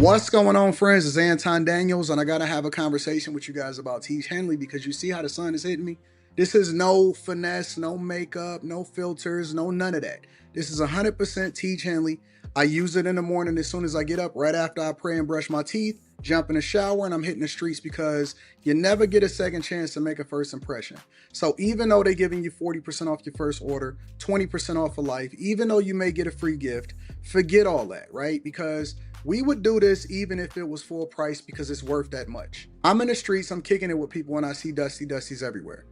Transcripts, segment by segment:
What's going on, friends? It's Anton Daniels, and I got to have a conversation with you guys about Teach Henley because you see how the sun is hitting me? This is no finesse, no makeup, no filters, no none of that. This is 100% Teach Henley. I use it in the morning as soon as I get up, right after I pray and brush my teeth, jump in the shower, and I'm hitting the streets because you never get a second chance to make a first impression. So even though they're giving you 40% off your first order, 20% off for life, even though you may get a free gift, forget all that, right? Because we would do this even if it was full price because it's worth that much. I'm in the streets, I'm kicking it with people, and I see Dusties everywhere.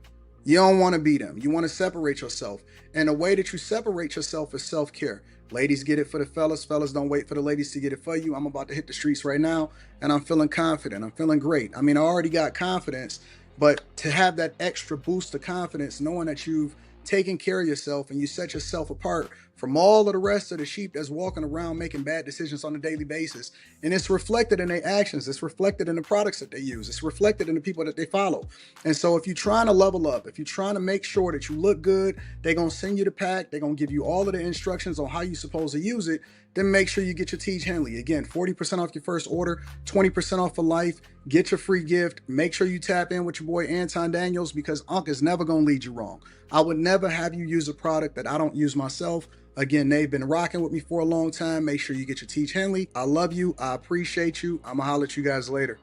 You don't want to be them. You want to separate yourself. And the way that you separate yourself is self-care. Ladies get it for the fellas. Fellas don't wait for the ladies to get it for you. I'm about to hit the streets right now, and I'm feeling confident. I'm feeling great. I mean, I already got confidence, but to have that extra boost of confidence, knowing that you've taken care of yourself and you set yourself apart from all of the rest of the sheep that's walking around making bad decisions on a daily basis. And it's reflected in their actions. It's reflected in the products that they use. It's reflected in the people that they follow. And so if you're trying to level up, if you're trying to make sure that you look good, they're going to send you the pack. They're going to give you all of the instructions on how you're supposed to use it. Then make sure you get your Teach Henley. Again, 40% off your first order, 20% off for life. Get your free gift. Make sure you tap in with your boy Anton Daniels because Unc is never going to lead you wrong. I would never have you use a product that I don't use myself. Again, they've been rocking with me for a long time. Make sure you get your Teach Henley. I love you. I appreciate you. I'm going to holler at you guys later.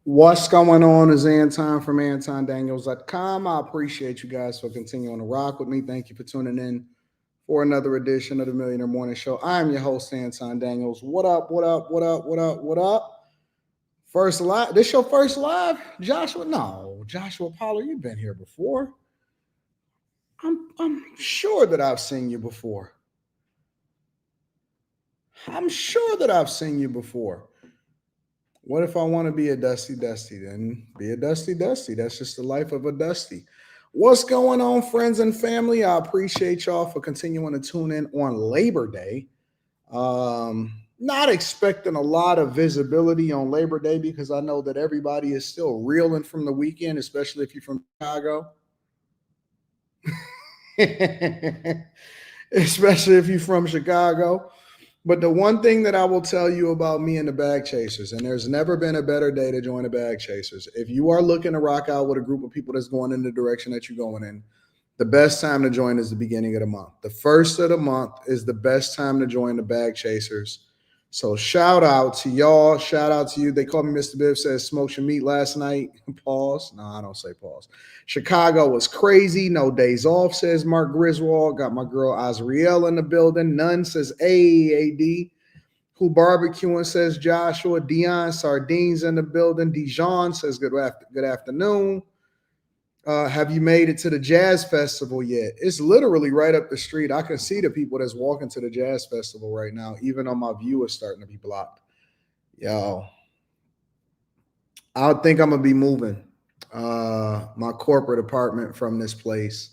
What's going on is Anton from AntonDaniels.com. I appreciate you guys for continuing to rock with me. Thank you for tuning in for another edition of the Millionaire Morning Show. I am your host, Anton Daniels. What up, what up, what up, what up, what up? First live. This your first live? Joshua? No, Joshua Pollard, you've been here before. I'm sure that I've seen you before. I'm sure that I've seen you before. What if I want to be a Dusty Dusty? Then be a Dusty Dusty. That's just the life of a Dusty. What's going on, friends and family? I appreciate y'all for continuing to tune in on Labor Day. Not expecting a lot of visibility on Labor Day because I know that everybody is still reeling from the weekend, especially if you're from Chicago. Especially if you're from Chicago. But the one thing that I will tell you about me and the Bag Chasers, and there's never been a better day to join the Bag Chasers. If you are looking to rock out with a group of people that's going in the direction that you're going in, the best time to join is the beginning of the month. The first of the month is the best time to join the Bag Chasers. So shout out to y'all. Shout out to you. They called me Mr. Bibb, says smoked your meat last night. Pause. No, I don't say pause. Chicago was crazy. No days off, says Mark Griswold. Got my girl Azriel in the building. None says AAD. Who barbecuing, says Joshua. Dion Sardines in the building. Dijon says good afternoon. Have you made it to the Jazz Festival yet? It's literally right up the street. I can see the people that's walking to the Jazz Festival right now, even though my view is starting to be blocked. Yo, I think I'm going to be moving my corporate apartment from this place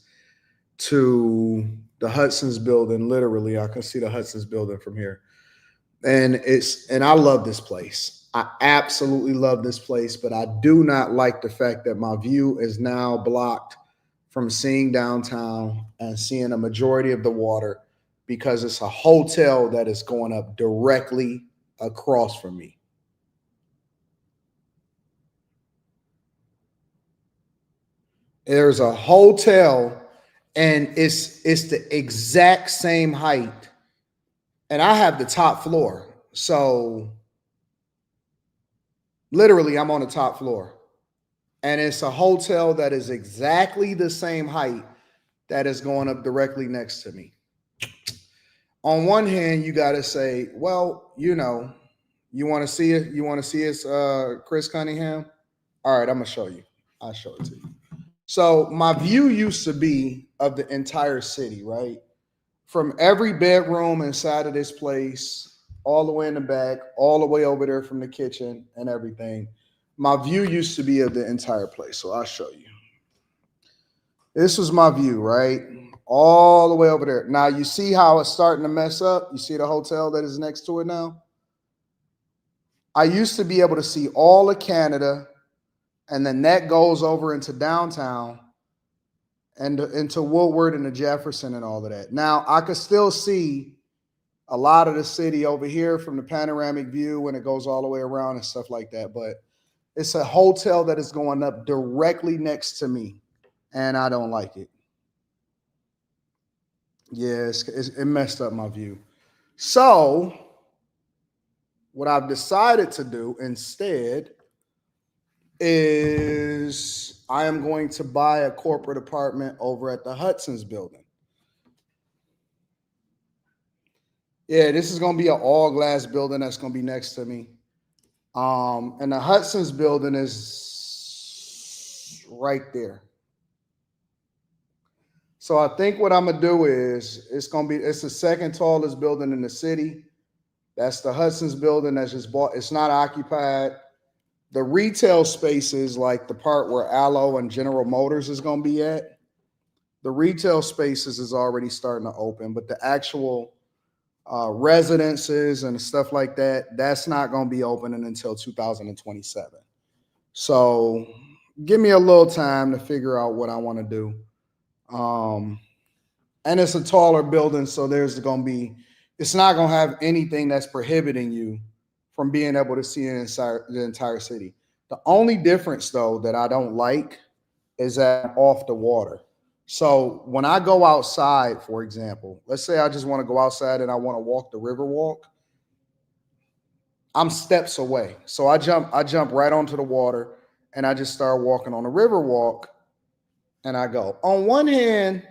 to the Hudson's building. Literally, I can see the Hudson's building from here. And I love this place. I absolutely love this place, but I do not like the fact that my view is now blocked from seeing downtown and seeing a majority of the water because it's a hotel that is going up directly across from me. There's a hotel and it's the exact same height. And I have the top floor. So literally, I'm on the top floor. And it's a hotel that is exactly the same height that is going up directly next to me. On one hand, you got to say, well, you want to see it? You want to see us, Chris Cunningham? All right, I'm going to show you. I'll show it to you. So my view used to be of the entire city, right? From every bedroom inside of this place, all the way in the back, all the way over there from the kitchen and everything. My view used to be of the entire place. So I'll show you. This was my view, right? All the way over there. Now you see how it's starting to mess up? You see the hotel that is next to it now? I used to be able to see all of Canada, and then that goes over into downtown. and into Woodward and the Jefferson and all of that. Now I could still see a lot of the city over here from the panoramic view when it goes all the way around and stuff like that. But it's a hotel that is going up directly next to me, and I don't like it. Yeah, it messed up my view. So what I've decided to do instead is I am going to buy a corporate apartment over at the Hudson's building. Yeah, this is going to be an all glass building that's going to be next to me. And the Hudson's building is right there. So I think what I'm gonna do is it's the second tallest building in the city. That's the Hudson's building that's just bought. It's not occupied. The retail spaces, like the part where Aloe and General Motors is gonna be at, the retail spaces is already starting to open, but the actual residences and stuff like that, that's not gonna be opening until 2027. So give me a little time to figure out what I want to do. And it's a taller building, so it's not going to have anything that's prohibiting you from being able to see the entire city. The only difference, though, that I don't like is that I'm off the water. So when I go outside, for example, let's say I just want to go outside and I want to walk the river walk, I'm steps away. So I jump right onto the water and I just start walking on the river walk and I go. On one hand,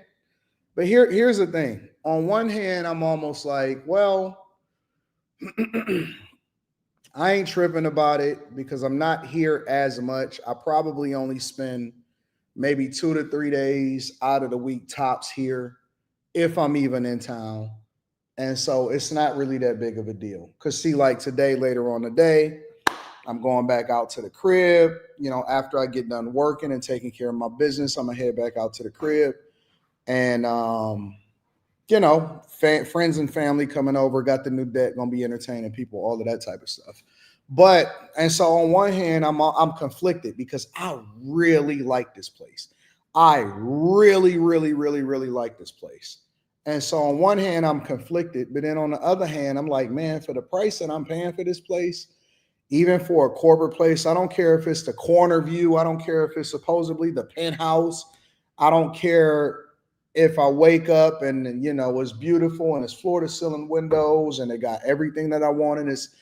but here's the thing. On one hand, I'm almost like, well, I ain't tripping about it because I'm not here as much. I probably only spend maybe 2 to 3 days out of the week tops here if I'm even in town. And so it's not really that big of a deal. Because see, like today, later on the day, I'm going back out to the crib. You know, after I get done working and taking care of my business, I'm going to head back out to the crib. And, you know, friends and family coming over, got the new deck, going to be entertaining people, all of that type of stuff. And so on one hand, I'm conflicted because I really like this place. I really, really, really, really like this place. And so on one hand, I'm conflicted, but then on the other hand, I'm like, man, for the price that I'm paying for this place, even for a corporate place, I don't care if it's the corner view. I don't care if it's supposedly the penthouse. I don't care if I wake up and, you know, it's beautiful and it's floor to ceiling windows and they got everything that I want and it's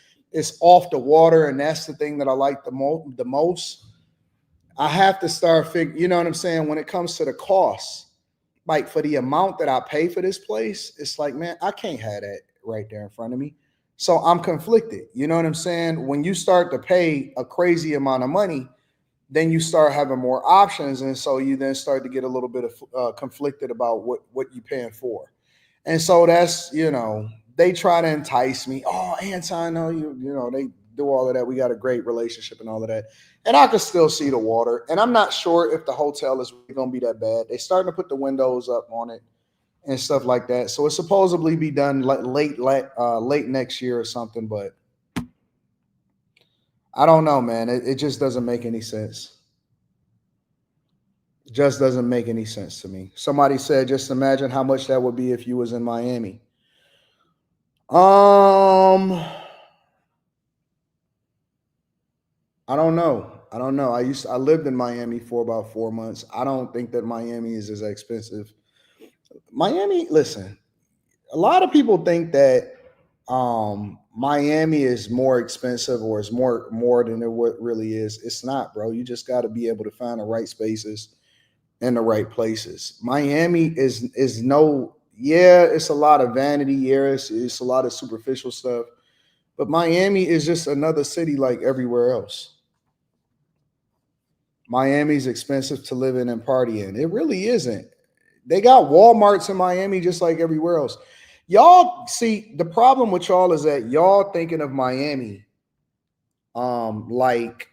off the water. And that's the thing that I like the most. I have to start figuring, you know what I'm saying? When it comes to the costs, like for the amount that I pay for this place, it's like, man, I can't have that right there in front of me. So I'm conflicted. You know what I'm saying? When you start to pay a crazy amount of money, then you start having more options. And so you then start to get a little bit of conflicted about what you're paying for. And so that's, you know, they try to entice me. Oh, Anton, no, you know, they do all of that. We got a great relationship and all of that. And I could still see the water. And I'm not sure if the hotel is really going to be that bad. They're starting to put the windows up on it and stuff like that. So it's supposedly be done late next year or something. But I don't know, man. It just doesn't make any sense. It just doesn't make any sense to me. Somebody said, just imagine how much that would be if you was in Miami. I don't know. I lived in Miami for about 4 months. I don't think that Miami is as expensive. Miami, listen, a lot of people think that Miami is more expensive or is more than it what really is. It's not, bro. You just got to be able to find the right spaces in the right places. Miami is no, yeah, it's a lot of vanity. Yeah, it's a lot of superficial stuff. But Miami is just another city like everywhere else. Miami's expensive to live in and party in. It really isn't. They got Walmarts in Miami just like everywhere else. Y'all see the problem with y'all is that y'all thinking of Miami like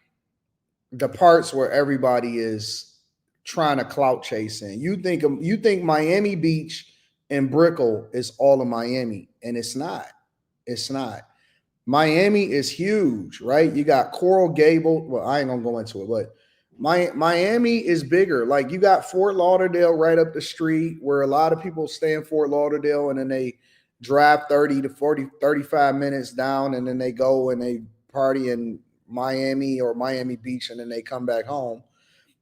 the parts where everybody is trying to clout chase in. You think Miami Beach and Brickell is all of Miami, and it's not. It's not. Miami is huge, right? You got Coral Gable. Well, I ain't gonna go into it, but Miami is bigger. Like you got Fort Lauderdale right up the street where a lot of people stay in Fort Lauderdale and then they drive 30 to 40, 35 minutes down and then they go and they party in Miami or Miami Beach and then they come back home.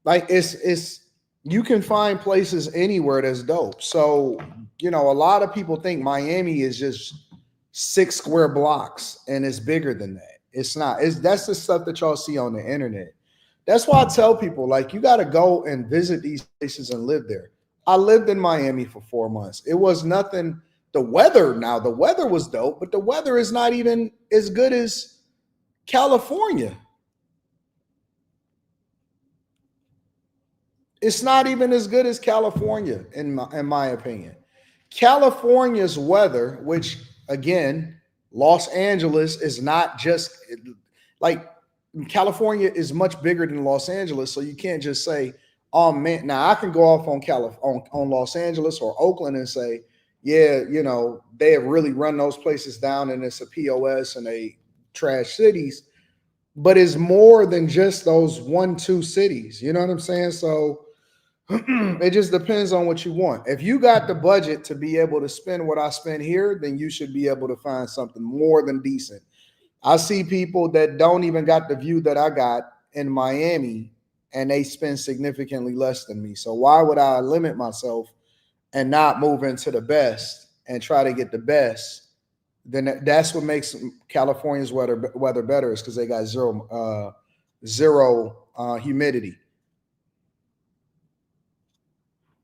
Like it's you can find places anywhere that's dope. So, a lot of people think Miami is just 6 square blocks and it's bigger than that. It's not. It's That's the stuff that y'all see on the internet. That's why I tell people like you got to go and visit these places and live there. I lived in Miami for 4 months. It was nothing. The weather was dope, but the weather is not even as good as California. It's not even as good as California, in my opinion. California's weather, which again, Los Angeles is not just like California is much bigger than Los Angeles, so you can't just say, "Oh man." Now I can go off on on Los Angeles or Oakland and say, "Yeah, they have really run those places down, and it's a POS and they trash cities." But it's more than just those 1, 2 cities. You know what I'm saying? So it just depends on what you want. If you got the budget to be able to spend what I spend here, then you should be able to find something more than decent. I see people that don't even got the view that I got in Miami and they spend significantly less than me. So why would I limit myself and not move into the best and try to get the best? Then that's what makes California's weather better, is because they got zero humidity.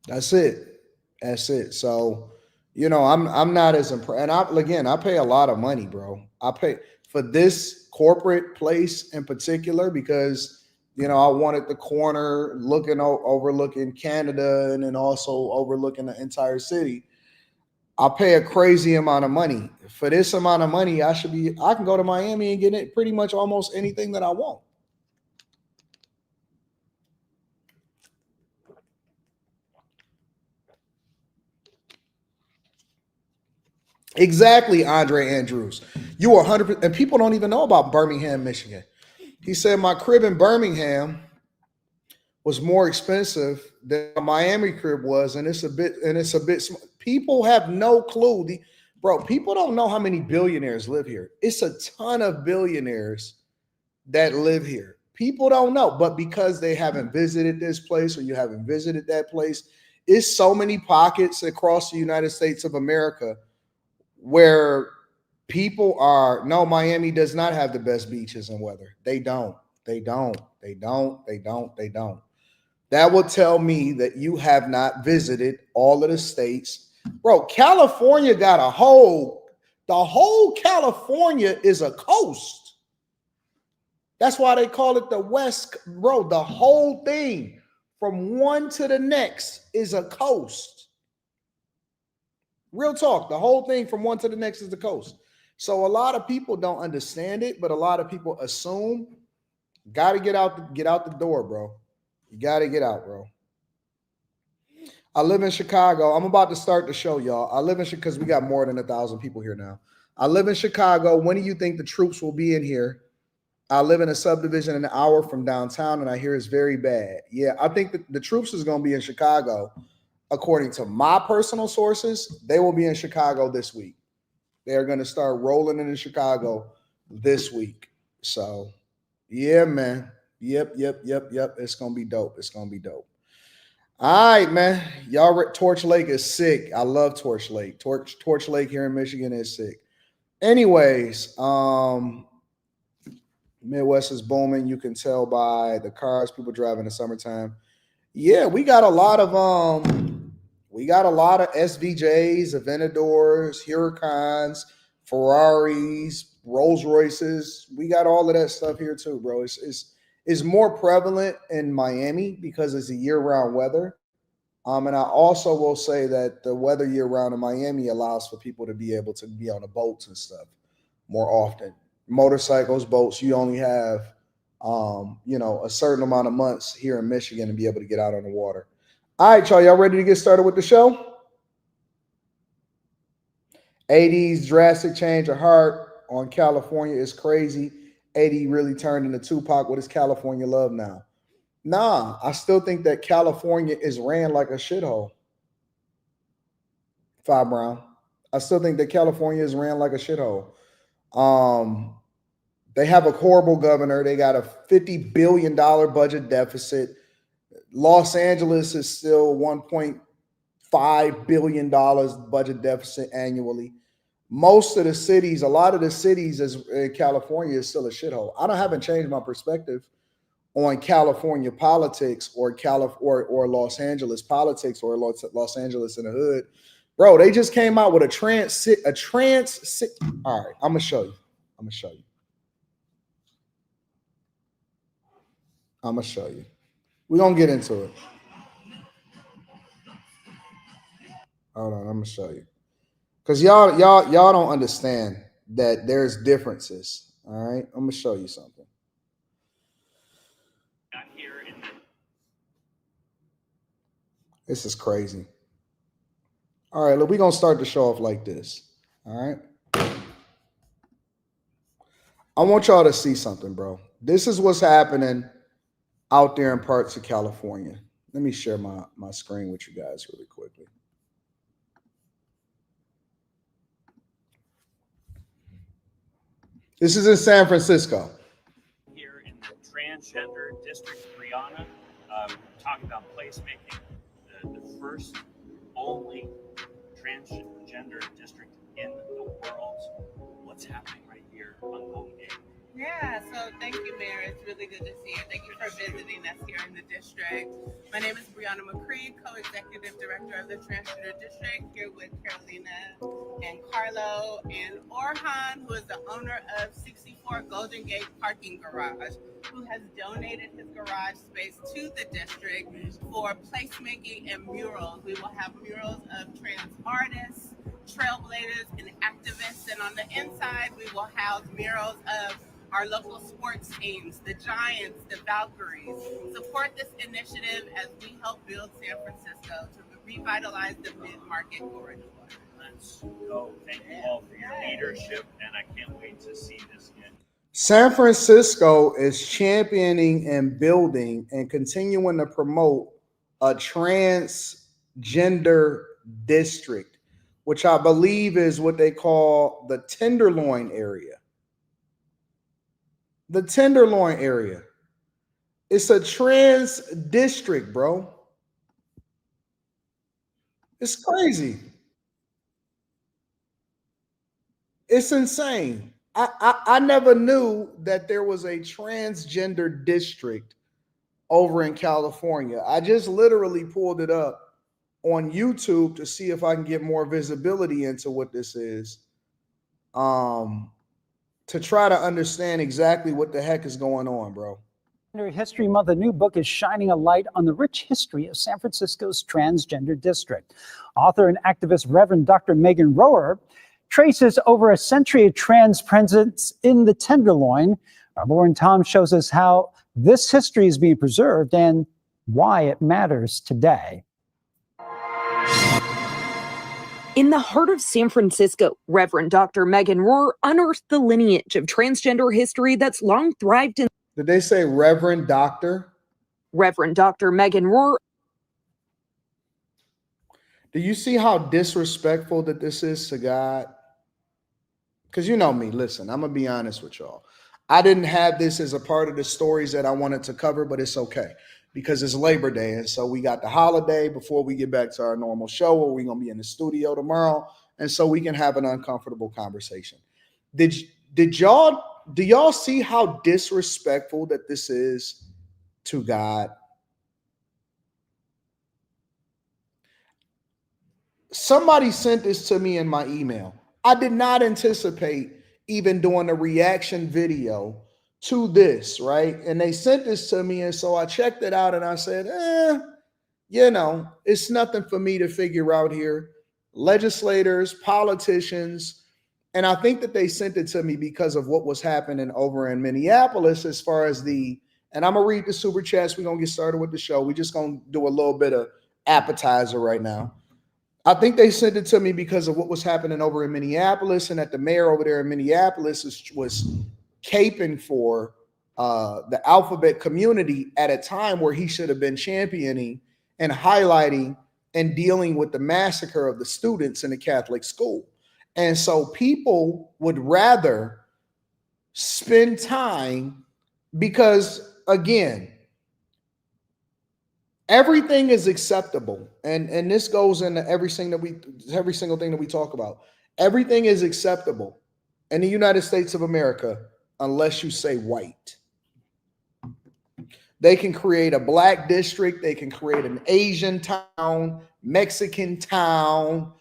That's it. That's it. So, I'm not as impressed. And I pay a lot of money, bro. I pay for this corporate place in particular because I wanted the corner overlooking Canada and then also overlooking the entire city. I pay a crazy amount of money. For this amount of money, I can go to Miami and get it pretty much almost anything that I want. Exactly, Andre Andrews. You are 100%. And people don't even know about Birmingham, Michigan. He said my crib in Birmingham was more expensive than my Miami crib was, and it's a bit. People have no clue. Bro, people don't know how many billionaires live here. It's a ton of billionaires that live here. People don't know, but because they haven't visited this place or you haven't visited that place, it's so many pockets across the United States of America where people are no, Miami does not have the best beaches and weather. They don't. They don't. They don't. They don't. They don't. That would tell me that you have not visited all of the states. Bro, California got the whole California is a coast. That's why they call it the West. Bro, the whole thing from one to the next is a coast. Real talk. The whole thing from one to the next is the coast. So a lot of people don't understand it, but a lot of people assume. Got to get out the door, bro. You got to get out, bro. I live in Chicago. I'm about to start the show, y'all. I live in Chicago because we got more than 1,000 people here now. I live in Chicago. When do you think the troops will be in here? I live in a subdivision an hour from downtown, and I hear it's very bad. Yeah, I think that the troops is going to be in Chicago. According to my personal sources, they will be in Chicago this week. They're going to start rolling into Chicago this week. So, yeah, man. Yep. It's going to be dope. It's going to be dope. All right, man. Torch Lake is sick. I love Torch Lake. Torch Lake here in Michigan is sick. Anyways, Midwest is booming. You can tell by the cars people drive in the summertime. Yeah, we got a lot of SVJs, Aventadors, Huracans, Ferraris, Rolls Royces. We got all of that stuff here too, bro. It's more prevalent in Miami because it's a year-round weather. And I also will say that the weather year-round in Miami allows for people to be able to be on the boats and stuff more often. Motorcycles, boats, you only have a certain amount of months here in Michigan to be able to get out on the water. All right, y'all ready to get started with the show? AD's drastic change of heart on California is crazy. AD really turned into Tupac with his California love now. Nah, I still think that California is ran like a shithole. Five Brown. I still think that California is ran like a shithole. Um, they have a horrible governor. They got a $50 billion budget deficit. Los Angeles is still $1.5 billion budget deficit annually. Most of the cities, a lot of the cities in California is still a shithole. Haven't changed my perspective on California politics or Los Angeles politics or Los Angeles in the hood. Bro, they just came out with a all right, I'm gonna show you. I'm gonna show you. I'm gonna show you. We're gonna get into it. Hold on, I'm gonna show you. Because y'all don't understand that there's differences. All right. I'm gonna show you something. This is crazy. All right, look, we're gonna start the show off like this. All right. I want y'all to see something, bro. This is what's happening out there in parts of California. Let me share my screen with you guys really quickly. This is in San Francisco. Here in the transgender district, Brianna, talking about placemaking, the first only transgender district in the world. What's happening right here on Home Day? Yeah, so thank you, Mayor. It's really good to see you. Thank you for visiting us here in the district. My name is Brianna McCree, Co-Executive Director of the Transgender District, here with Carolina and Carlo and Orhan, who is the owner of 64 Golden Gate Parking Garage, who has donated his garage space to the district for placemaking and murals. We will have murals of trans artists, trailblazers, and activists, and on the inside, we will house murals of our local sports teams, the Giants, the Valkyries. Support this initiative as we help build San Francisco to revitalize the mid-market corridor. Let's go. Thank you all for your leadership, and I can't wait to see this again. San Francisco is championing and building and continuing to promote a transgender district, which I believe is what they call the Tenderloin area. The Tenderloin area. It's a trans district, bro. It's crazy. It's insane. I never knew that there was a transgender district over in California. I just literally pulled it up on YouTube to see if I can get more visibility into what this is. To try to understand exactly what the heck is going on, bro. History Month, a new book is shining a light on the rich history of San Francisco's transgender district. Author and activist Reverend Dr. Megan Rohrer traces over a century of trans presence in the Tenderloin. Our Lauren Tom shows us how this history is being preserved and why it matters today. In the heart of San Francisco, Reverend Dr. Megan Rohrer unearthed the lineage of transgender history that's long thrived in. Did they say Reverend Doctor? Reverend Dr. Megan Rohrer. Do you see how disrespectful that this is to God? Because you know me, listen, I'm going to be honest with y'all. I didn't have this as a part of the stories that I wanted to cover, but it's okay because it's Labor Day. And so we got the holiday before we get back to our normal show where we're going to be in the studio tomorrow. And so we can have an uncomfortable conversation. Do y'all see how disrespectful that this is to God? Somebody sent this to me in my email. I did not anticipate even doing a reaction video to this, right? And they sent this to me, and so I checked it out and I said, it's nothing for me to figure out here. Legislators, politicians, and I think that they sent it to me because of what was happening over in Minneapolis as far as and I'm going to read the super chats. We're going to get started with the show. We're just going to do a little bit of appetizer right now. I think they sent it to me because of what was happening over in Minneapolis and that the mayor over there in Minneapolis was caping for the alphabet community at a time where he should have been championing and highlighting and dealing with the massacre of the students in the Catholic school. And so people would rather spend time because, again, everything is acceptable. And this goes into every single thing that we talk about. Everything is acceptable in the United States of America unless you say white. They can create a black district. They can create an Asian town, Mexican town,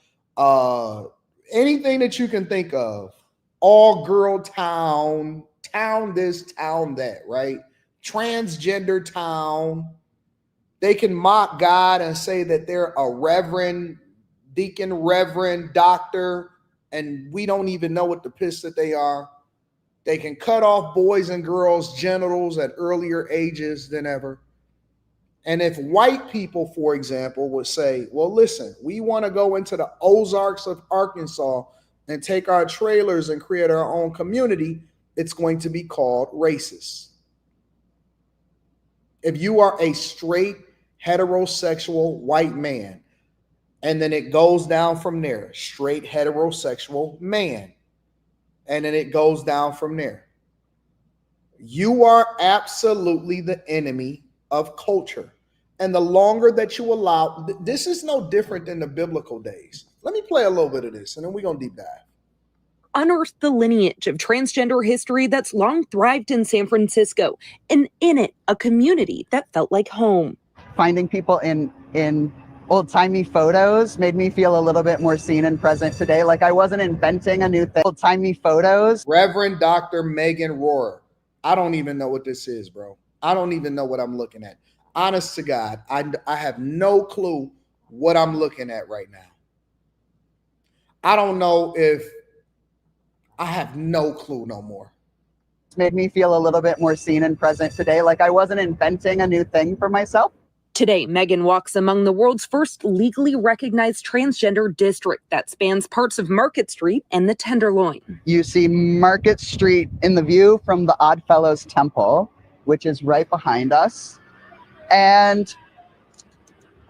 anything that you can think of. All girl town, town this, town that, right? Transgender town. They can mock God and say that they're a reverend, deacon, reverend, doctor, and we don't even know what the piss that they are. They can cut off boys and girls' genitals at earlier ages than ever. And if white people, for example, would say, well, listen, we want to go into the Ozarks of Arkansas and take our trailers and create our own community, it's going to be called racist. If you are a straight heterosexual white man, and then it goes down from there, straight heterosexual man, and then it goes down from there. You are absolutely the enemy of culture. And the longer that you allow, this is no different than the biblical days. Let me play a little bit of this, and then we're going to deep dive. Unearthed the lineage of transgender history that's long thrived in San Francisco, and in it, a community that felt like home. Finding people in old-timey photos made me feel a little bit more seen and present today. Like I wasn't inventing a new thing. Old-timey photos. Reverend Dr. Megan Rohrer. I don't even know what this is, bro. I don't even know what I'm looking at. Honest to God, I have no clue what I'm looking at right now. I don't know if I have no clue no more. It's made me feel a little bit more seen and present today. Like I wasn't inventing a new thing for myself. Today, Megan walks among the world's first legally recognized transgender district that spans parts of Market Street and the Tenderloin. You see Market Street in the view from the Oddfellows Temple, which is right behind us. And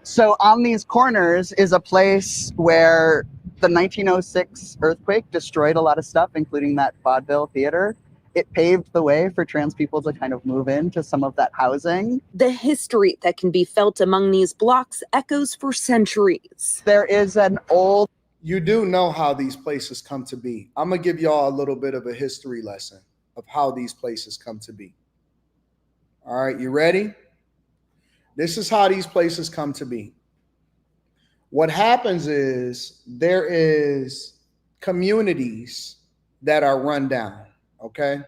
so on these corners is a place where the 1906 earthquake destroyed a lot of stuff, including that vaudeville theater. It paved the way for trans people to kind of move into some of that housing. The history that can be felt among these blocks echoes for centuries. There is an old... You do know how these places come to be. I'm going to give y'all a little bit of a history lesson of how these places come to be. All right, you ready? This is how these places come to be. What happens is there is communities that are run down. Okay.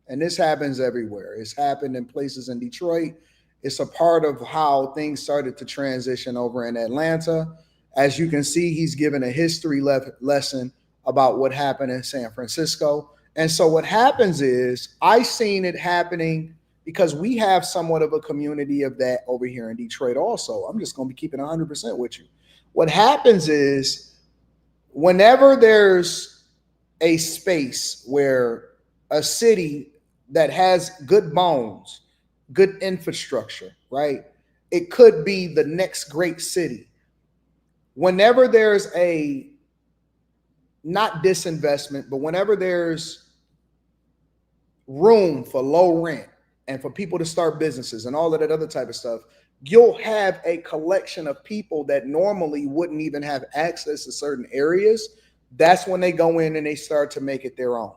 And this happens everywhere. It's happened in places in Detroit. It's a part of how things started to transition over in Atlanta. As you can see, he's given a history lesson about what happened in San Francisco. And so what happens is I've seen it happening because we have somewhat of a community of that over here in Detroit also. I'm just going to be keeping 100% with you. What happens is whenever there's a space where a city that has good bones, good infrastructure, right? It could be the next great city. Whenever there's a, not disinvestment, but whenever there's room for low rent and for people to start businesses and all of that other type of stuff, you'll have a collection of people that normally wouldn't even have access to certain areas. That's when they go in and they start to make it their own.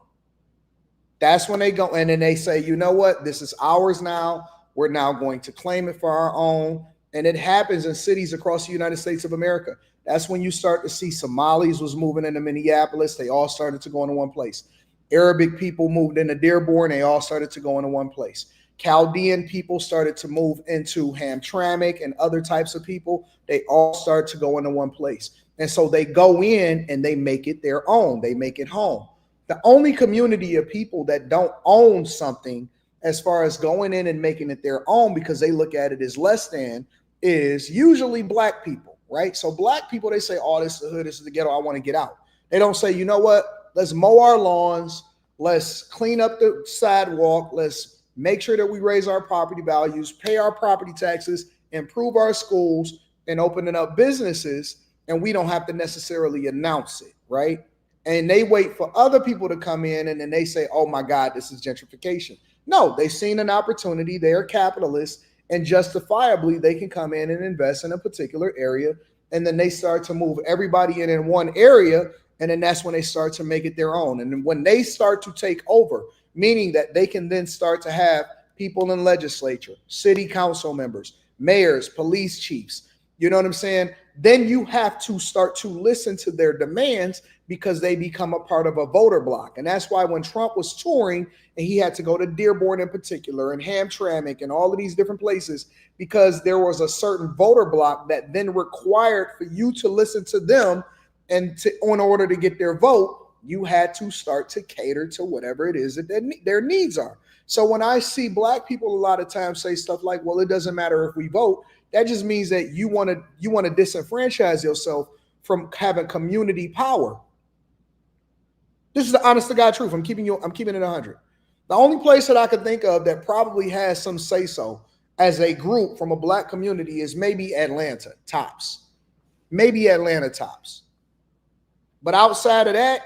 That's when they go in and they say, you know what, this is ours now. We're now going to claim it for our own. And it happens in cities across the United States of America. That's when you start to see Somalis was moving into Minneapolis. They all started to go into one place. Arabic people moved into Dearborn. They all started to go into one place. Chaldean people started to move into Hamtramck and other types of people. They all start to go into one place. And so they go in and they make it their own. They make it home. The only community of people that don't own something as far as going in and making it their own because they look at it as less than is usually black people, right? So black people, they say, oh, this is the hood, this is the ghetto, I want to get out. They don't say, you know what, let's mow our lawns, let's clean up the sidewalk, let's make sure that we raise our property values, pay our property taxes, improve our schools, and opening up businesses, and we don't have to necessarily announce it, right? And they wait for other people to come in, and then they say, oh my God, this is gentrification. No, they've seen an opportunity. They are capitalists, and justifiably, they can come in and invest in a particular area, and then they start to move everybody in one area, and then that's when they start to make it their own. And then when they start to take over, meaning that they can then start to have people in legislature, city council members, mayors, police chiefs, you know what I'm saying? Then you have to start to listen to their demands because they become a part of a voter block. And that's why when Trump was touring and he had to go to Dearborn in particular and Hamtramck and all of these different places, because there was a certain voter block that then required for you to listen to them, and in order to get their vote, you had to start to cater to whatever it is that their needs are. So when I see Black people a lot of times say stuff like, well, it doesn't matter if we vote, that just means that you want to disenfranchise yourself from having community power. This is the honest to God truth. I'm keeping it 100. The only place that I could think of that probably has some say so as a group from a Black community is maybe Atlanta, tops. Maybe Atlanta, tops. But outside of that,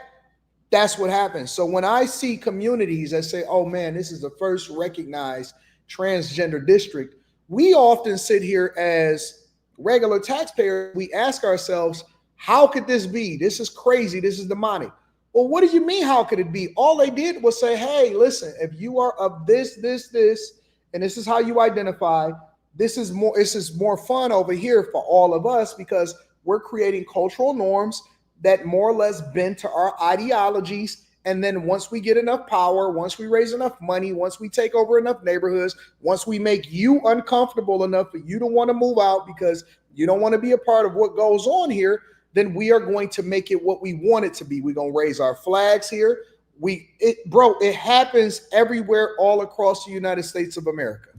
that's what happens. So when I see communities that say, oh man, this is the first recognized transgender district, we often sit here as regular taxpayers. We ask ourselves, how could this be? This is crazy. This is demonic. Well, what do you mean, how could it be? All they did was say, hey, listen, if you are of this, and this is how you identify, this is more fun over here for all of us because we're creating cultural norms that more or less bend to our ideologies. And then once we get enough power, once we raise enough money, once we take over enough neighborhoods, once we make you uncomfortable enough for you to want to move out because you don't want to be a part of what goes on here, then we are going to make it what we want it to be. We're going to raise our flags here. It happens everywhere all across the United States of America.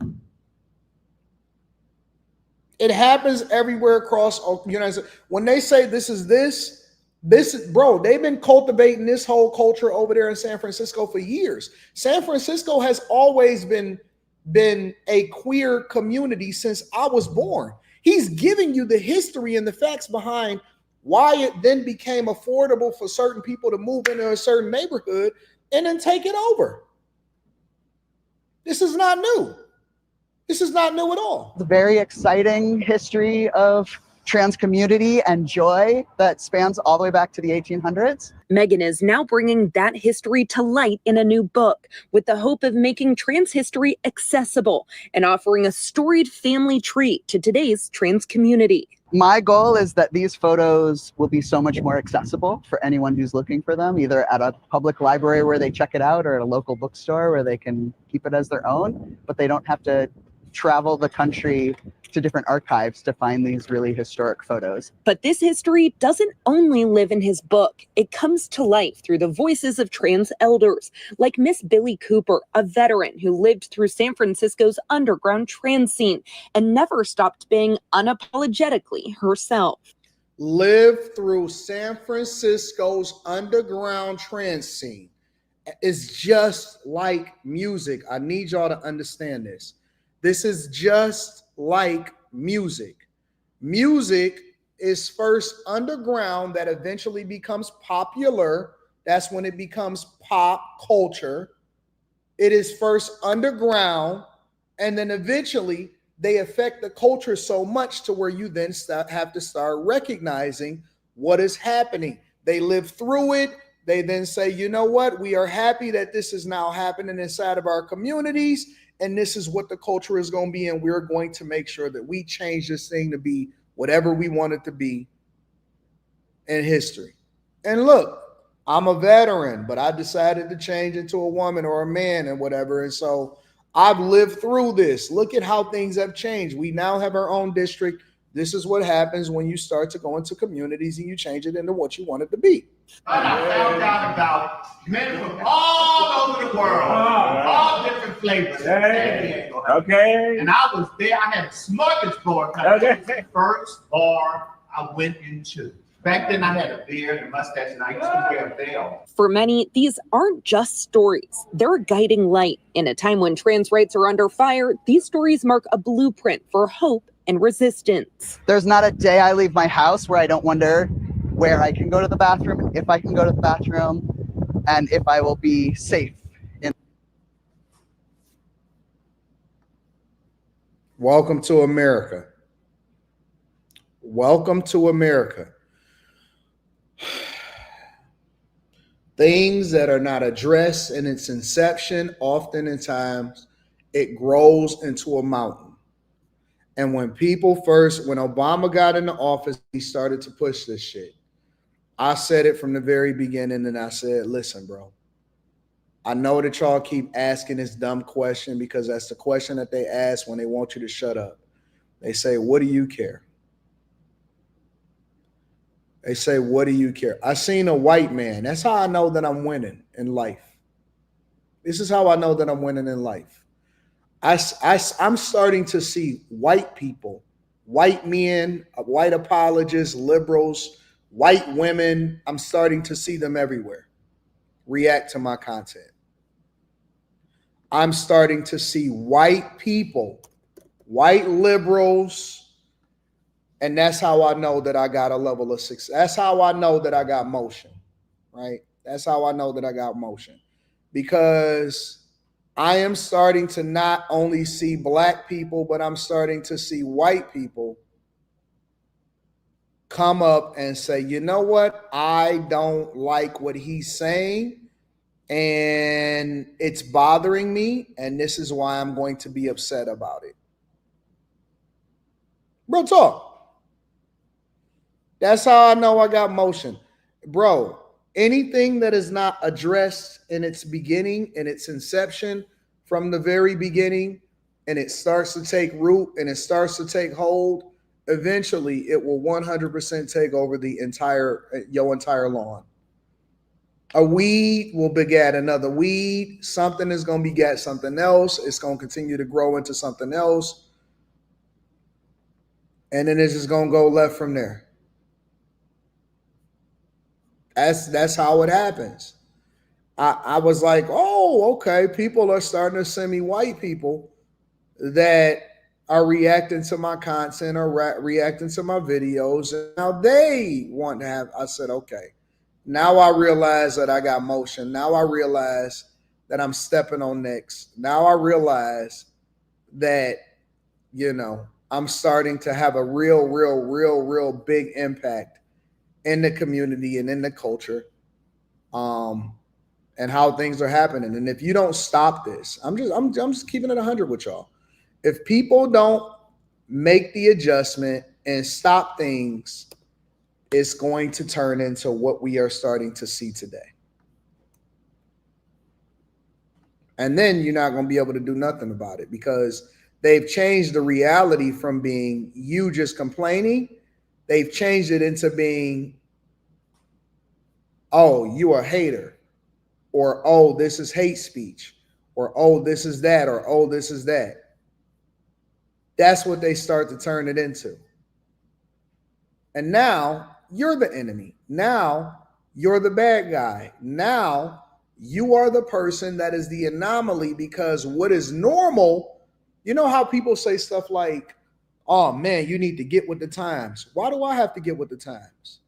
It happens everywhere across the United States. When they say this is, they've been cultivating this whole culture over there in San Francisco for years. San Francisco has always been a queer community since I was born. He's giving you the history and the facts behind why it then became affordable for certain people to move into a certain neighborhood and then take it over. This is not new. This is not new at all. The very exciting history of trans community and joy that spans all the way back to the 1800s. Megan is now bringing that history to light in a new book with the hope of making trans history accessible and offering a storied family tree to today's trans community. My goal is that these photos will be so much more accessible for anyone who's looking for them, either at a public library where they check it out or at a local bookstore where they can keep it as their own, but they don't have to travel the country to different archives to find these really historic photos. But this history doesn't only live in his book. It comes to life through the voices of trans elders, like Miss Billie Cooper, a veteran who lived through San Francisco's underground trans scene and never stopped being unapologetically herself. Lived through San Francisco's underground trans scene. It's just like music. I need y'all to understand this. This is just like music. Music is first underground, that eventually becomes popular. That's when it becomes pop culture. It is first underground, and then eventually they affect the culture so much to where you then have to start recognizing what is happening. They live through it. They then say, you know what? We are happy that this is now happening inside of our communities. And this is what the culture is going to be. And we're going to make sure that we change this thing to be whatever we want it to be in history. And look, I'm a veteran, but I decided to change into a woman or a man and whatever. And so I've lived through this. Look at how things have changed. We now have our own district. This is what happens when you start to go into communities and you change it into what you want it to be. And I found out about men from all over the world, all different flavors. Okay. And I was there. I had a smorgasbord. Okay. The first bar I went into. Back then I had a beard and a mustache and I used to wear a veil. For many, these aren't just stories. They're a guiding light. In a time when trans rights are under fire, these stories mark a blueprint for hope and resistance. There's not a day I leave my house where I don't wonder where I can go to the bathroom, if I can go to the bathroom, and if I will be safe. Welcome to America. Welcome to America. Things that are not addressed in its inception, often in times, it grows into a mountain. And when Obama got into office, he started to push this shit. I said it from the very beginning, and I said, listen, bro, I know that y'all keep asking this dumb question because that's the question that they ask when they want you to shut up. They say, what do you care? They say, what do you care? I seen a white man. That's how I know that I'm winning in life. This is how I know that I'm winning in life. I'm starting to see white people, white men, white apologists, liberals, white women. I'm starting to see them everywhere react to my content. I'm starting to see white people, white liberals, and that's how I know that I got a level of success. That's how I know that I got motion, right? That's how I know that I got motion. Because I am starting to not only see black people, but I'm starting to see white people come up and say, you know what? I don't like what he's saying, and it's bothering me, and this is why I'm going to be upset about it. Real talk. That's how I know I got motion. Bro, anything that is not addressed in its beginning, in its inception, from the very beginning, and it starts to take root and it starts to take hold, eventually it will 100% take over your entire lawn. A weed will beget another weed. Something is going to beget something else. It's going to continue to grow into something else. And then it's just going to go left from there. That's how it happens. I was like, oh, okay. People are starting to send me white people that are reacting to my content or reacting to my videos. And now they want to have, I said, okay. Now I realize that I got motion. Now I realize that I'm stepping on necks. Now I realize that, I'm starting to have a real big impact in the community and in the culture, and how things are happening. And if you don't stop this, I'm just keeping it 100 with y'all. If people don't make the adjustment and stop things, it's going to turn into what we are starting to see today. And then you're not going to be able to do nothing about it because they've changed the reality from being you just complaining. They've changed it into being, oh, you are a hater, or, oh, this is hate speech, or, oh, this is that, or, oh, this is that. That's what they start to turn it into. And now you're the enemy. Now you're the bad guy. Now you are the person that is the anomaly, because what is normal, you know how people say stuff like, oh man, you need to get with the times. Why do I have to get with the times?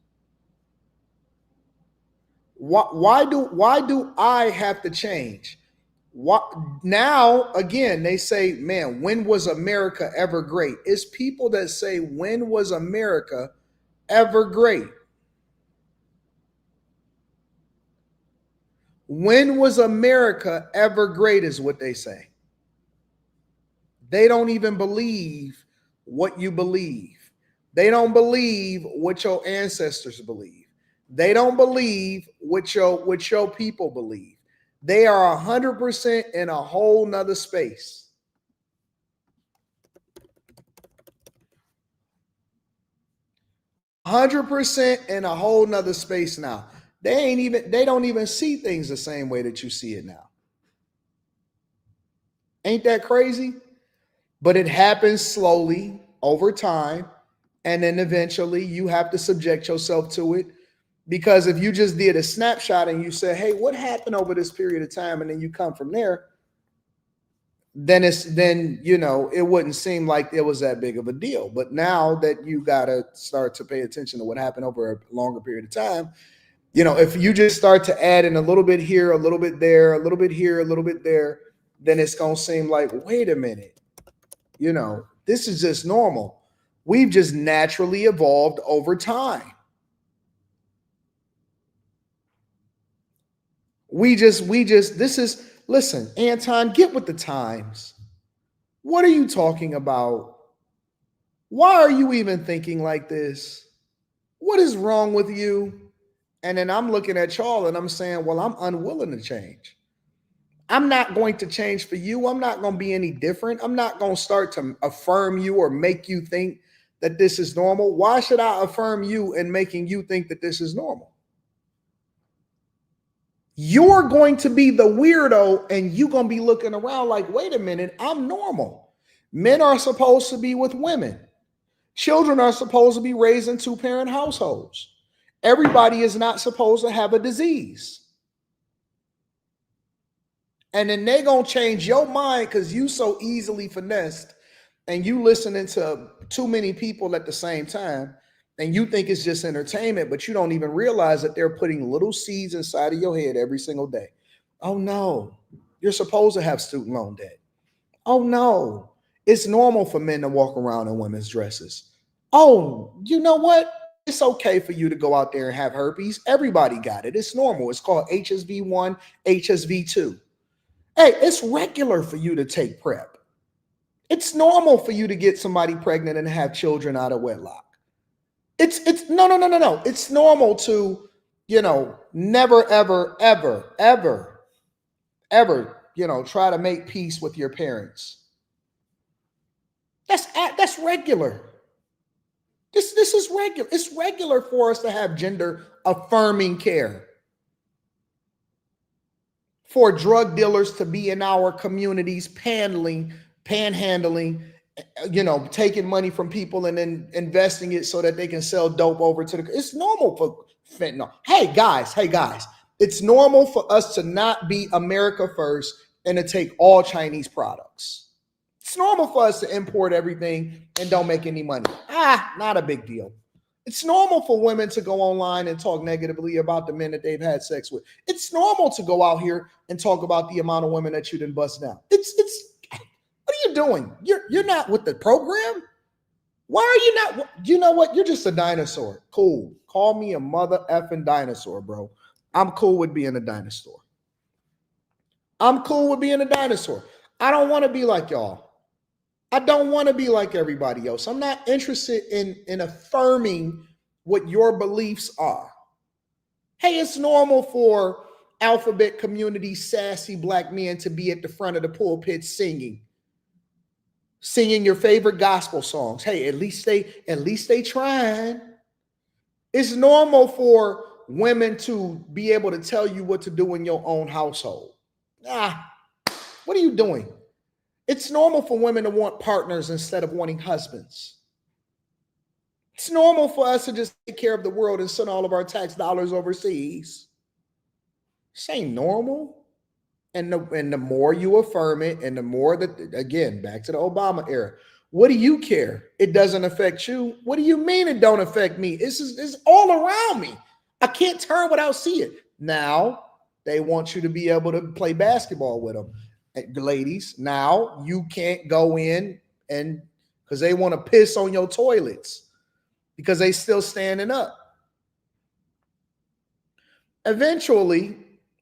Why do I have to change? Now, again, they say, man, when was America ever great? It's people that say, when was America ever great? When was America ever great is what they say. They don't even believe what you believe. They don't believe what your ancestors believe. They don't believe what your people believe. They are 100% in a whole nother space. %, in a whole nother space now. They don't even see things the same way that you see it now. Ain't that crazy? But it happens slowly over time. And then eventually you have to subject yourself to it. Because if you just did a snapshot and you say, hey, what happened over this period of time? And then you come from there, then it wouldn't seem like it was that big of a deal. But now that you got to start to pay attention to what happened over a longer period of time, if you just start to add in a little bit here, a little bit there, a little bit here, a little bit there, then it's going to seem like, wait a minute, this is just normal. We've just naturally evolved over time. Listen, Anton, get with the times. What are you talking about? Why are you even thinking like this? What is wrong with you? And then I'm looking at y'all and I'm saying, well, I'm unwilling to change. I'm not going to change for you. I'm not going to be any different. I'm not going to start to affirm you or make you think that this is normal. Why should I affirm you in making you think that this is normal? You're going to be the weirdo and you're going to be looking around like, wait a minute, I'm normal. Men are supposed to be with women. Children are supposed to be raised in two-parent households. Everybody is not supposed to have a disease. And then they're going to change your mind because you so easily finessed and you listening to too many people at the same time. And you think it's just entertainment, but you don't even realize that they're putting little seeds inside of your head every single day. Oh no, you're supposed to have student loan debt. Oh no, it's normal for men to walk around in women's dresses. Oh, you know what? It's okay for you to go out there and have herpes. Everybody got it. It's normal. It's called HSV1, HSV2. Hey, it's regular for you to take PrEP. It's normal for you to get somebody pregnant and have children out of wedlock. It's no. It's normal to, never, ever, try to make peace with your parents. That's regular. This is regular. It's regular for us to have gender affirming care. For drug dealers to be in our communities panhandling, taking money from people and then investing it so that they can sell dope over to it's normal for fentanyl. Hey guys, it's normal for us to not be America first and to take all Chinese products. It's normal for us to import everything and don't make any money. Not a big deal. It's normal for women to go online and talk negatively about the men that they've had sex with. It's normal to go out here and talk about the amount of women that you didn't bust down. What are you doing? You're not with the program? Why are you not? You know what? You're just a dinosaur. Cool. Call me a mother effing dinosaur, bro. I'm cool with being a dinosaur. I don't want to be like y'all. I don't want to be like everybody else. I'm not interested in affirming what your beliefs are. Hey, it's normal for alphabet community sassy black men to be at the front of the pulpit singing your favorite gospel songs. Hey, at least they trying. It's normal for women to be able to tell you what to do in your own household. What are you doing? It's normal for women to want partners instead of wanting husbands. It's normal for us to just take care of the world and send all of our tax dollars overseas. This ain't normal. And the more you affirm it, and the more that, again, back to the Obama era, what do you care? It doesn't affect you. What do you mean it don't affect me? It's all around me. I can't turn without seeing it. Now, they want you to be able to play basketball with them. Ladies, now you can't go in and because they want to piss on your toilets because they still standing up. Eventually,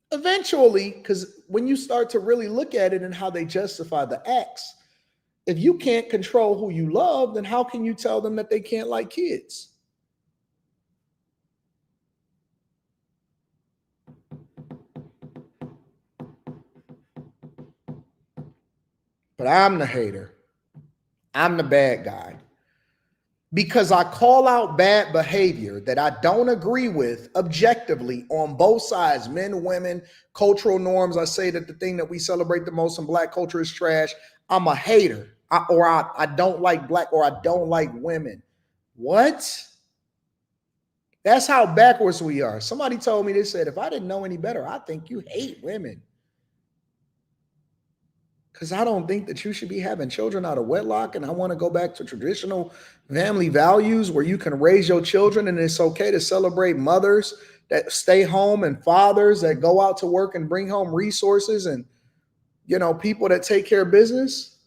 because when you start to really look at it and how they justify the acts, if you can't control who you love, then how can you tell them that they can't like kids? But I'm the hater. I'm the bad guy. Because I call out bad behavior that I don't agree with objectively on both sides, men, women, cultural norms. I say that the thing that we celebrate the most in black culture is trash. I'm a hater, or I don't like black, or I don't like women. What? That's how backwards we are. Somebody told me, they said, if I didn't know any better, I think you hate women. Because I don't think that you should be having children out of wedlock. And I want to go back to traditional family values where you can raise your children and it's okay to celebrate mothers that stay home and fathers that go out to work and bring home resources and, you know, people that take care of business.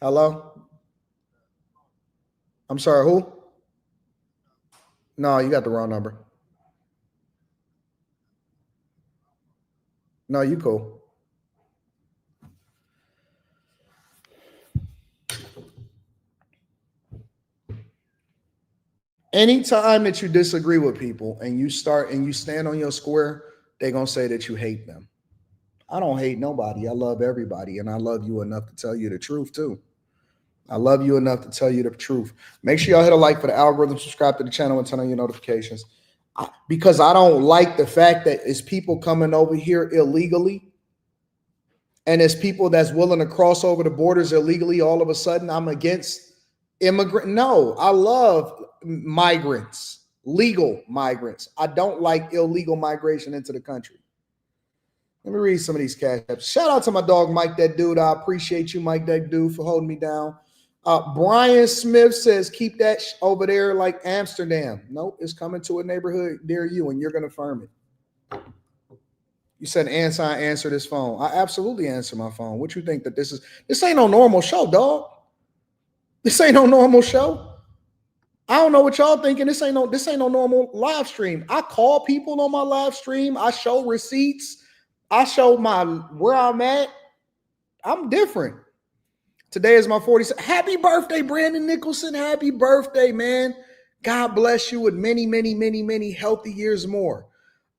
Hello? I'm sorry, who? No, you got the wrong number. No, you cool. Anytime that you disagree with people and you start and you stand on your square, they're going to say that you hate them. I don't hate nobody. I love everybody. And I love you enough to tell you the truth too. I love you enough to tell you the truth. Make sure y'all hit a like for the algorithm, subscribe to the channel, and turn on your notifications. Because I don't like the fact that it's people coming over here illegally. And it's people that's willing to cross over the borders illegally. All of a sudden, I'm against immigrant. No, I love migrants, legal migrants. I don't like illegal migration into the country. Let me read some of these cash apps. Shout out to my dog, Mike That Dude. I appreciate you, Mike That Dude, for holding me down. Brian Smith says, keep that over there like Amsterdam. Nope, it's coming to a neighborhood near you, and you're going to firm it. You said, Anton, answer this phone. I absolutely answer my phone. What you think that this is? This ain't no normal show, dog. This ain't no normal show. I don't know what y'all thinking. This ain't no normal live stream. I call people on my live stream. I show receipts. I show where I'm at. I'm different. Today is my 40th. Happy birthday, Brandon Nicholson. Happy birthday, man. God bless you with many, many, many, many healthy years more.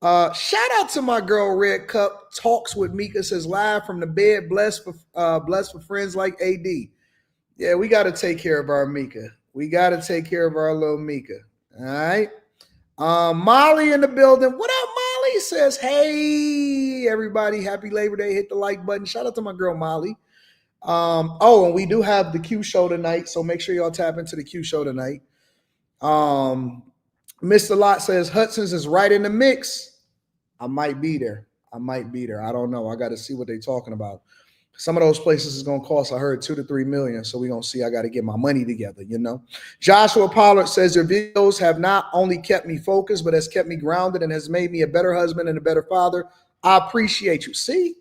Shout out to my girl, Red Cup. Talks with Mika, says live from the bed. Blessed for friends like AD. Yeah, we got to take care of our Mika. We got to take care of our little Mika. All right. Molly in the building. What up, Molly? Says, hey, everybody. Happy Labor Day. Hit the like button. Shout out to my girl, Molly. And we do have the Q show tonight. So make sure y'all tap into the Q show tonight. Mr. Lott says, Hudson's is right in the mix. I might be there. I don't know. I got to see what they're talking about. Some of those places is going to cost, I heard, $2 to $3 million. So we're going to see. I got to get my money together, you know. Joshua Pollard says, your videos have not only kept me focused, but has kept me grounded and has made me a better husband and a better father. I appreciate you. See,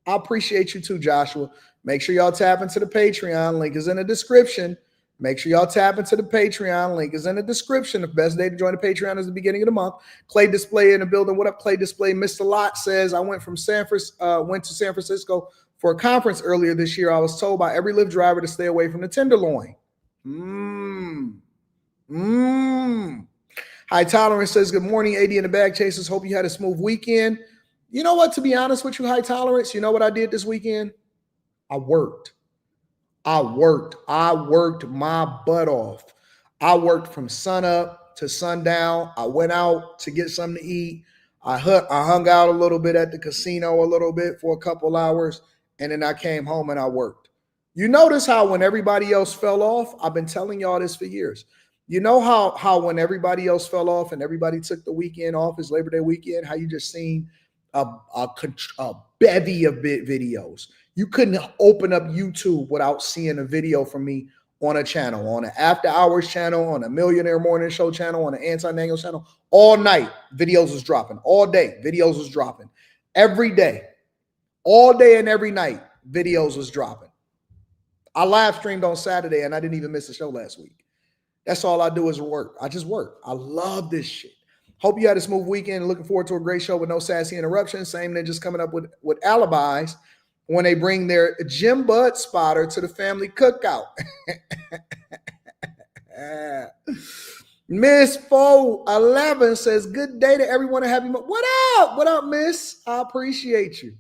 I appreciate you too, Joshua. Make sure y'all tap into the Patreon. Link is in the description. Make sure y'all tap into the Patreon. Link is in the description. The best day to join the Patreon is the beginning of the month. Clay Display in the building. What up, Clay Display? Mr. Lott says, I went to San Francisco for a conference earlier this year. I was told by every Lyft driver to stay away from the Tenderloin. High Tolerance says, good morning, AD and the Bag Chasers. Hope you had a smooth weekend. You know what? To be honest with you, High Tolerance, you know what I did this weekend? I worked my butt off. I worked from sun up to sundown. I went out to get something to eat. I hung out a little bit at the casino a little bit for a couple hours, and then I came home and I worked. You notice how when everybody else fell off, I've been telling y'all this for years. You know how when everybody else fell off and everybody took the weekend off, it's Labor Day weekend, how you just seen a bevy of videos. You couldn't open up YouTube without seeing a video from me on a channel, on an after hours channel, on a Millionaire morning show channel, on an Anton Daniels channel. All night, videos was dropping. All day, videos was dropping. Every day, all day and every night, videos was dropping. I live streamed on Saturday and I didn't even miss a show last week. That's all I do is work. I just work. I love this shit. Hope you had a smooth weekend. Looking forward to a great show with no sassy interruptions. Same thing, just coming up with alibis when they bring their Jim Bud spotter to the family cookout. Miss 411 says, good day to everyone and happy. What up? What up, miss? I appreciate you.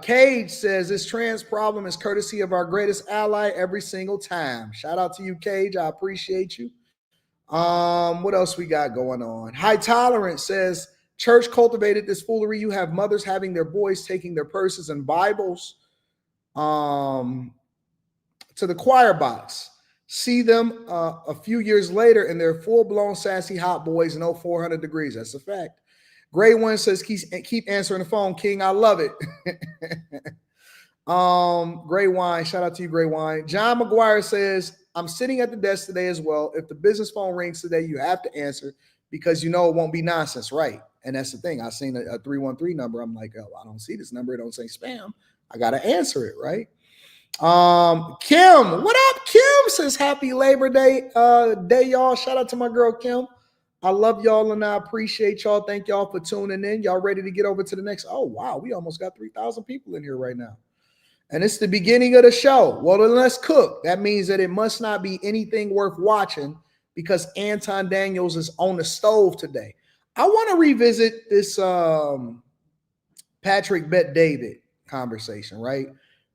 Cage says, this trans problem is courtesy of our greatest ally every single time. Shout out to you, Cage. I appreciate you. What else we got going on? High Tolerance says, church cultivated this foolery. You have mothers having their boys taking their purses and Bibles to the choir box. See them a few years later, and they're full-blown sassy hot boys, no 400 degrees. That's a fact. Gray One says, keep answering the phone, King. I love it. Gray Wine, shout out to you, Gray Wine. John McGuire says, I'm sitting at the desk today as well. If the business phone rings today, you have to answer because you know it won't be nonsense, right? And that's the thing. I seen a 313 number. I'm like, oh, I don't see this number. It don't say spam. I got to answer it, right? Kim, what up? Kim says happy Labor Day, y'all. Shout out to my girl, Kim. I love y'all and I appreciate y'all. Thank y'all for tuning in. Y'all ready to get over to the next? Oh, wow. We almost got 3,000 people in here right now. And it's the beginning of the show. Well, then let's cook. That means that it must not be anything worth watching because Anton Daniels is on the stove today. I want to revisit this Patrick Bet-David conversation, right?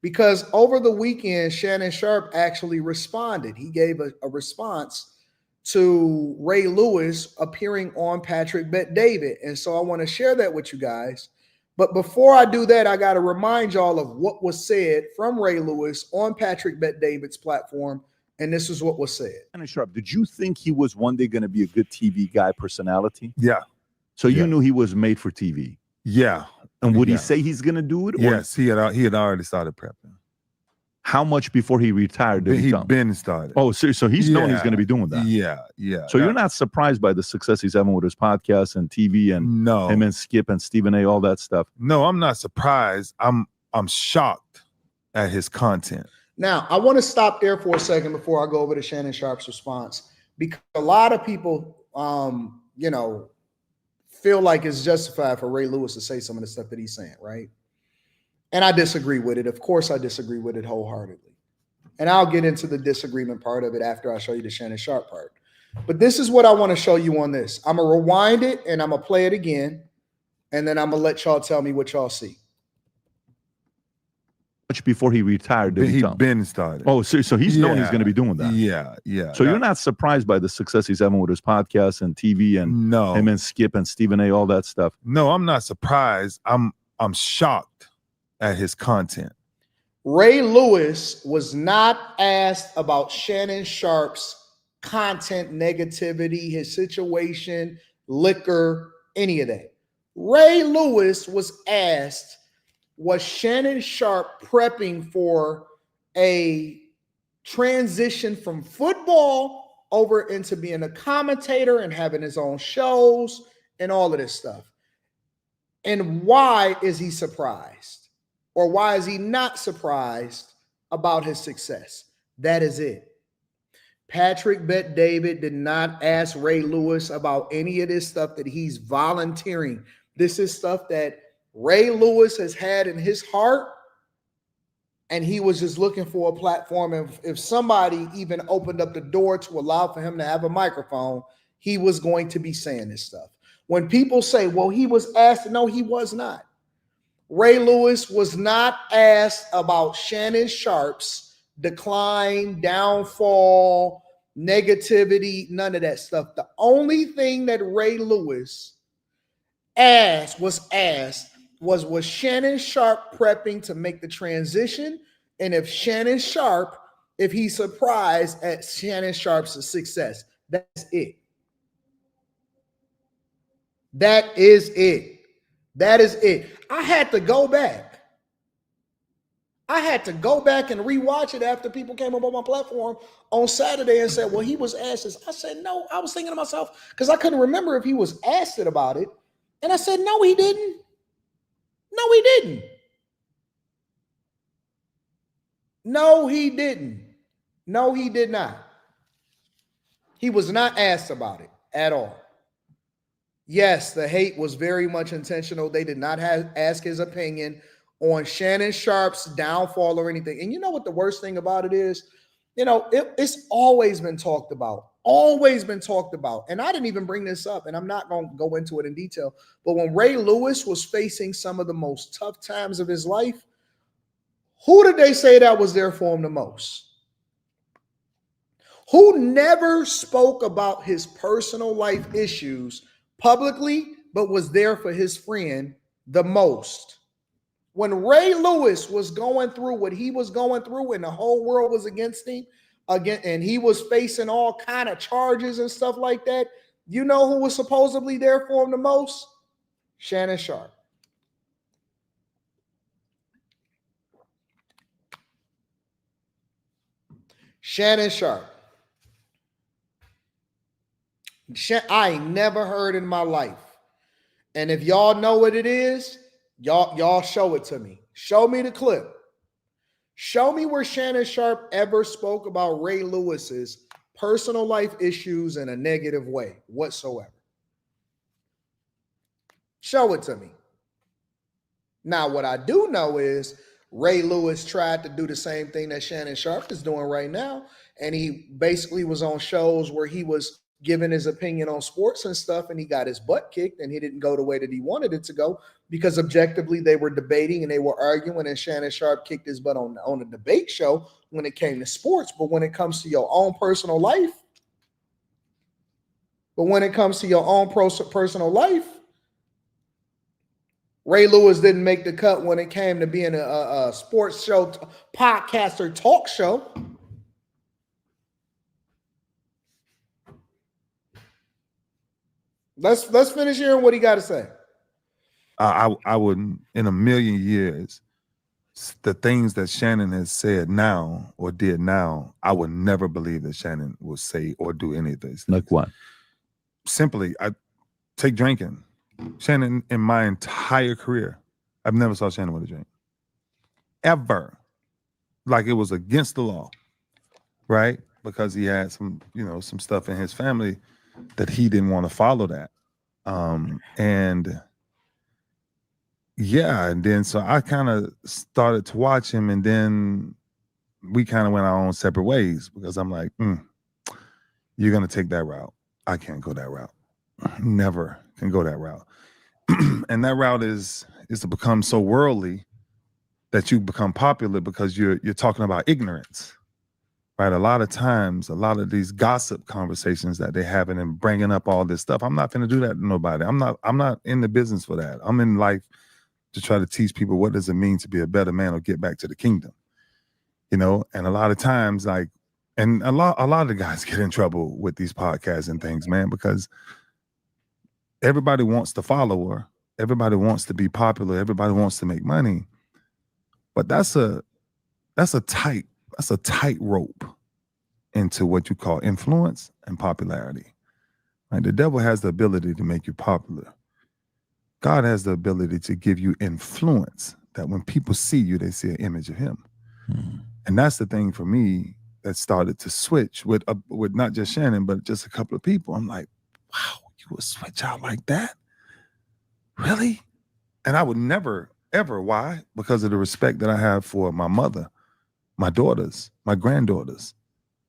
Because over the weekend, Shannon Sharpe actually responded. He gave a response to Ray Lewis appearing on Patrick Bet-David. And so I want to share that with you guys. But before I do that, I got to remind y'all of what was said from Ray Lewis on Patrick Bet-David's platform. And this is what was said. Shannon Sharpe, did you think he was one day going to be a good TV guy personality? Yeah. So you knew he was made for TV? Yeah. And would he say he's going to do it? Yes, he had already started prepping. How much before he retired did he come? Been started. Oh, so he's known he's going to be doing that. Yeah. So you're not surprised by the success he's having with his podcast and TV and him and Skip and Stephen A, all that stuff? No, I'm not surprised. I'm shocked at his content. Now, I want to stop there for a second before I go over to Shannon Sharpe's response, because a lot of people, feel like it's justified for Ray Lewis to say some of the stuff that he's saying, right? And I disagree with it. Of course, I disagree with it wholeheartedly. And I'll get into the disagreement part of it after I show you the Shannon Sharpe part. But this is what I want to show you on this. I'm going to rewind it and I'm going to play it again. And then I'm going to let y'all tell me what y'all see. Much before he retired did he come? Been started. Oh, so he's known he's going to be doing that. Yeah. So you're not surprised by the success he's having with his podcast and TV and him and Skip and Stephen A, all that stuff? No, I'm not surprised. I'm shocked at his content. Ray Lewis was not asked about Shannon Sharpe's content negativity, his situation, liquor, any of that. Ray Lewis was asked, was Shannon Sharpe prepping for a transition from football over into being a commentator and having his own shows and all of this stuff? And why is he surprised? Or why is he not surprised about his success? That is it. Patrick Bet-David did not ask Ray Lewis about any of this stuff that he's volunteering. This is stuff that Ray Lewis has had in his heart, and he was just looking for a platform. If somebody even opened up the door to allow for him to have a microphone, he was going to be saying this stuff. When people say, well, he was asked, no, he was not. Ray Lewis was not asked about Shannon Sharpe's decline, downfall, negativity, none of that stuff. The only thing that Ray Lewis was Shannon Sharpe prepping to make the transition? And if he's surprised at Shannon Sharpe's success. That's it. That is it. I had to go back. And rewatch it after people came up on my platform on Saturday and said, well, he was asked this. I said, no, I was thinking to myself, because I couldn't remember if he was asked it about it. And I said, no, he didn't. No, he didn't. No, he didn't. No, he did not. He was not asked about it at all. Yes, the hate was very much intentional. They did not ask his opinion on Shannon Sharpe's downfall or anything. And you know what the worst thing about it is? It's always been talked about. And I didn't even bring this up, and I'm not going to go into it in detail. But when Ray Lewis was facing some of the most tough times of his life, who did they say that was there for him the most? Who never spoke about his personal life issues publicly, but was there for his friend the most? When Ray Lewis was going through what he was going through and the whole world was against him, again, and he was facing all kind of charges and stuff like that. You know who was supposedly there for him the most? Shannon Sharpe. Shannon Sharpe. I ain't never heard in my life. And if y'all know what it is, y'all show it to me. Show me the clip. Show me where Shannon Sharpe ever spoke about Ray Lewis's personal life issues in a negative way whatsoever. Show it to me. Now, what I do know is Ray Lewis tried to do the same thing that Shannon Sharpe is doing right now. And he basically was on shows where he was giving his opinion on sports and stuff, and he got his butt kicked, and he didn't go the way that he wanted it to go because objectively they were debating and they were arguing, and Shannon Sharpe kicked his butt on a debate show when it came to sports. But when it comes to your own personal life, Ray Lewis didn't make the cut when it came to being a sports show, podcaster, talk show. Let's finish hearing what he got to say. I wouldn't, in a million years, the things that Shannon has said now or did now, I would never believe that Shannon would say or do any of this. Like what? Simply, I take drinking. Shannon, in my entire career, I've never saw Shannon with a drink. Ever. Like it was against the law, right? Because he had some stuff in his family that he didn't want to follow that. And then so I kind of started to watch him, and then we kind of went our own separate ways because I'm like, you're going to take that route. I can't go that route. Never can go that route. And that route is to become so worldly that you become popular because you're talking about ignorance. Right, a lot of times, a lot of these gossip conversations that they're having and bringing up all this stuff, I'm not going to do that to nobody. I'm not in the business for that. I'm in life to try to teach people what does it mean to be a better man or get back to the kingdom. And a lot of times, a lot of the guys get in trouble with these podcasts and things, man, because everybody wants the follower, everybody wants to be popular, everybody wants to make money, but that's a tight rope into what you call influence and popularity. Right? The devil has the ability to make you popular. God has the ability to give you influence that when people see you, they see an image of him. And that's the thing for me that started to switch with not just Shannon, but just a couple of people. I'm like, wow, you would switch out like that? Really? And I would never, ever. Why? Because of the respect that I have for my mother, my daughters, my granddaughters,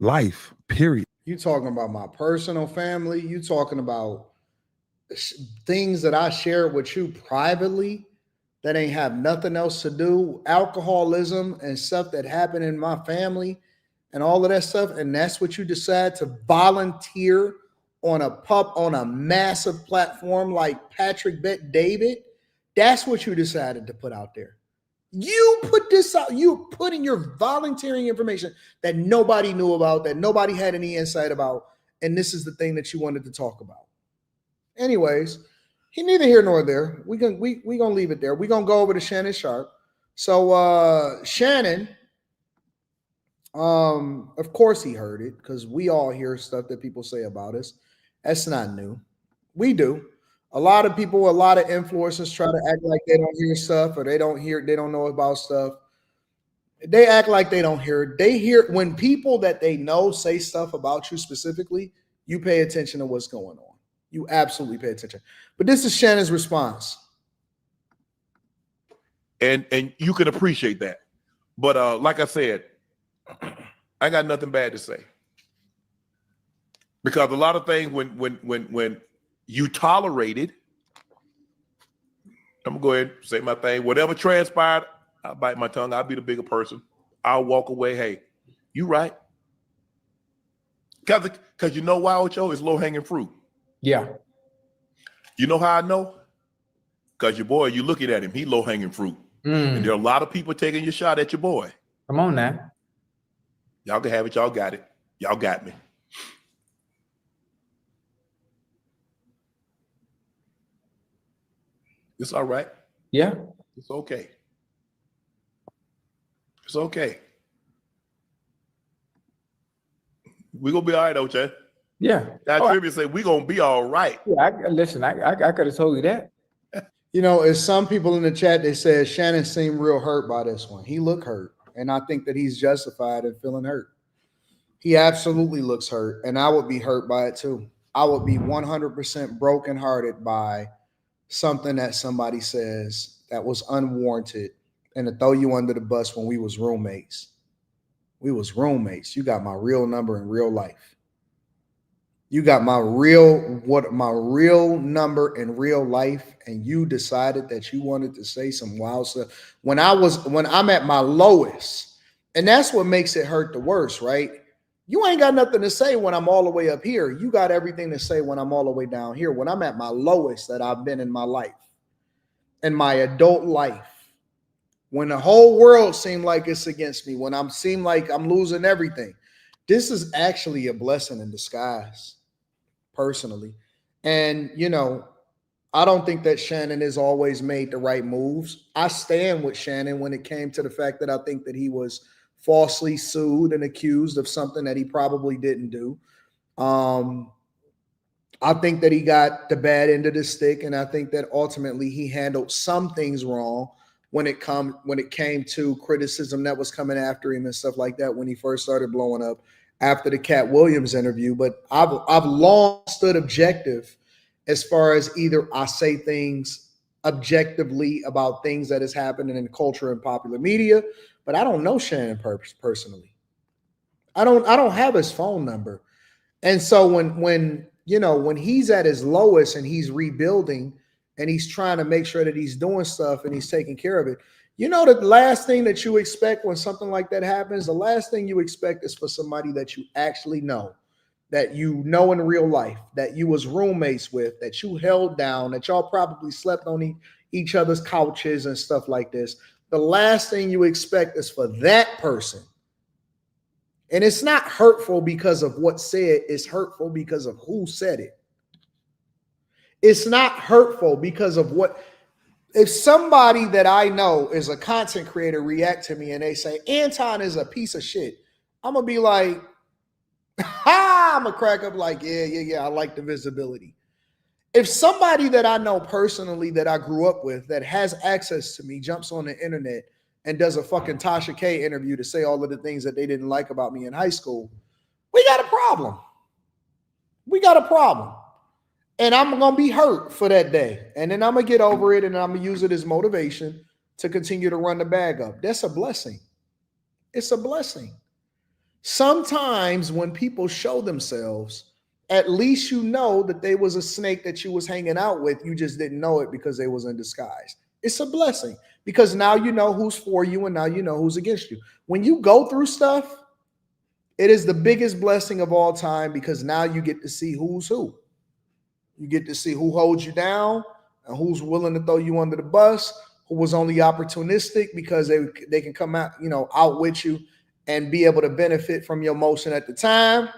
life, period. You talking about my personal family. You talking about things that I shared with you privately that ain't have nothing else to do, alcoholism and stuff that happened in my family and all of that stuff. And that's what you decide to volunteer on a massive platform like Patrick Bet David. That's what you decided to put out there. You put this out, you put in your volunteering information that nobody knew about, that nobody had any insight about, and this is the thing that you wanted to talk about. Anyways, he neither here nor there. We gonna leave it there. We're gonna go over to Shannon Sharpe. So Shannon, of course he heard it, because we all hear stuff that people say about us. That's not new. We do. A lot of people, a lot of influencers try to act like they don't hear stuff, or they don't know about stuff. They act like they don't hear it. They hear when people that they know say stuff about you specifically, you pay attention to what's going on. You absolutely pay attention. But this is Shannon's response. And you can appreciate that. But like I said, I got nothing bad to say. Because a lot of things when you tolerate it, I'm gonna go ahead and say my thing. Whatever transpired, I'll bite my tongue. I'll be the bigger person. I'll walk away. Hey, you right. Because you know why, Ocho? It's low-hanging fruit. Yeah. You know how I know? Because your boy, you looking at him, he low-hanging fruit. And there are a lot of people taking your shot at your boy. Come on now. Y'all can have it. Y'all got it. Y'all got me. It's all right. Yeah. It's okay. It's okay. We're gonna be all right, OJ. Yeah. That tribute say we're gonna be all right. Yeah, listen, I could have told you that. You know, as some people in the chat, they said Shannon seemed real hurt by this one. He looked hurt, and I think that he's justified in feeling hurt. He absolutely looks hurt, and I would be hurt by it too. I would be 100% brokenhearted by something that somebody says that was unwarranted and to throw you under the bus when we was roommates. We was roommates. You got my real number in real life. You got my real number in real life, and you decided that you wanted to say some wild stuff when I'm at my lowest. And that's what makes it hurt the worst, right? You ain't got nothing to say when I'm all the way up here. You got everything to say when I'm all the way down here. When I'm at my lowest that I've been in my life, in my adult life, when the whole world seemed like it's against me, when seem like I'm losing everything. This is actually a blessing in disguise, personally. And, you know, I don't think that Shannon has always made the right moves. I stand with Shannon when it came to the fact that I think that he was falsely sued and accused of something that he probably didn't do. I think that he got the bad end of the stick, and I think that ultimately he handled some things wrong when it came to criticism that was coming after him and stuff like that when he first started blowing up after the Cat Williams interview. But I've long stood objective as far as either I say things objectively about things that is happening in culture and popular media, but I don't know Shannon personally. I don't have his phone number. And so when he's at his lowest and he's rebuilding and he's trying to make sure that he's doing stuff and he's taking care of it, you know, the last thing that you expect when something like that happens, the last thing you expect is for somebody that you actually know, that you know in real life, that you was roommates with, that you held down, that y'all probably slept on each other's couches and stuff like this. The last thing you expect is for that person. And it's not hurtful because of what's said. It's hurtful because of who said it. It's not hurtful because of what. If somebody that I know is a content creator react to me and they say, Anton is a piece of shit, I'm going to be like, I'm going to crack up like, yeah, I like the visibility. If somebody that I know personally that I grew up with that has access to me jumps on the internet and does a fucking Tasha K interview to say all of the things that they didn't like about me in high school, we got a problem. We got a problem. And I'm going to be hurt for that day. And then I'm going to get over it and I'm going to use it as motivation to continue to run the bag up. That's a blessing. It's a blessing. Sometimes when people show themselves, at least you know that they was a snake that you was hanging out with. You just didn't know it because they was in disguise. It's a blessing because now you know who's for you and now you know who's against you. When you go through stuff, it is the biggest blessing of all time because now you get to see who's who. You get to see who holds you down and who's willing to throw you under the bus, who was only opportunistic because they can come out, out with you and be able to benefit from your motion at the time.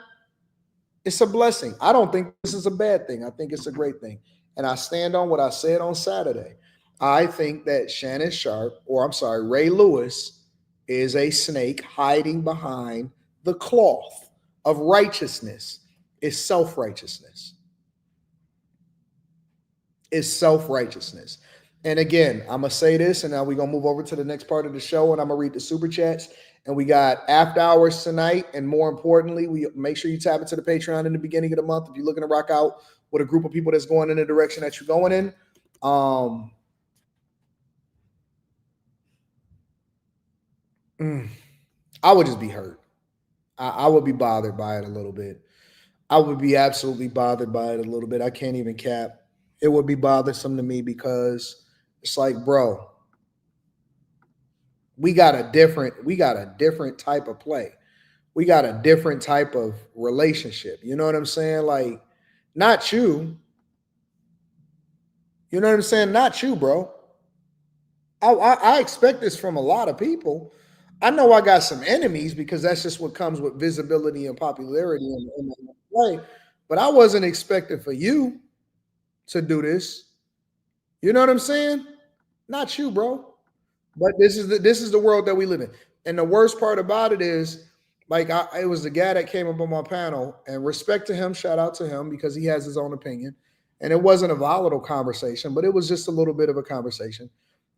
It's a blessing. I don't think this is a bad thing. I think it's a great thing. And I stand on what I said on Saturday. I think that Shannon Sharpe, Ray Lewis, is a snake hiding behind the cloth of righteousness. It's self-righteousness. It's self-righteousness. And again, I'm going to say this, and now we're going to move over to the next part of the show, and I'm going to read the super chats. And we got after hours tonight. And more importantly, we make sure you tap into the Patreon in the beginning of the month if you're looking to rock out with a group of people that's going in the direction that you're going in. I would just be hurt. I would be bothered by it a little bit. I would be absolutely bothered by it a little bit. I can't even cap. It would be bothersome to me because it's like, bro, we got a different type of play. We got a different type of relationship. You know what I'm saying? Like, not you. You know what I'm saying? Not you, bro. I expect this from a lot of people. I know I got some enemies because that's just what comes with visibility and popularity in the play. But I wasn't expecting for you to do this. You know what I'm saying? Not you, bro. But this is the world that we live in. And the worst part about it is, like, it was the guy that came up on my panel, and respect to him, shout out to him because he has his own opinion. And it wasn't a volatile conversation, but it was just a little bit of a conversation.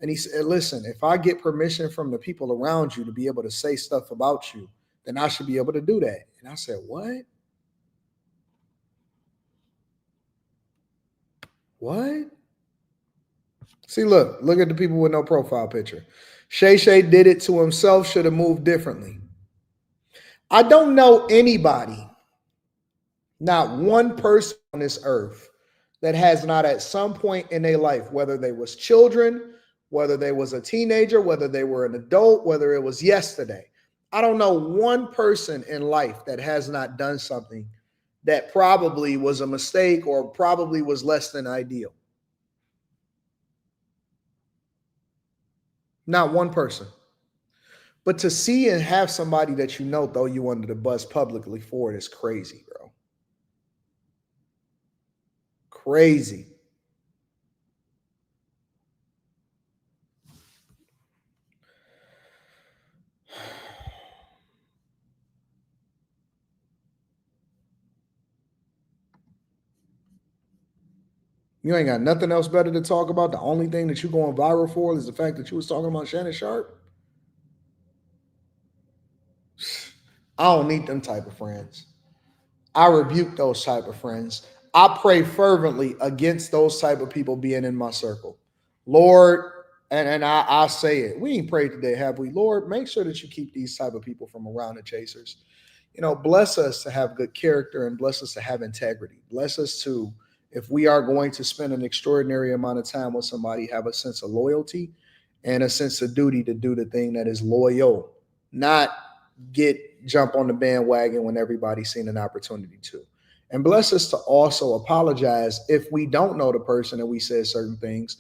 And he said, listen, if I get permission from the people around you to be able to say stuff about you, then I should be able to do that. And I said, what? What? See, look at the people with no profile picture. Shay Shay did it to himself, should have moved differently. I don't know anybody, not one person on this earth, that has not at some point in their life, whether they was children, whether they was a teenager, whether they were an adult, whether it was yesterday. I don't know one person in life that has not done something that probably was a mistake or probably was less than ideal. Not one person. But to see and have somebody that you know throw you under the bus publicly for it is crazy, bro. Crazy. You ain't got nothing else better to talk about. The only thing that you going viral for is the fact that you was talking about Shannon Sharpe. I don't need them type of friends. I rebuke those type of friends. I pray fervently against those type of people being in my circle. Lord, and I say it. We ain't prayed today, have we? Lord, make sure that you keep these type of people from around the chasers. You know, bless us to have good character and bless us to have integrity. Bless us to, if we are going to spend an extraordinary amount of time with somebody, have a sense of loyalty and a sense of duty to do the thing that is loyal, not jump on the bandwagon when everybody's seen an opportunity to. And bless us to also apologize if we don't know the person and we said certain things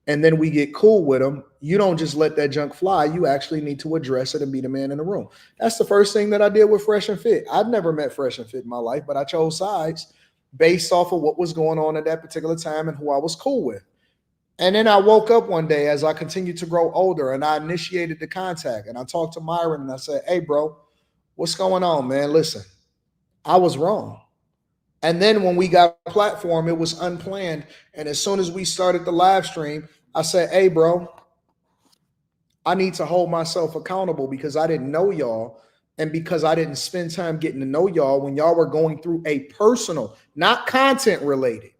and then we get cool with them. You don't just let that junk fly. You actually need to address it and be the man in the room. That's the first thing that I did with Fresh and Fit. I've never met Fresh and Fit in my life, but I chose sides based off of what was going on at that particular time and who I was cool with. And then I woke up one day as I continued to grow older and I initiated the contact and I talked to Myron and I said, hey, bro, what's going on, man? Listen, I was wrong. And then when we got a platform, it was unplanned. And as soon as we started the live stream, I said, hey, bro, I need to hold myself accountable because I didn't know y'all. And because I didn't spend time getting to know y'all when y'all were going through a personal, not content related,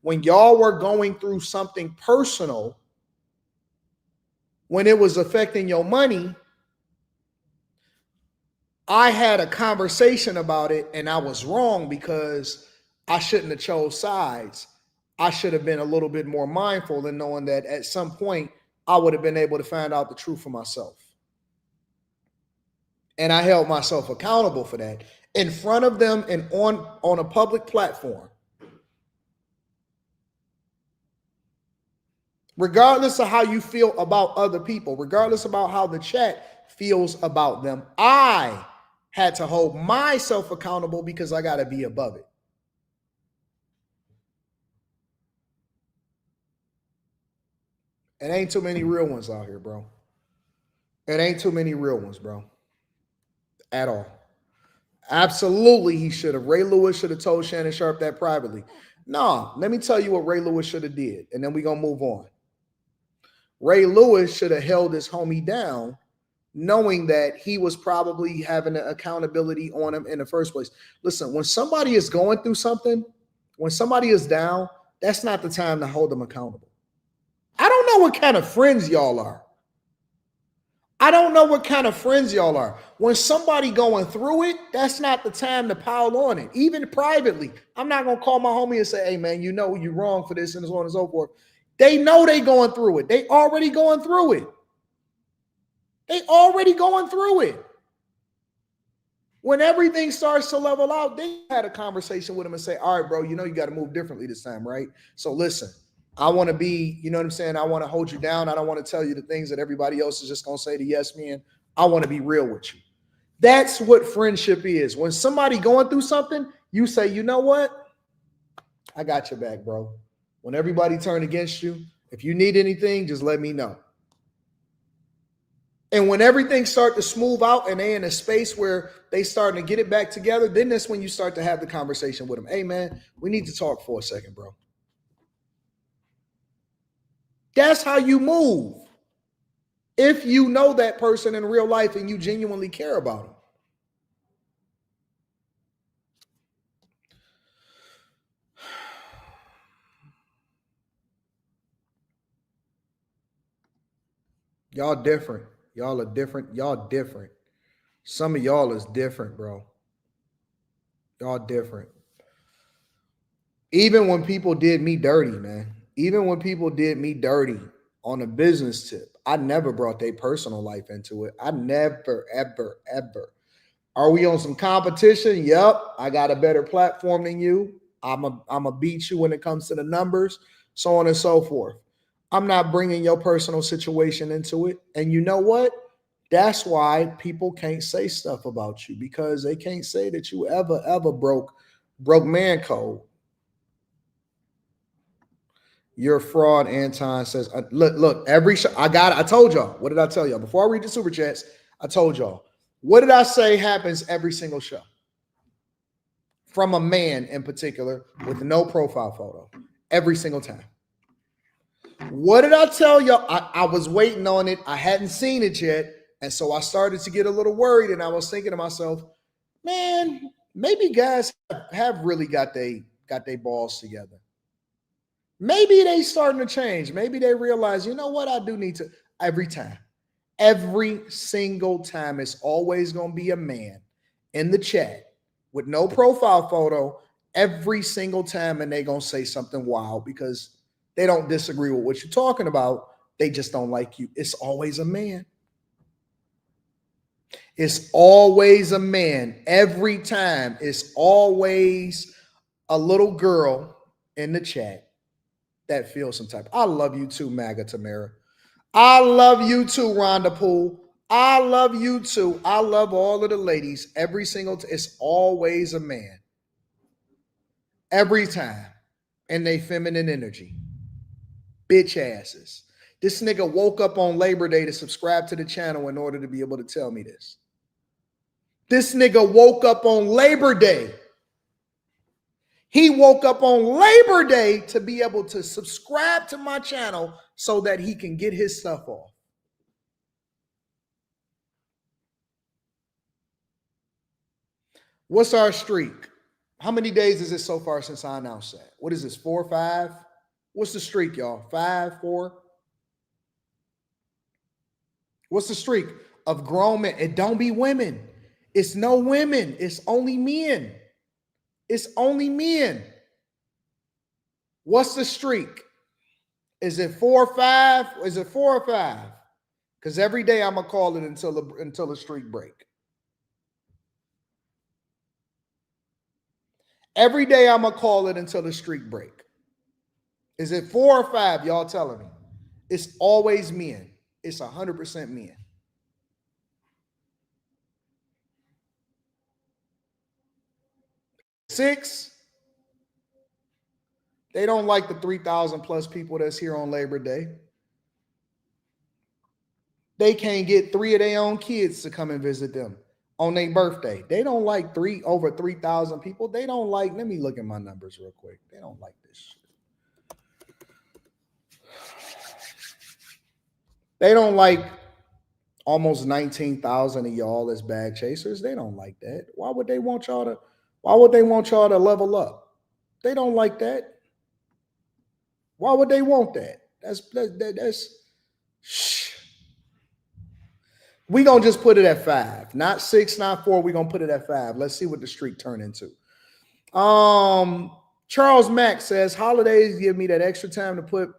when y'all were going through something personal, when it was affecting your money, I had a conversation about it and I was wrong because I shouldn't have chose sides. I should have been a little bit more mindful and knowing that at some point I would have been able to find out the truth for myself. And I held myself accountable for that in front of them and on a public platform. Regardless of how you feel about other people, regardless about how the chat feels about them, I had to hold myself accountable because I got to be above it. It ain't too many real ones out here, bro. It ain't too many real ones, bro. At all. Absolutely, he should have. Ray Lewis should have told Shannon Sharpe that privately. No, let me tell you what Ray Lewis should have did, and then we're going to move on. Ray Lewis should have held his homie down, knowing that he was probably having an accountability on him in the first place. Listen, when somebody is going through something, when somebody is down, that's not the time to hold them accountable. I don't know what kind of friends y'all are. When somebody going through it, that's not the time to pile on it. Even privately, I'm not going to call my homie and say, hey, man, you know you're wrong for this and so on and so forth. They know they going through it. They already going through it. When everything starts to level out, they had a conversation with him and say, all right, bro, you know you got to move differently this time, right? So listen, I want to be, you know what I'm saying? I want to hold you down. I don't want to tell you the things that everybody else is just going to say to yes men. I want to be real with you. That's what friendship is. When somebody going through something, you say, you know what? I got your back, bro. When everybody turn against you, if you need anything, just let me know. And when everything start to smooth out and they in a space where they starting to get it back together, then that's when you start to have the conversation with them. Hey, man, we need to talk for a second, bro. That's how you move. If you know that person in real life and you genuinely care about them. Y'all different. Y'all are different. Y'all different. Some of y'all is different, bro. Y'all different. Even when people did me dirty, man. Even when people did me dirty on a business tip, I never brought their personal life into it. I never, ever, ever. Are we on some competition? Yep. I got a better platform than you. I'm a beat you when it comes to the numbers, so on and so forth. I'm not bringing your personal situation into it. And you know what? That's why people can't say stuff about you, because they can't say that you ever broke man code. You're a fraud, Anton says. Look, every show, I told y'all. What did I tell y'all? Before I read the super chats, I told y'all. What did I say happens every single show? From a man in particular with no profile photo. Every single time. What did I tell y'all? I was waiting on it. I hadn't seen it yet. And so I started to get a little worried. And I was thinking to myself, man, maybe guys have really got they balls together. Maybe they starting to change. Maybe they realize, you know what? I do need to. Every single time, it's always going to be a man in the chat with no profile photo every single time. And they're going to say something wild because they don't disagree with what you're talking about. They just don't like you. It's always a man. It's always a man. Every time, it's always a little girl in the chat that feels some type. I love you too, MAGA Tamara. I love you too, Rhonda Poole. I love you too. I love all of the ladies. Every single time. It's always a man. Every time. And they feminine energy. Bitch asses. This nigga woke up on Labor Day to subscribe to the channel in order to be able to tell me this. This nigga woke up on Labor Day. He woke up on Labor Day to be able to subscribe to my channel so that he can get his stuff off. What's our streak? How many days is it so far since I announced that? What is this, 4 or 5? What's the streak, y'all? 5, 4? What's the streak of grown men? It don't be women. It's no women. It's only men. It's only men. What's the streak? Is it 4 or 5? Is it 4 or 5? Because every day I'm gonna call it until the streak break. Every day I'm gonna call it until the streak break. Is it 4 or 5? Y'all telling me? It's always men. It's 100% men. Six. They don't like the 3,000 plus people that's here on Labor Day. They can't get 3 of their own kids to come and visit them on their birthday. They don't like over 3,000 people. They don't like, let me look at my numbers real quick. They don't like this shit. They don't like almost 19,000 of y'all as bag chasers. They don't like that. Why would they want y'all to level up? They don't like that. Why would they want that? That's we gonna just put it at 5, not 6, not 4. We're gonna put it at 5. Let's see what the streak turned into. Charles Mack says holidays give me that extra time to put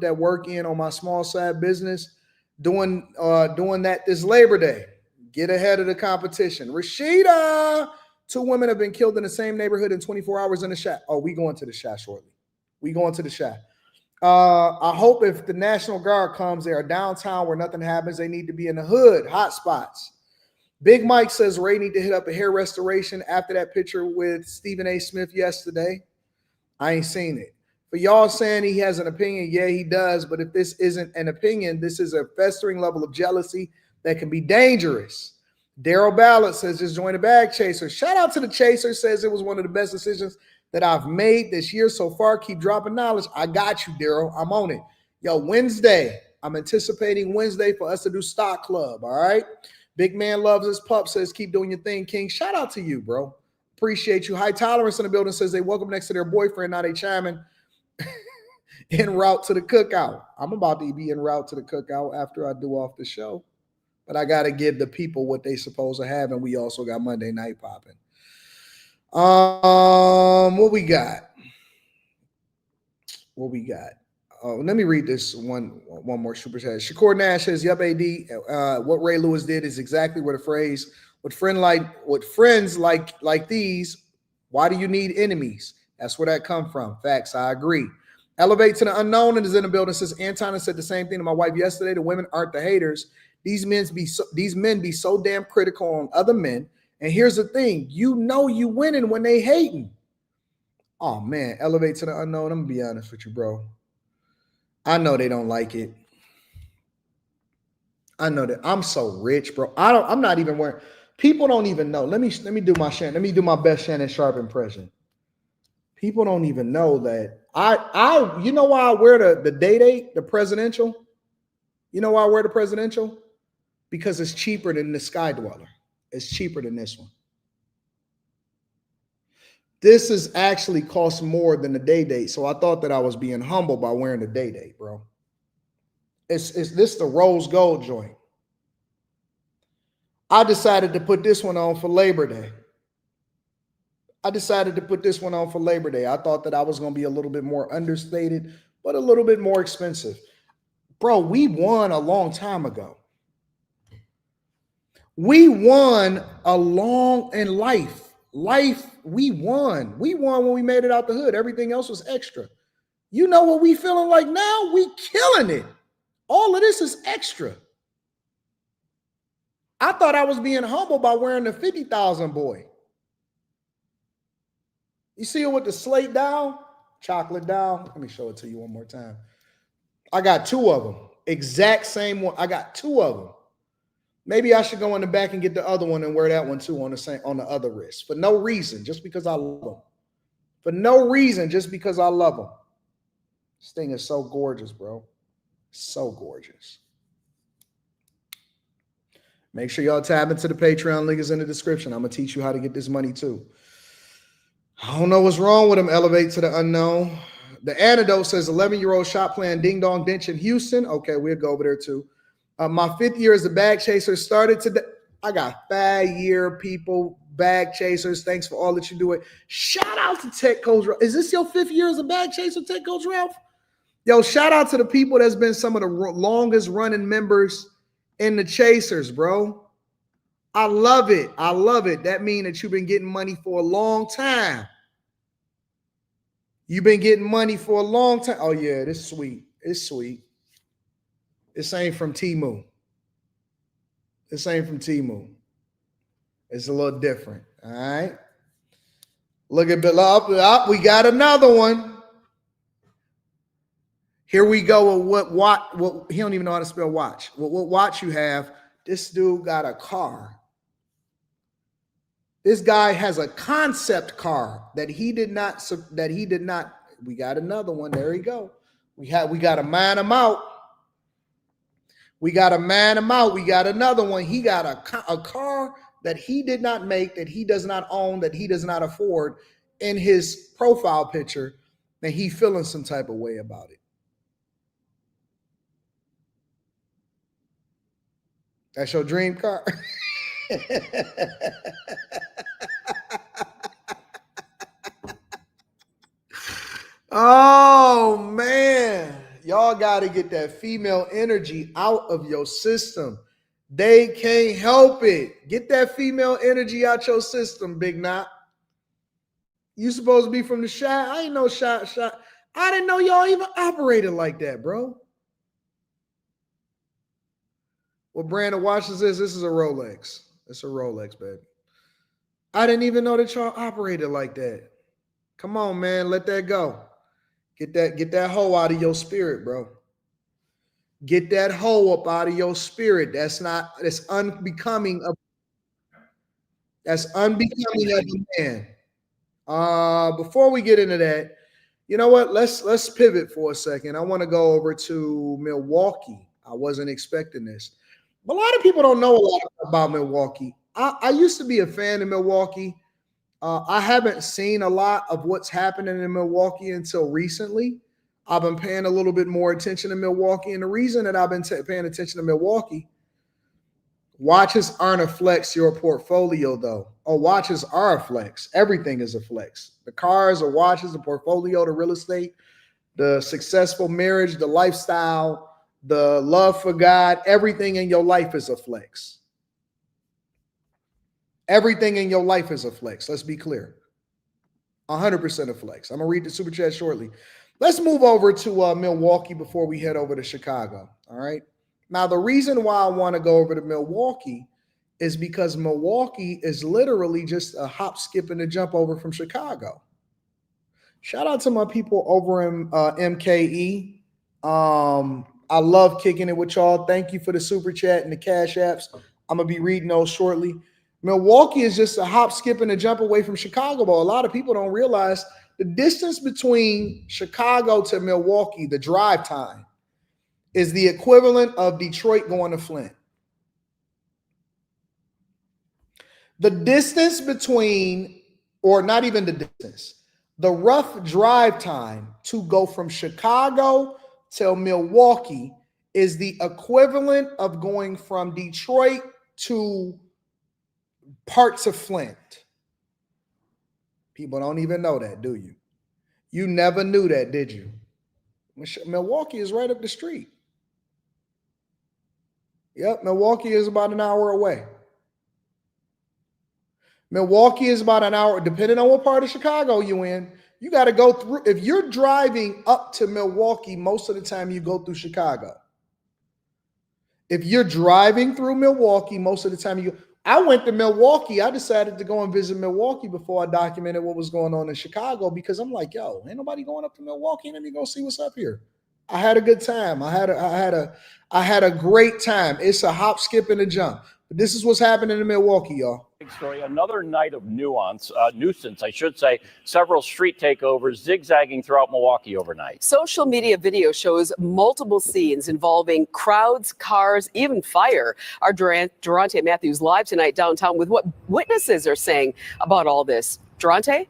that work in on my small side business. Doing that this Labor Day. Get ahead of the competition. Rashida, 2 women have been killed in the same neighborhood in 24 hours in the shot. Oh, we going to the shot shortly. We going to the shot. I hope if the National Guard comes, they are downtown where nothing happens. They need to be in the hood, hot spots. Big Mike says Ray need to hit up a hair restoration after that picture with Stephen A. Smith yesterday. I ain't seen it. For y'all saying he has an opinion, yeah, he does. But if this isn't an opinion, this is a festering level of jealousy that can be dangerous. Daryl Ballard says just join the bag chaser. Shout out to the chaser, says it was one of the best decisions that I've made this year so far. Keep dropping knowledge. I got you, Daryl. I'm on it. Yo, Wednesday. I'm anticipating Wednesday for us to do Stock Club. All right. Big man loves his pup, says keep doing your thing, King. Shout out to you, bro. Appreciate you. High Tolerance in the building says they welcome next to their boyfriend. Now they chiming en route to the cookout. I'm about to be en route to the cookout after I do off the show. But I got to give the people what they supposed to have. And we also got Monday night popping. What we got? Let me read this one more super chat. Shakur Nash says, "Yup, AD. What Ray Lewis did is exactly where the phrase with friends like these. Why do you need enemies? That's where that come from. Facts. I agree. Elevate to the unknown and is in the building. Says Anton said the same thing to my wife yesterday. The women aren't the haters. These men be so damn critical on other men. And here's the thing, you know you winning when they hating. Oh man, elevate to the unknown. I'm gonna be honest with you, bro. I know they don't like it. I know that I'm so rich, bro. I'm not even wearing. People don't even know. Let me do my Shannon. Let me do my best Shannon Sharpe impression. People don't even know that I you know why I wear the day-date, the presidential? You know why I wear the presidential? Because it's cheaper than the Sky Dweller. It's cheaper than this one. This is actually cost more than the day-date. So I thought that I was being humble by wearing the day-date, bro. It's this the rose gold joint. I decided to put this one on for Labor Day. I thought that I was going to be a little bit more understated, but a little bit more expensive. Bro, we won a long time ago. We won in life. We won. We won when we made it out the hood. Everything else was extra. You know what we feeling like now? We killing it. All of this is extra. I thought I was being humble by wearing the 50,000 boy. You see it with the slate down, chocolate down. Let me show it to you one more time. I got two of them. Exact same one. I got two of them. Maybe I should go in the back and get the other one and wear that one too on the other wrist. For no reason, just because I love them. For no reason, just because I love them. This thing is so gorgeous, bro. So gorgeous. Make sure y'all tab into the Patreon. Link is in the description. I'm going to teach you how to get this money too. I don't know what's wrong with them. Elevate to the unknown. The antidote says 11-year-old shot playing Ding Dong Ditch in Houston. Okay, we'll go over there too. My 5th year as a bag chaser started today. I got 5-year people, bag chasers. Thanks for all that you do. Shout out to Tech Coach. Is this your 5th year as a bag chaser, Tech Coach Ralph? Yo, shout out to the people that's been some of the longest running members in the Chasers, bro. I love it. I love it. That means that you've been getting money for a long time. You've been getting money for a long time. Oh, yeah, this is sweet. It's sweet. This ain't from Temu. It's a little different. All right. Look at Bill up. We got another one. Here we go with what he don't even know how to spell watch. What watch you have? This dude got a car. This guy has a concept car that he did not. We got another one. There you go. We got to man him out. We got another one. He got a car that he did not make, that he does not own, that he does not afford in his profile picture, and he feeling some type of way about it. That's your dream car. Oh, man. Y'all got to get that female energy out of your system. They can't help it. Get that female energy out your system, Big Knot. You supposed to be from the shot. I ain't no shot. I didn't know y'all even operated like that, bro. What brand of watch is this? This is a Rolex. It's a Rolex, baby. I didn't even know that y'all operated like that. Come on, man. Let that go. Get that hoe out of your spirit, bro. Get that hoe up out of your spirit. That's unbecoming of a man. Before we get into that, you know what? Let's pivot for a second. I want to go over to Milwaukee. I wasn't expecting this. A lot of people don't know a lot about Milwaukee. I used to be a fan of Milwaukee. I haven't seen a lot of what's happening in Milwaukee until recently. I've been paying a little bit more attention to Milwaukee. And the reason that I've been paying attention to Milwaukee, watches aren't a flex your portfolio, though. Oh, watches are a flex. Everything is a flex. The cars, the watches, the portfolio, the real estate, the successful marriage, the lifestyle, the love for God, everything in your life is a flex. Everything in your life is a flex. Let's be clear. 100% a flex. I'm going to read the super chat shortly. Let's move over to Milwaukee before we head over to Chicago. All right. Now, the reason why I want to go over to Milwaukee is because Milwaukee is literally just a hop, skip, and a jump over from Chicago. Shout out to my people over in MKE. I love kicking it with y'all. Thank you for the super chat and the cash apps. I'm going to be reading those shortly. Milwaukee is just a hop, skip, and a jump away from Chicago, but a lot of people don't realize the distance between Chicago to Milwaukee, the drive time, is the equivalent of Detroit going to Flint. The distance between, or not even the distance, the rough drive time to go from Chicago to Milwaukee is the equivalent of going from Detroit to parts of Flint. People don't even know that, do you? You never knew that, did you? Milwaukee is right up the street. Yep, Milwaukee is about an hour away. Milwaukee is about an hour, depending on what part of Chicago you're in. You got to go through. If you're driving up to Milwaukee, most of the time you go through Chicago. If you're driving through Milwaukee, most of the time I went to Milwaukee. I decided to go and visit Milwaukee before I documented what was going on in Chicago because I'm like, yo, ain't nobody going up to Milwaukee. Let me go see what's up here. I had a good time. I had a great time. It's a hop, skip, and a jump. But this is what's happening in Milwaukee, y'all. Big story. Another night of nuisance, I should say. Several street takeovers zigzagging throughout Milwaukee overnight. Social media video shows multiple scenes involving crowds, cars, even fire. Our Durante Matthews live tonight downtown with what witnesses are saying about all this. Durante?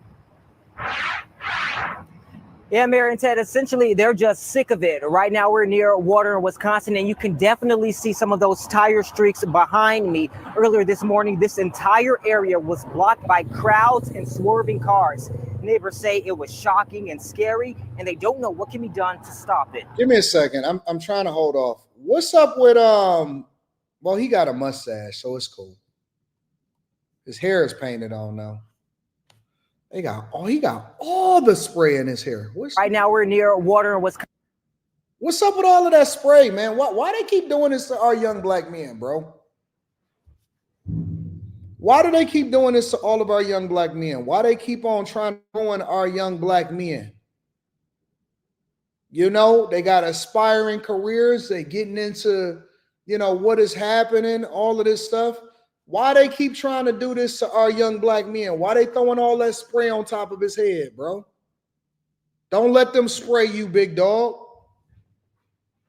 Yeah, Mary and Ted, essentially, they're just sick of it. Right now, we're near Water in Wisconsin, and you can definitely see some of those tire streaks behind me. Earlier this morning, this entire area was blocked by crowds and swerving cars. Neighbors say it was shocking and scary, and they don't know what can be done to stop it. Give me a second. I'm trying to hold off. What's up with, well, he got a mustache, so it's cool. His hair is painted on now. He got all the spray in his hair. Right now, we're near Water in Wisconsin. What's up with all of that spray, man? Why they keep doing this to our young black men, bro? Why do they keep doing this to all of our young black men? Why they keep on trying to ruin our young black men? You know, they got aspiring careers. They getting into, what is happening, all of this stuff. Why they keep trying to do this to our young black men? Why they throwing all that spray on top of his head, bro? Don't let them spray you, big dog.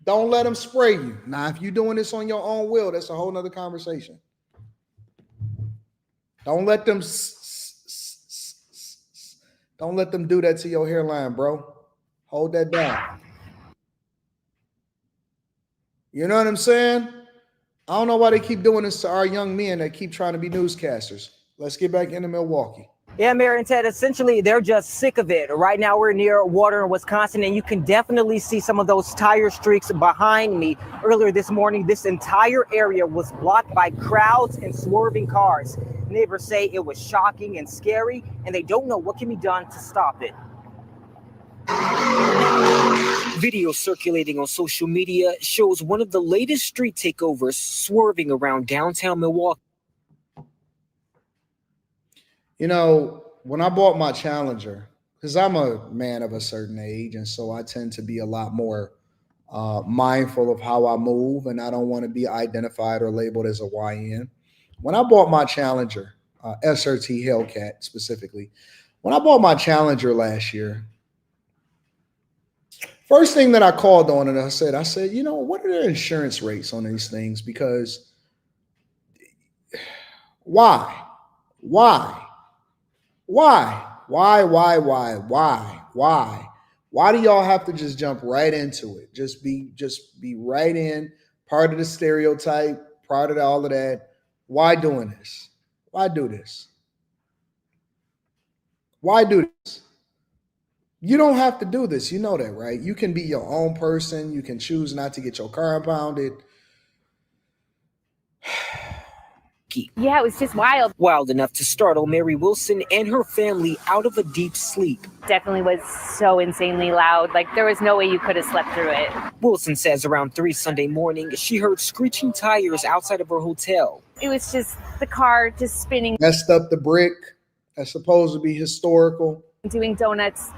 Don't let them spray you. Now, if you're doing this on your own will, that's a whole nother conversation. Don't let them do that to your hairline, bro. Hold that down. You know what I'm saying? I don't know why they keep doing this to our young men that keep trying to be newscasters. Let's get back into Milwaukee. Yeah, Mary and Ted, essentially, they're just sick of it. Right now, we're near Water in Wisconsin, and you can definitely see some of those tire streaks behind me. Earlier this morning, this entire area was blocked by crowds and swerving cars. Neighbors say it was shocking and scary, and they don't know what can be done to stop it. Video circulating on social media shows one of the latest street takeovers swerving around downtown Milwaukee. You know, when I bought my Challenger, because I'm a man of a certain age, and so I tend to be a lot more mindful of how I move, and I don't want to be identified or labeled as a YN. When I bought my Challenger, SRT Hellcat specifically, when I bought my Challenger last year, first thing that I called on it, I said, you know, what are the insurance rates on these things? Because why? Why do y'all have to just jump right into it? Just be right in, part of the stereotype, part of all of that. Why doing this? Why do this? Why do this? You don't have to do this. You know that, right? You can be your own person. You can choose not to get your car impounded. Yeah, it was just wild. Wild enough to startle Mary Wilson and her family out of a deep sleep. Definitely was so insanely loud. Like, there was no way you could have slept through it. Wilson says around 3 Sunday morning, she heard screeching tires outside of her hotel. It was just the car just spinning. Messed up the brick. That's supposed to be historical. Doing donuts.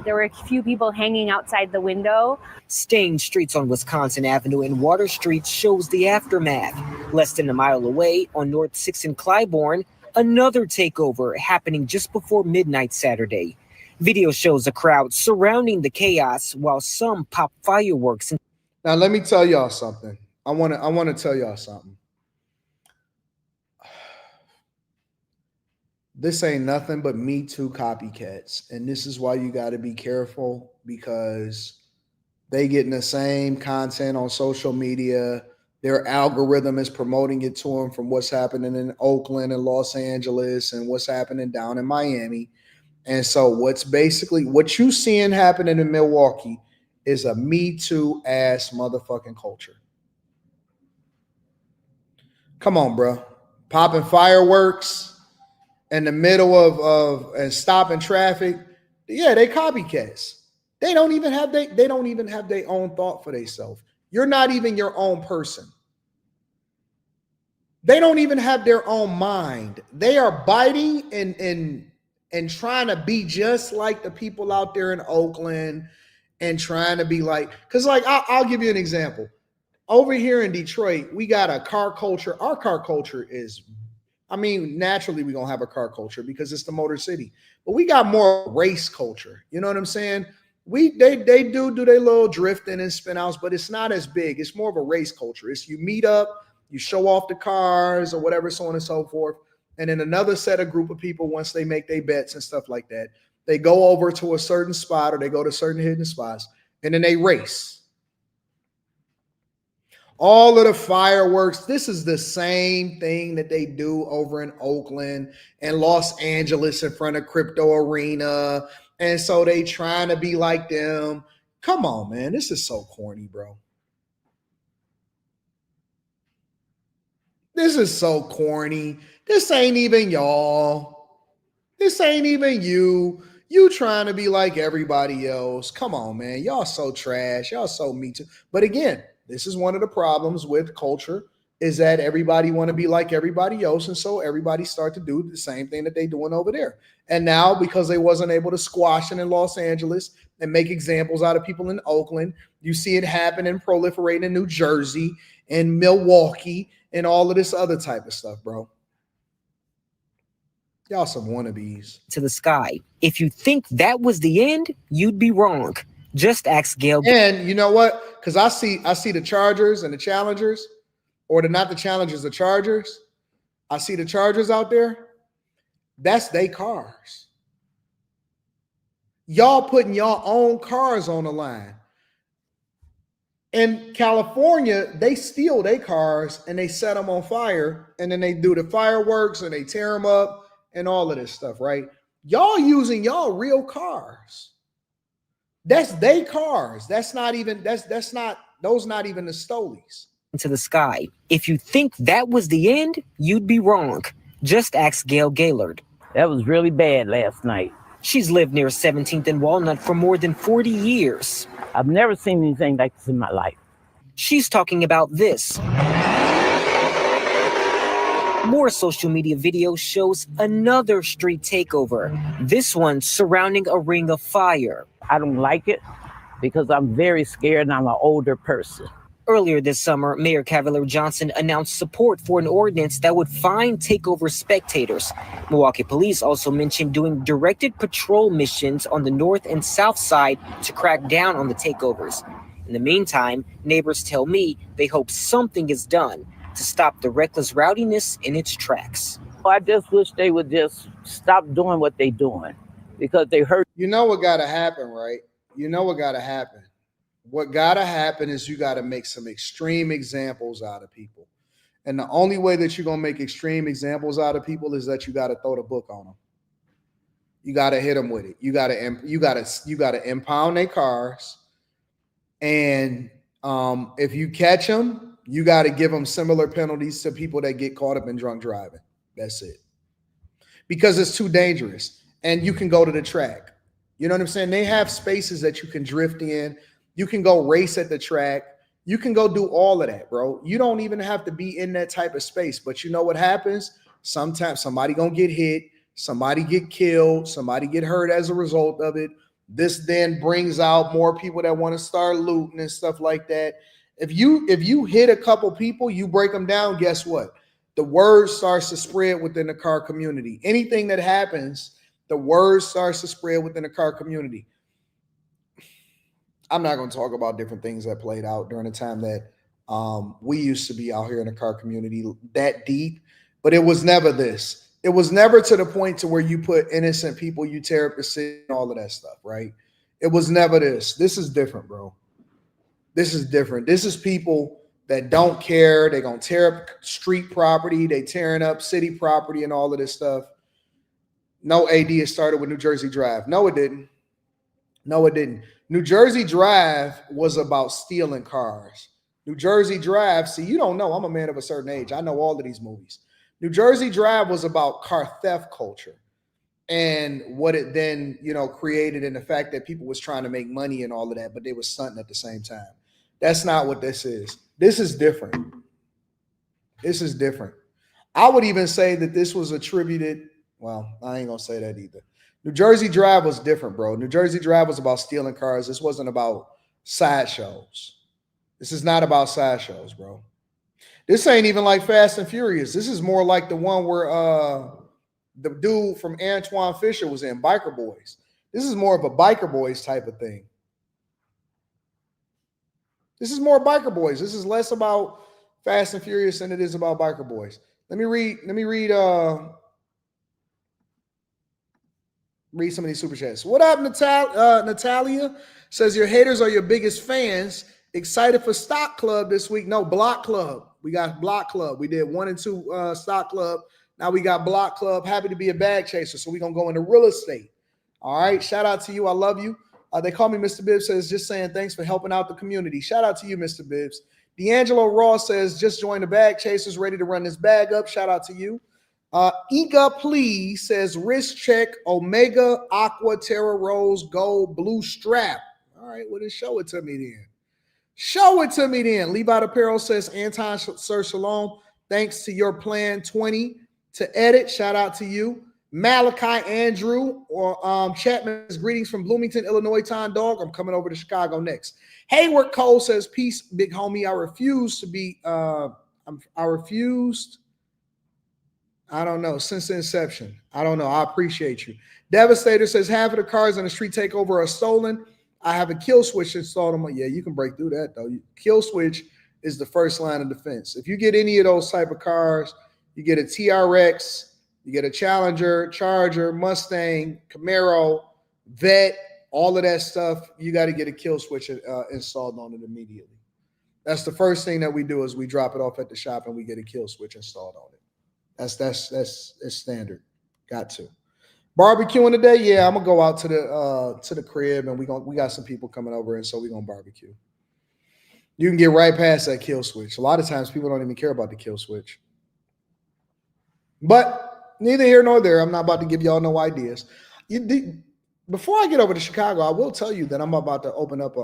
There were a few people hanging outside the window. Stained streets on Wisconsin Avenue and Water Street shows the aftermath. Less than a mile away on North 6th and Clybourne, another takeover happening just before midnight Saturday. Video shows a crowd surrounding the chaos while some pop fireworks. Now let me tell y'all something. I want to tell y'all something. This ain't nothing but Me Too copycats. And this is why you got to be careful, because they getting the same content on social media. Their algorithm is promoting it to them from what's happening in Oakland and Los Angeles and what's happening down in Miami. And so what you seeing happening in Milwaukee is a Me Too ass motherfucking culture. Come on, bro. Popping fireworks in the middle of and stopping traffic. Yeah, they copycats. They don't even have their own thought for themselves. You're not even your own person. They don't even have their own mind. They are biting and trying to be just like the people out there in Oakland and trying to be like, because like I'll give you an example. Over here in Detroit, we got a car culture. Our car culture is, I mean, naturally we're going to have a car culture because it's the Motor City. But we got more race culture. You know what I'm saying? They do their little drifting and spin outs, but it's not as big. It's more of a race culture. It's you meet up, you show off the cars or whatever, so on and so forth. And then another set of group of people, once they make their bets and stuff like that, they go over to a certain spot or they go to certain hidden spots and then they race. All of the fireworks, this is the same thing that they do over in Oakland and Los Angeles in front of Crypto Arena. And so they trying to be like them. Come on, man. This is so corny, bro. This is so corny. This ain't even y'all. This ain't even you. You trying to be like everybody else. Come on, man. Y'all so trash. Y'all so Me Too. But again, this is one of the problems with culture, is that everybody want to be like everybody else. And so everybody start to do the same thing that they doing over there. And now because they wasn't able to squash it in Los Angeles and make examples out of people in Oakland, you see it happen and proliferate in New Jersey and Milwaukee and all of this other type of stuff, bro. Y'all some wannabes. To the sky. If you think that was the end, you'd be wrong. Just ask Gail. And you know what? Because I see the Chargers and the Challengers, or not the Challengers, the Chargers. I see the Chargers out there. That's they cars. Y'all putting your own cars on the line. In California, they steal their cars and they set them on fire, and then they do the fireworks and they tear them up and all of this stuff, right? Y'all using y'all real cars. That's they cars. That's not even the Stolies. To the sky. If you think that was the end, you'd be wrong. Just ask Gail Gaylord. That was really bad last night. She's lived near 17th and Walnut for more than 40 years. I've never seen anything like this in my life. She's talking about this. More social media video shows another street takeover, this one surrounding a ring of fire. I don't like it because I'm very scared and I'm an older person. Earlier this summer, Mayor Cavalier Johnson announced support for an ordinance that would fine takeover spectators. Milwaukee police also mentioned doing directed patrol missions on the north and south side to crack down on the takeovers. In the meantime, neighbors tell me they hope something is done to stop the reckless rowdiness in its tracks. I just wish they would just stop doing what they're doing because they hurt. You know what got to happen, right? You know what got to happen. What got to happen is you got to make some extreme examples out of people. And the only way that you're going to make extreme examples out of people is that you got to throw the book on them. You got to hit them with it. You got to impound their cars. And if you catch them, you got to give them similar penalties to people that get caught up in drunk driving. That's it. Because it's too dangerous. And you can go to the track. You know what I'm saying? They have spaces that you can drift in. You can go race at the track. You can go do all of that, bro. You don't even have to be in that type of space. But you know what happens? Sometimes somebody gonna get hit, somebody get killed, somebody get hurt as a result of it. This then brings out more people that want to start looting and stuff like that. If you hit a couple people, you break them down, guess what? The word starts to spread within the car community. Anything that happens, the word starts to spread within the car community. I'm not going to talk about different things that played out during the time that we used to be out here in the car community that deep, but it was never this. It was never to the point to where you put innocent people, you tear up the city and all of that stuff, right? It was never this. This is different, bro. This is different. This is people that don't care. They're going to tear up street property. They tearing up city property and all of this stuff. No, AD, it started with New Jersey Drive. No, it didn't. No, it didn't. New Jersey Drive was about stealing cars. New Jersey Drive, see, you don't know. I'm a man of a certain age. I know all of these movies. New Jersey Drive was about car theft culture and what it then, created, and the fact that people was trying to make money and all of that, but they were stunting at the same time. That's not what this is. This is different. This is different. I would even say that this was attributed. Well, I ain't gonna say that either. New Jersey Drive was different, bro. New Jersey Drive was about stealing cars. This wasn't about sideshows. This is not about sideshows, bro. This ain't even like Fast and Furious. This is more like the one where the dude from Antoine Fisher was in, Biker Boys. This is more of a Biker Boys type of thing. This is more Biker Boys. This is less about Fast and Furious than it is about Biker Boys. Let me read some of these super chats. What up, Natalia? Says your haters are your biggest fans. Excited for Stock Club this week. No, Block Club. We got Block Club. We did 1 and 2 Stock Club. Now we got Block Club. Happy to be a bag chaser. So we're going to go into real estate. All right. Shout out to you. I love you. They call me Mr. Bibbs. Says just saying thanks for helping out the community. Shout out to you, Mr. Bibbs. D'Angelo Ross says just join the bag chasers. Ready to run this bag up. Shout out to you. Ega Please says risk check Omega Aqua Terra Rose Gold Blue Strap. All right. Well, then show it to me then. Show it to me then. Levi Apparel says, Anton Sir Shalom, thanks to your plan 20 to edit. Shout out to you. Malachi Andrew or Chapman's greetings from Bloomington, Illinois. Tom Dog, I'm coming over to Chicago next. Hayward Cole says, peace, big homie. I refuse to be, I refused. I don't know, since the inception. I don't know. I appreciate you. Devastator says, half of the cars on the street takeover are stolen. I have a kill switch installed on my, yeah, you can break through that though. Kill switch is the first line of defense. If you get any of those type of cars, you get a TRX, you get a Challenger, Charger, Mustang, Camaro, Vet, all of that stuff, you got to get a kill switch installed on it immediately. That's the first thing that we do is we drop it off at the shop and we get a kill switch installed on it. That's standard. Got to. Barbecuing today, yeah. I'm gonna go out to the crib and we got some people coming over, and so we're gonna barbecue. You can get right past that kill switch. A lot of times people don't even care about the kill switch. But neither here nor there. I'm not about to give y'all no ideas. before I get over to Chicago, I will tell you that I'm about to open up a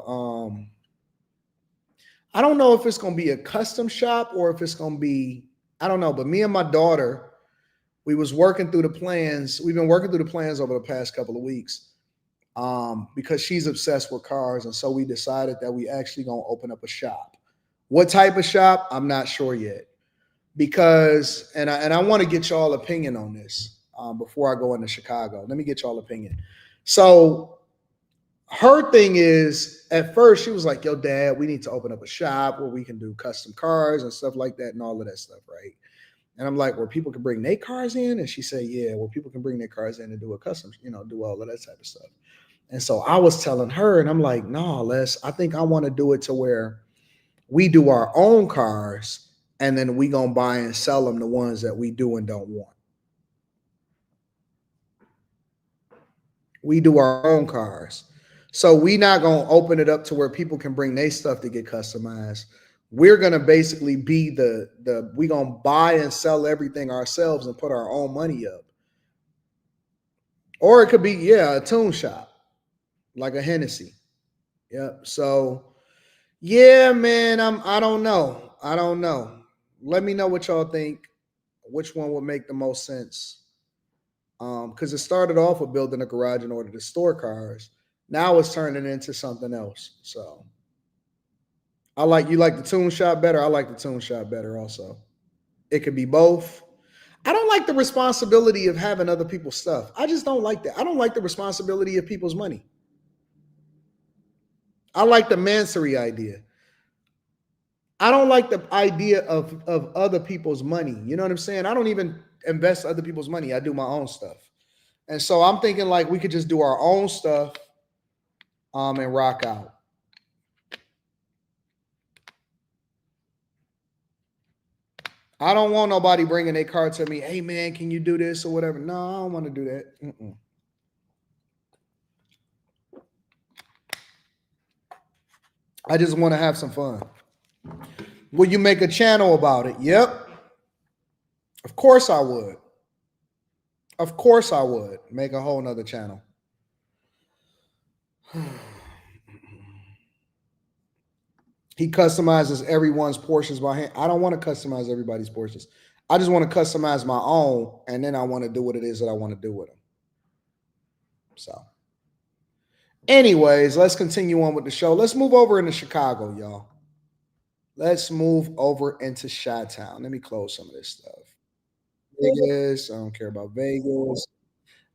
I don't know if it's going to be a custom shop or if it's going to be, I don't know, but me and my daughter, we was working through the plans. We've been working through the plans over the past couple of weeks because she's obsessed with cars. And so we decided that we actually going to open up a shop. What type of shop? I'm not sure yet because, and I want to get y'all opinion on this before I go into Chicago. Let me get y'all opinion. So her thing is, at first she was like, yo, Dad, we need to open up a shop where we can do custom cars and stuff like that and all of that stuff, right? And I'm like, where people can bring their cars in? And she said, yeah, where people can bring their cars in and do a custom, do all of that type of stuff. And so I was telling her, and I'm like, no, I think I want to do it to where we do our own cars and then we gonna buy and sell them the ones that we do and don't want. We do our own cars. So we not going to open it up to where people can bring their stuff to get customized. We're going to basically be we going to buy and sell everything ourselves and put our own money up. Or it could be, a tune shop, like a Hennessy. Yep. So, yeah, man, I don't know. Let me know what y'all think. Which one would make the most sense? Because it started off with building a garage in order to store cars. Now it's turning into something else. So you like the tune shop better. I like the tune shop better also. It could be both. I don't like the responsibility of having other people's stuff. I just don't like that. I don't like the responsibility of people's money. I like the Mansory idea. I don't like the idea of other people's money. You know what I'm saying? I don't even invest other people's money. I do my own stuff. And so I'm thinking like we could just do our own stuff and rock out. I don't want nobody bringing their car to me. Hey, man, can you do this or whatever? No, I don't want to do that. I just want to have some fun. Will you make a channel about it? Yep. Of course I would. Of course I would. Make a whole nother channel. He customizes everyone's Porsches by hand. I don't want to customize everybody's Porsches. I just want to customize my own, and then I want to do what it is that I want to do with them. So, anyways, let's continue on with the show. Let's move over into Chicago, y'all. Let's move over into Chi-Town. Let me close some of this stuff. Vegas. I don't care about Vegas.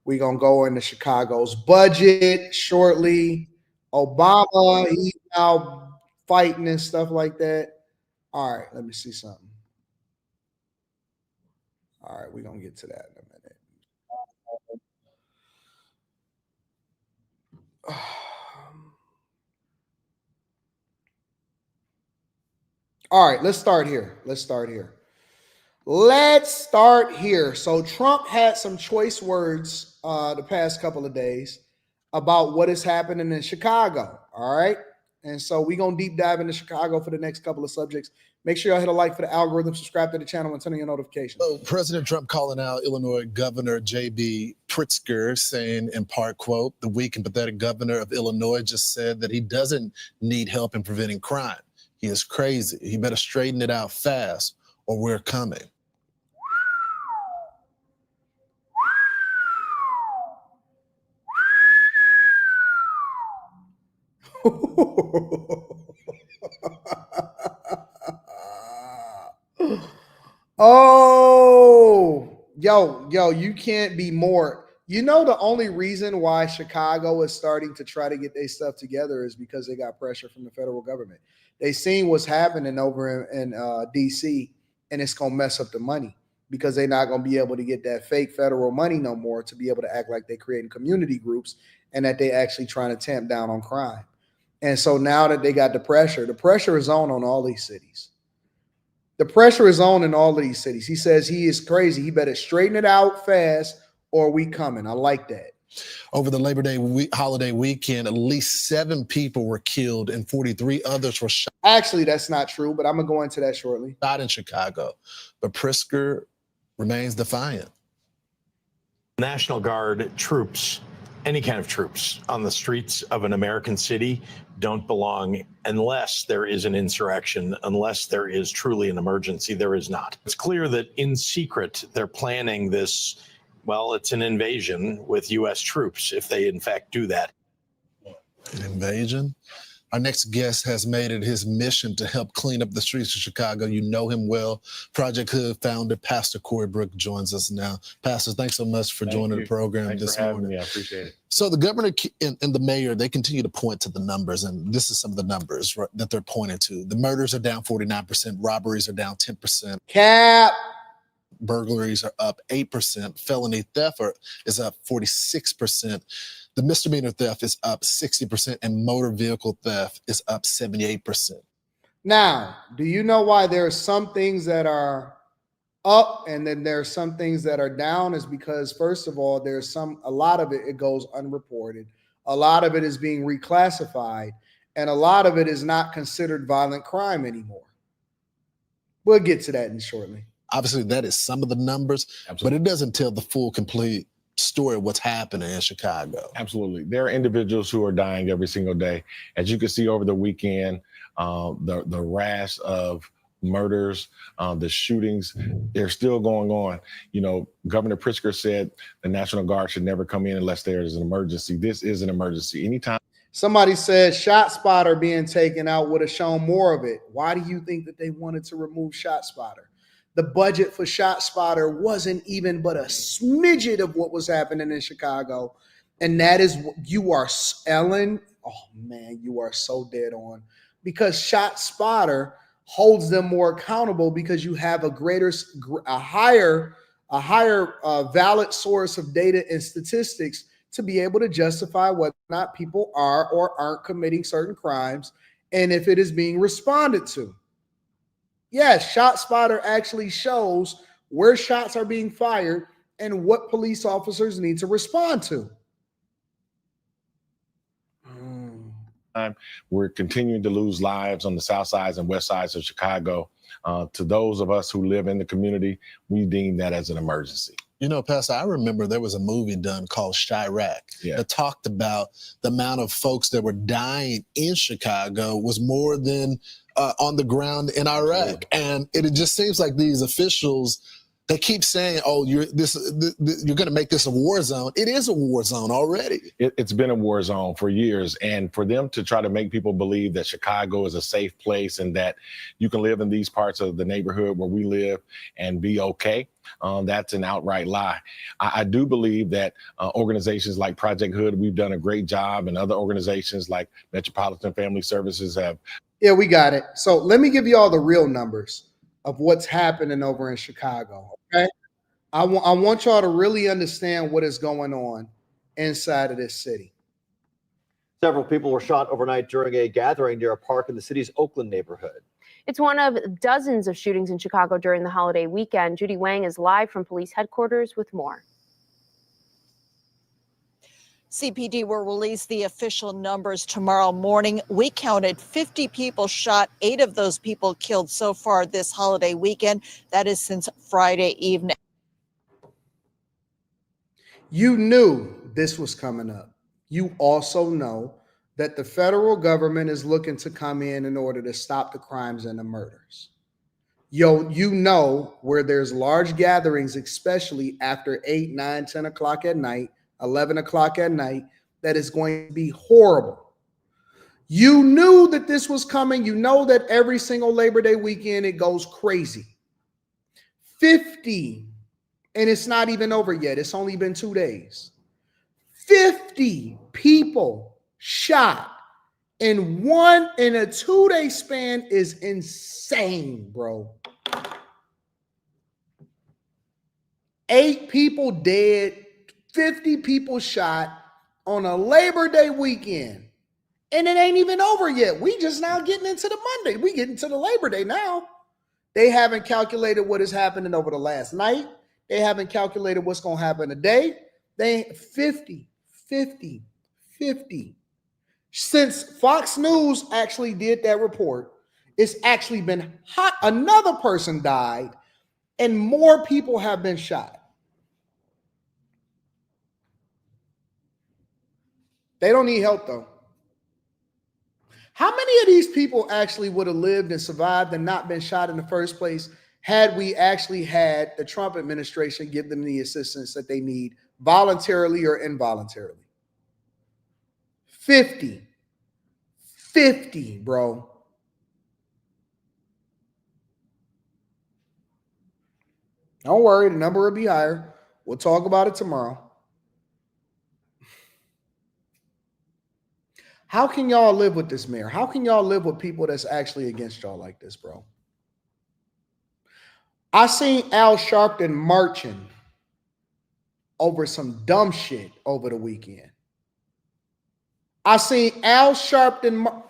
We're going to go into Chicago's budget shortly. Obama, he's now fighting and stuff like that. All right, let me see something. All right, we're going to get to that in a minute. All right, let's start here. So Trump had some choice words the past couple of days about what is happening in Chicago. All right. And so we're going to deep dive into Chicago for the next couple of subjects. Make sure y'all hit a like for the algorithm, subscribe to the channel, and turn on your notifications. So President Trump calling out Illinois Governor J.B. Pritzker, saying in part, quote, the weak and pathetic governor of Illinois just said that he doesn't need help in preventing crime. He is crazy. He better straighten it out fast or we're coming. Oh, yo, you can't be more. You know, the only reason why Chicago is starting to try to get their stuff together is because they got pressure from the federal government. They seen what's happening over in DC, and it's going to mess up the money because they're not going to be able to get that fake federal money no more to be able to act like they're creating community groups and that they actually trying to tamp down on crime. And so now that they got the pressure is on all these cities. The pressure is on in all of these cities. He says he is crazy. He better straighten it out fast or we coming. I like that. Over the Labor Day holiday weekend, at least 7 people were killed and 43 others were shot. Actually, that's not true, but I'm going to go into that shortly. Not in Chicago, but Pritzker remains defiant. National Guard troops Any kind of troops on the streets of an American city don't belong unless there is an insurrection, unless there is truly an emergency. There is not. It's clear that in secret they're planning this. Well, it's an invasion with U.S. troops if they in fact do that. An invasion? Our next guest has made it his mission to help clean up the streets of Chicago. You know him well. Project Hood founder, Pastor Corey Brook, joins us now. Pastor, thanks so much for joining the program this morning. I appreciate it. So the governor and the mayor, they continue to point to the numbers, and this is some of the numbers that they're pointing to. The murders are down 49%, robberies are down 10%. Cap. Burglaries are up 8%. Felony theft is up 46%. The misdemeanor theft is up 60%, and motor vehicle theft is up 78%. Now, do you know why there are some things that are up and then there are some things that are down? Is because, first of all, a lot of it goes unreported. A lot of it is being reclassified, and a lot of it is not considered violent crime anymore. We'll get to that shortly. Obviously, that is some of the numbers, but it doesn't tell the full, complete story of what's happening in Chicago. Absolutely. There are individuals who are dying every single day. As you can see over the weekend, the rash of murders, the shootings, they're still going on. You know, Governor Pritzker said the National Guard should never come in unless there is an emergency. This is an emergency. Anytime. Somebody said ShotSpotter being taken out would have shown more of it. Why do you think that they wanted to remove ShotSpotter? The budget for ShotSpotter wasn't even but a smidget of what was happening in Chicago. And that is, you are, Ellen, oh man, you are so dead on. Because ShotSpotter holds them more accountable because you have a higher valid source of data and statistics to be able to justify whether or not people are or aren't committing certain crimes and if it is being responded to. Yes, ShotSpotter actually shows where shots are being fired and what police officers need to respond to. We're continuing to lose lives on the south sides and west sides of Chicago. To those of us who live in the community, we deem that as an emergency. You know, Pastor, I remember there was a movie done called Chirac that talked about the amount of folks that were dying in Chicago was more than on the ground in Iraq. And it just seems like these officials, they keep saying, oh, you're going to make this a war zone. It is a war zone already. It's been a war zone for years. And for them to try to make people believe that Chicago is a safe place and that you can live in these parts of the neighborhood where we live and be okay, that's an outright lie. I do believe that organizations like Project Hood, we've done a great job, and other organizations like Metropolitan Family Services have. Yeah, we got it. So let me give you all the real numbers of what's happening over in Chicago, okay? I want y'all to really understand what is going on inside of this city. Several people were shot overnight during a gathering near a park in the city's Oakland neighborhood. It's one of dozens of shootings in Chicago during the holiday weekend. Judy Wang is live from police headquarters with more. CPD will release the official numbers tomorrow morning. We counted 50 people shot, 8 of those people killed so far this holiday weekend. That is since Friday evening. You knew this was coming up. You also know that the federal government is looking to come in order to stop the crimes and the murders. You know where there's large gatherings, especially after 8, 9, 10 o'clock at night, 11 o'clock at night, that is going to be horrible. You knew that this was coming. You know that every single Labor Day weekend, it goes crazy. 50, and it's not even over yet. It's only been 2 days. 50 people shot in a 2-day span is insane, bro. 8 people dead, 50 people shot on a Labor Day weekend. And it ain't even over yet. We just now getting into the Monday. We getting to the Labor Day now. They haven't calculated what is happening over the last night. They haven't calculated what's going to happen today. They 50. Since Fox News actually did that report, it's actually been hot. Another person died and more people have been shot. They don't need help, though. How many of these people actually would have lived and survived and not been shot in the first place had we actually had the Trump administration give them the assistance that they need voluntarily or involuntarily? 50, bro. Don't worry, the number will be higher. We'll talk about it tomorrow. How can y'all live with this mayor? How can y'all live with people that's actually against y'all like this, bro? I seen Al Sharpton marching over some dumb shit over the weekend. I seen Al Sharpton.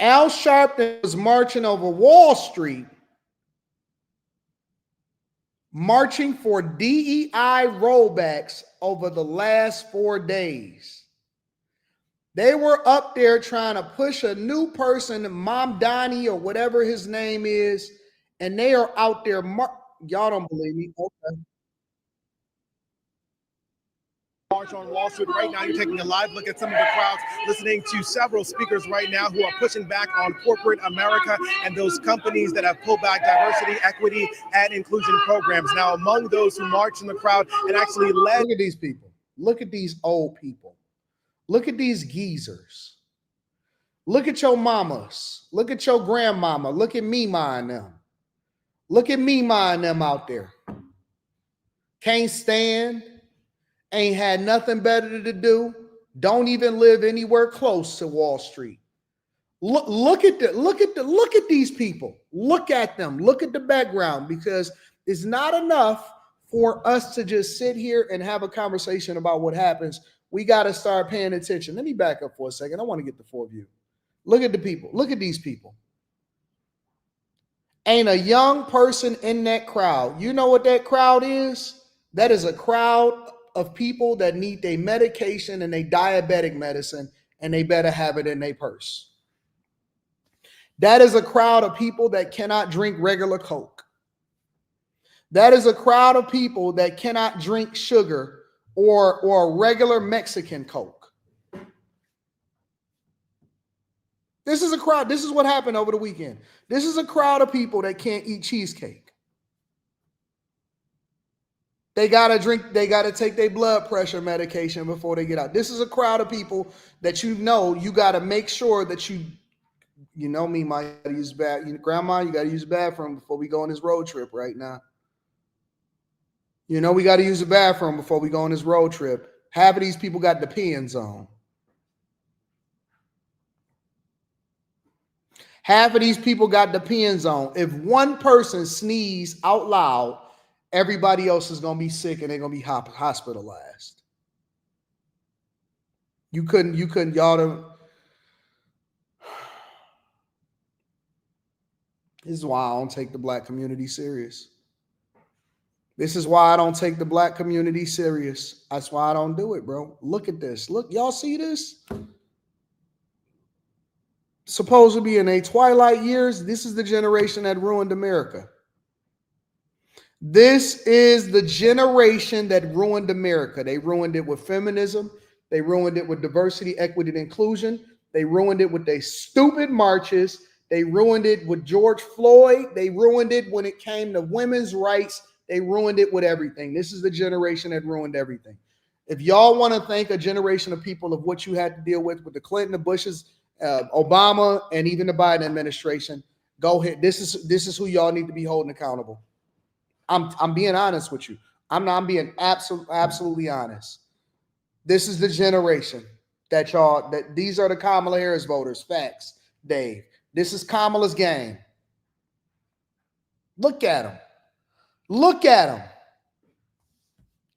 Al Sharpton was marching over Wall Street, marching for DEI rollbacks over the last 4 days. They were up there trying to push a new person, Mom Donnie or whatever his name is, and they are out there. Y'all don't believe me? Okay. March on Wall Street right now. You're taking a live look at some of the crowds, listening to several speakers right now who are pushing back on corporate America and those companies that have pulled back diversity, equity, and inclusion programs. Now, among those who marched in the crowd and actually led. Look at these people. Look at these old people. Look at these geezers. Look at your mamas. Look at your grandmama. Look at Mima and them. Look at Mima and them out there. Can't stand. Ain't had nothing better to do. Don't even live anywhere close to Wall Street. Look at these people. Look at them. Look at the background, because it's not enough for us to just sit here and have a conversation about what happens. We got to start paying attention. Let me back up for a second. I want to get the full view. Look at the people. Look at these people. Ain't a young person in that crowd. You know what that crowd is? That is a crowd of people that need their medication and their diabetic medicine, and they better have it in their purse. That is a crowd of people that cannot drink regular Coke. That is a crowd of people that cannot drink sugar or regular Mexican Coke. This is a crowd. This is what happened over the weekend. This is a crowd of people that can't eat cheesecake. They got to take their blood pressure medication before they get out. This is a crowd of people that you got to make sure that you know me, my use grandma, you got to use the bathroom before we go on this road trip right now. You know, we got to use the bathroom before we go on this road trip. Half of these people got the pins on. Half of these people got the pins on. If one person sneezes out loud, everybody else is going to be sick and they're going to be hospitalized. You couldn't, y'all don't. This is why I don't take the black community serious. This is why I don't take the black community serious. That's why I don't do it, bro. Look at this. Look, y'all see this? Supposed to be in their twilight years. This is the generation that ruined America. This is the generation that ruined America. They ruined it with feminism. They ruined it with diversity, equity, and inclusion. They ruined it with their stupid marches. They ruined it with George Floyd. They ruined it when it came to women's rights. They ruined it with everything. This is the generation that ruined everything. If y'all want to thank a generation of people of what you had to deal with the Clinton, the Bushes, Obama, and even the Biden administration, go ahead. This is who y'all need to be holding accountable. I'm being honest with you. I'm being absolutely honest. This is the generation that these are the Kamala Harris voters. Facts, Dave. This is Kamala's game. Look at them. Look at them.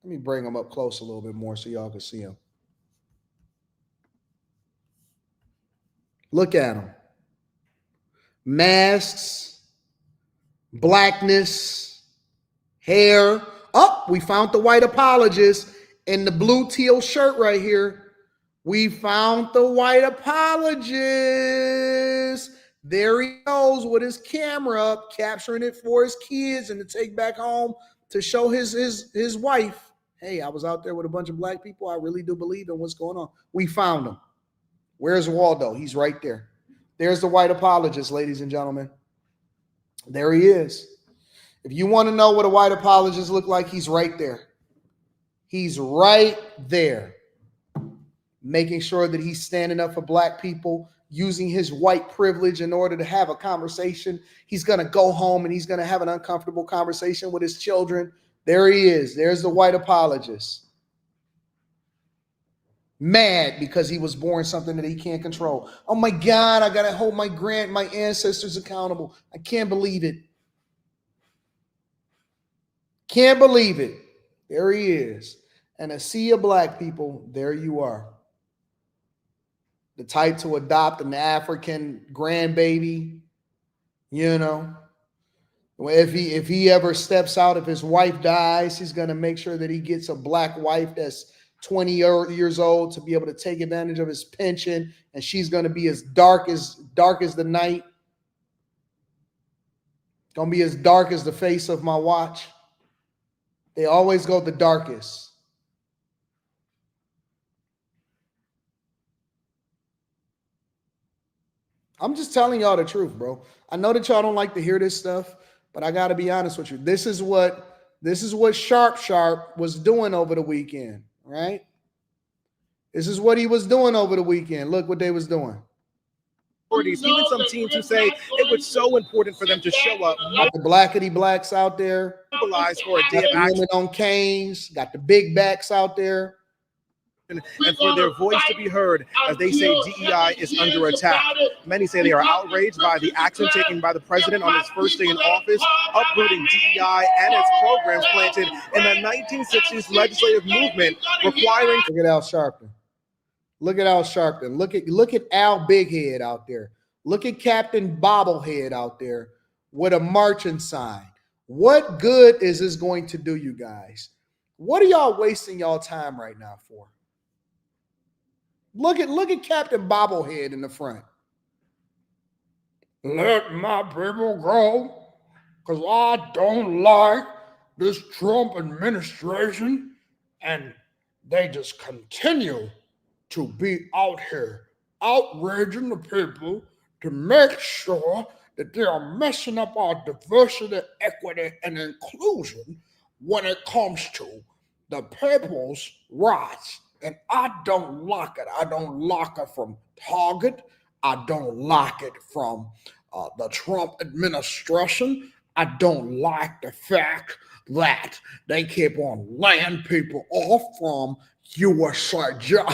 Let me bring them up close a little bit more so y'all can see them. Look at them. Masks, blackness, hair. Oh, we found the white apologist in the blue teal shirt right here. We found the white apologist. There he goes with his camera up, capturing it for his kids and to take back home to show his wife. Hey, I was out there with a bunch of black people. I really do believe in what's going on. We found him. Where's Waldo? He's right there. There's the white apologist, ladies and gentlemen. There he is. If you want to know what a white apologist look like, he's right there. He's right there, making sure that he's standing up for black people, using his white privilege in order to have a conversation. He's going to go home and he's going to have an uncomfortable conversation with his children. There he is. There's the white apologist. Mad because he was born something that he can't control. Oh my God, I got to hold my ancestors accountable. I can't believe it. Can't believe it. There he is. And a sea of black people, there you are. The type to adopt an African grandbaby, you know. If he ever steps out, if his wife dies, he's going to make sure that he gets a black wife that's 20 years old to be able to take advantage of his pension, and she's going to be as dark as the night. Going to be as dark as the face of my watch. They always go the darkest. I'm just telling y'all the truth, bro. I know that y'all don't like to hear this stuff, but I got to be honest with you. This is what Sharpe was doing over the weekend, right? This is what he was doing over the weekend. Look what they was doing. Even some teams who say it was so important for them to show up. Got the blackity blacks out there. Mobilized for a day Got of the action. women on canes. Got the big backs out there. And for their voice to be heard as they say DEI is under attack. Many say they are outraged by the action taken by the president on his first day in office, uprooting DEI and its programs planted in the 1960s legislative movement requiring. Look at Al Sharpton. Look at Al Sharpton. Look at Al Bighead out there. Look at Captain Bobblehead out there with a marching sign. What good is this going to do you guys? What are y'all wasting y'all time right now for? Look at Captain Bobblehead in the front. Let my people go, because I don't like this Trump administration, and they just continue to be out here outraging the people to make sure that they are messing up our diversity, equity, and inclusion when it comes to the people's rights. And I don't like it. I don't like it from Target. I don't like it from the Trump administration. I don't like the fact that they keep on laying people off from USA jobs.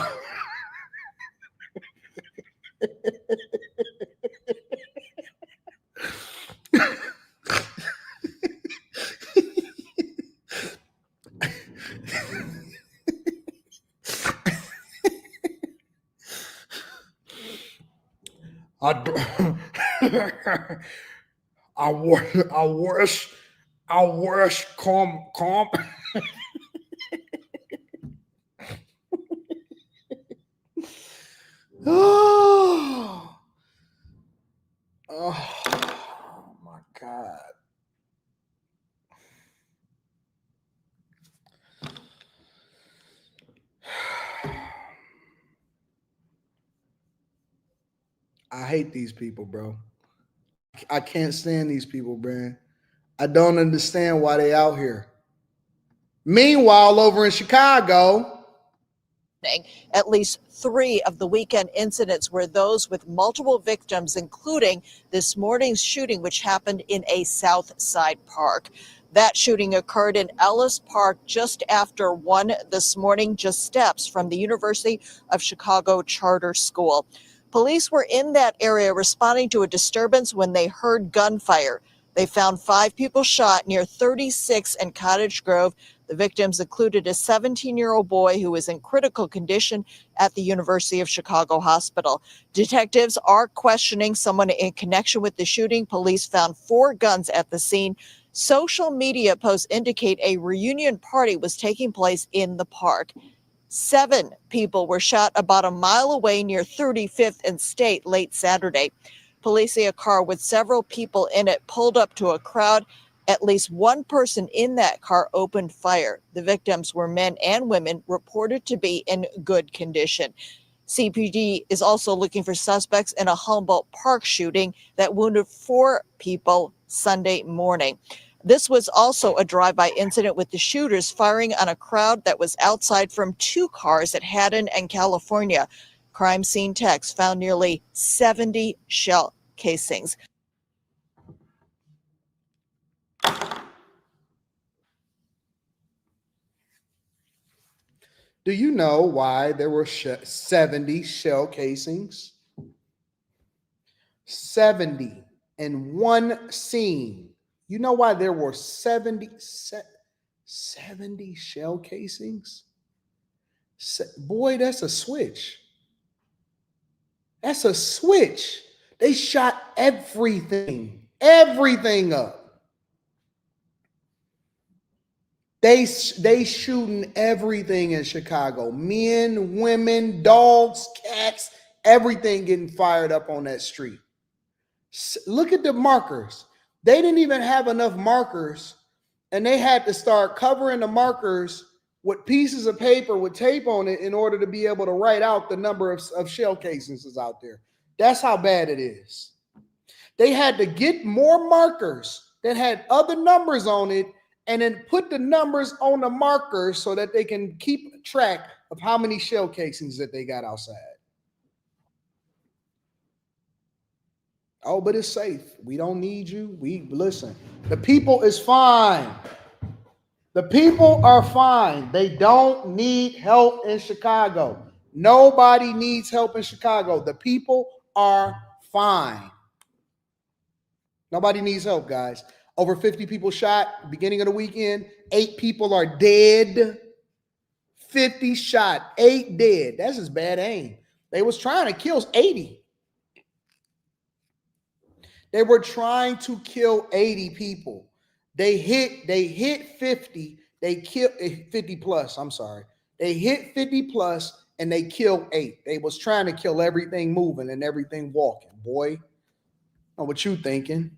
I wish come. Oh my God. I hate these people, bro. I can't stand these people, man. I don't understand why they out here. Meanwhile, over in Chicago, at least 3 of the weekend incidents were those with multiple victims, including this morning's shooting, which happened in a South Side park. That shooting occurred in Ellis Park just after 1 this morning, just steps from the University of Chicago Charter School. Police were in that area responding to a disturbance when they heard gunfire. They found 5 people shot near 36 and Cottage Grove. The victims included a 17-year-old boy who was in critical condition at the University of Chicago Hospital. Detectives are questioning someone in connection with the shooting. Police found 4 guns at the scene. Social media posts indicate a reunion party was taking place in the park. 7 people were shot about a mile away near 35th and State late Saturday. Police say a car with several people in it pulled up to a crowd. At least one person in that car opened fire. The victims were men and women, reported to be in good condition. CPD is also looking for suspects in a Humboldt Park shooting that wounded 4 people Sunday morning. This was also a drive-by incident with the shooters firing on a crowd that was outside from 2 cars at Haddon and California. Crime scene techs found nearly 70 shell casings. Do you know why there were 70 shell casings? 70 in one scene. You know why there were 70 shell casings? Boy, that's a switch. That's a switch. They shot everything up. They shooting everything in Chicago. Men, women, dogs, cats, everything getting fired up on that street. Look at the markers. They didn't even have enough markers, and they had to start covering the markers with pieces of paper with tape on it in order to be able to write out the number of shell casings that's out there. That's how bad it is. They had to get more markers that had other numbers on it and then put the numbers on the markers so that they can keep track of how many shell casings that they got outside. Oh, but it's safe. We don't need you. Listen. The people is fine. The people are fine. They don't need help in Chicago. Nobody needs help in Chicago. The people are fine. Nobody needs help, guys. Over 50 people shot beginning of the weekend. 8 people are dead. 50 shot, 8 dead. That's just bad aim. They was trying to kill 80. They were trying to kill 80 people. They hit 50. They killed 50 plus. I'm sorry. They hit 50 plus and they killed 8. They was trying to kill everything moving and everything walking. Boy, know what you thinking?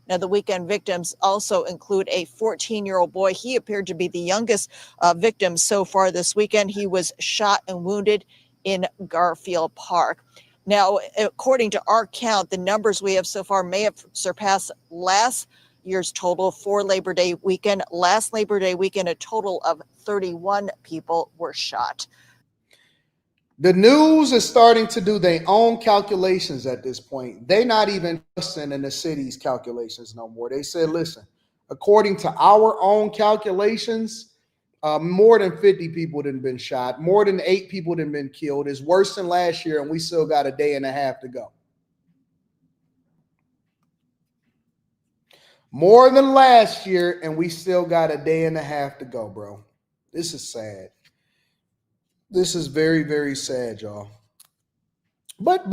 Now, the weekend victims also include a 14-year-old boy. He appeared to be the youngest victim so far this weekend. He was shot and wounded in Garfield Park. Now, according to our count, the numbers we have so far may have surpassed last year's total for Labor Day weekend. Last Labor Day weekend, a total of 31 people were shot. The news is starting to do their own calculations at this point. They're not even trusting in the city's calculations no more. They said, listen, according to our own calculations, more than 50 people done been shot. More than 8 people done been killed. It's worse than last year, and we still got a day and a half to go. More than last year, and we still got a day and a half to go, bro. This is sad. This is very, very sad, y'all. But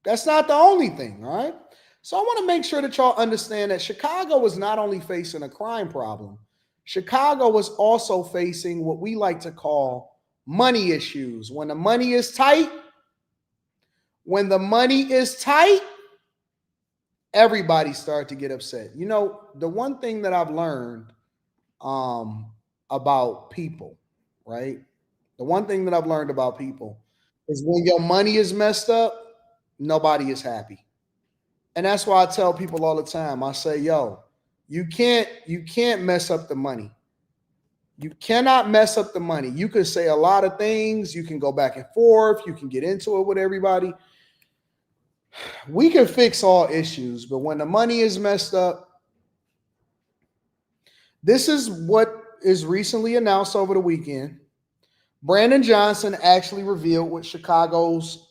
that's not the only thing, all right? So I want to make sure that y'all understand that Chicago was not only facing a crime problem. Chicago was also facing what we like to call money issues. When the money is tight, everybody started to get upset. You know, the one thing that I've learned about people, right? The one thing that I've learned about people is when your money is messed up, nobody is happy. And that's why I tell people all the time, I say, yo, you can't mess up the money. You cannot mess up the money. You can say a lot of things. You can go back and forth. You can get into it with everybody. We can fix all issues, but when the money is messed up, this is what is recently announced over the weekend. Brandon Johnson actually revealed what Chicago's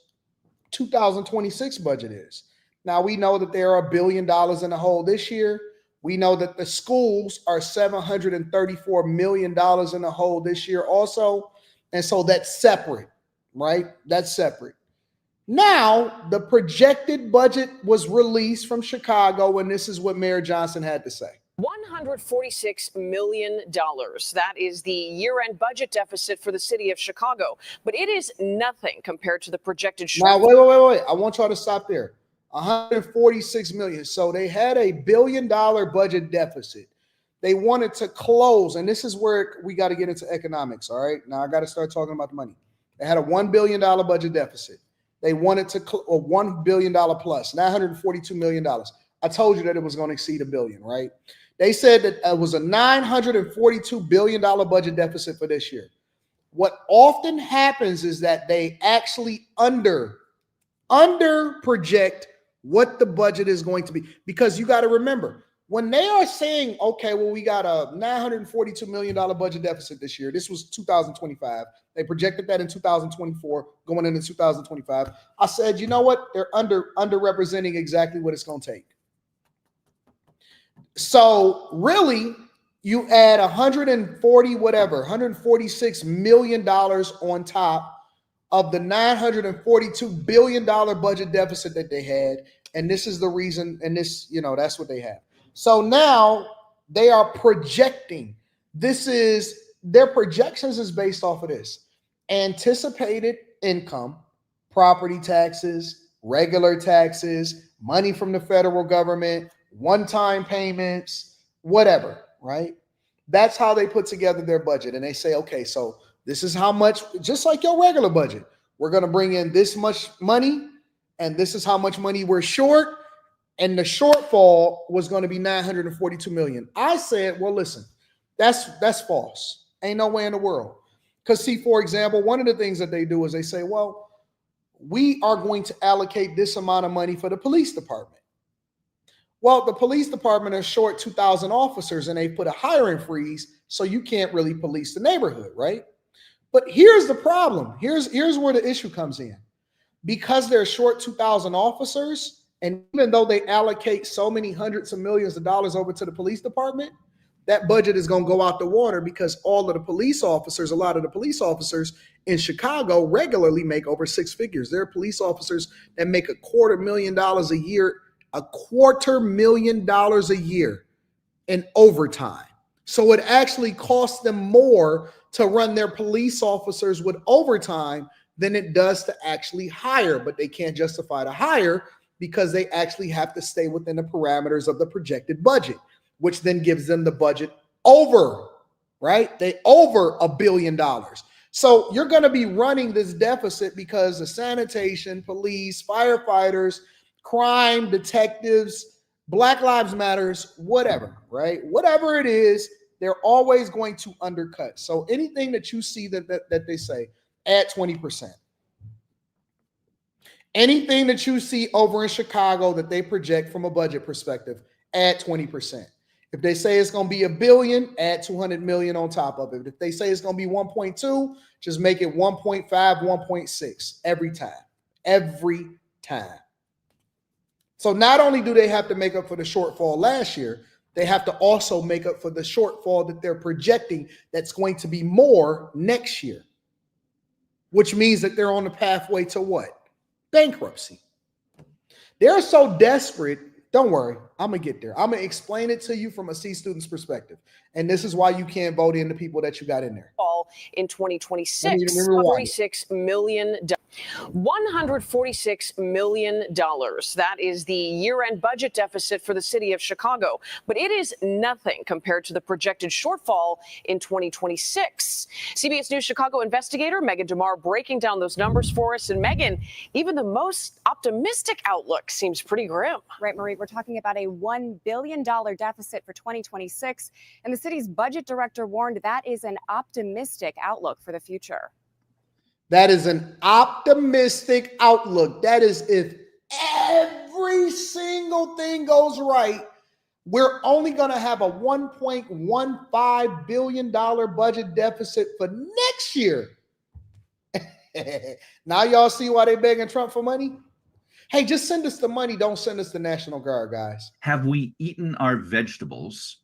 2026 budget is. Now, we know that there are $1 billion in the hole this year. We know that the schools are $734 million in the hole this year also. And so that's separate, right? That's separate. Now, the projected budget was released from Chicago, and this is what Mayor Johnson had to say. $146 million. That is the year-end budget deficit for the city of Chicago. But it is nothing compared to the projected Now, wait. I want y'all to stop there. 146 million. So they had a $1 billion budget deficit. They wanted to close, and this is where we got to get into economics, all right? Now I got to start talking about the money. They had a $1 billion budget deficit. They wanted to $1 billion plus, $942 million. I told you that it was going to exceed $1 billion, right? They said that it was a $942 billion budget deficit for this year. What often happens is that they actually under project what the budget is going to be, because you got to remember, when they are saying, okay, well, we got a $942 million budget deficit this year. This was 2025. They projected that in 2024, going into 2025. I said, you know what? They're underrepresenting exactly what it's going to take. So really, you add $146 million on top of the $942 billion budget deficit that they had. And this is the reason, and this, that's what they have. So now they are projecting. Their projections is based off of this. Anticipated income, property taxes, regular taxes, money from the federal government, one-time payments, whatever, right? That's how they put together their budget. And they say, okay, so this is how much, just like your regular budget, we're going to bring in this much money, and this is how much money we're short. And the shortfall was going to be $942 million. I said, well, listen, that's false. Ain't no way in the world. Because see, for example, one of the things that they do is they say, well, we are going to allocate this amount of money for the police department. Well, the police department is short 2,000 officers, and they put a hiring freeze, so you can't really police the neighborhood, right? But here's the problem. Here's where the issue comes in. Because they're short 2,000 officers, and even though they allocate so many hundreds of millions of dollars over to the police department, that budget is going to go out the water, because a lot of the police officers in Chicago regularly make over six figures. There are police officers that make $250,000 a year, $250,000 a year in overtime. So it actually costs them more to run their police officers with overtime than it does to actually hire, but they can't justify the hire because they actually have to stay within the parameters of the projected budget, which then gives them the budget over, right? They over $1 billion. So you're going to be running this deficit because the sanitation, police, firefighters, crime, detectives, Black Lives Matters, whatever, right? Whatever it is, they're always going to undercut. So anything that you see that they say, add 20%. Anything that you see over in Chicago that they project from a budget perspective, add 20%. If they say it's going to be $1 billion, add 200 million on top of it. If they say it's going to be 1.2, just make it 1.5, 1.6 every time. So not only do they have to make up for the shortfall last year, they have to also make up for the shortfall that they're projecting that's going to be more next year, which means that they're on the pathway to what? Bankruptcy. They're so desperate. Don't worry, I'm going to get there. I'm going to explain it to you from a C student's perspective. And this is why you can't vote in the people that you got in there. In 2026, $146 million. $146 million. That is the year-end budget deficit for the city of Chicago. But it is nothing compared to the projected shortfall in 2026. CBS News Chicago investigator Megan DeMar breaking down those numbers for us. And Megan, even the most optimistic outlook seems pretty grim. Right, Marie, we're talking about a $1 billion deficit for 2026. And the city's budget director warned that is an optimistic outlook for the future. That is an optimistic outlook. That is if every single thing goes right, we're only going to have a $1.15 billion budget deficit for next year. Now y'all see why they're begging Trump for money? Hey, just send us the money. Don't send us the National Guard, guys. Have we eaten our vegetables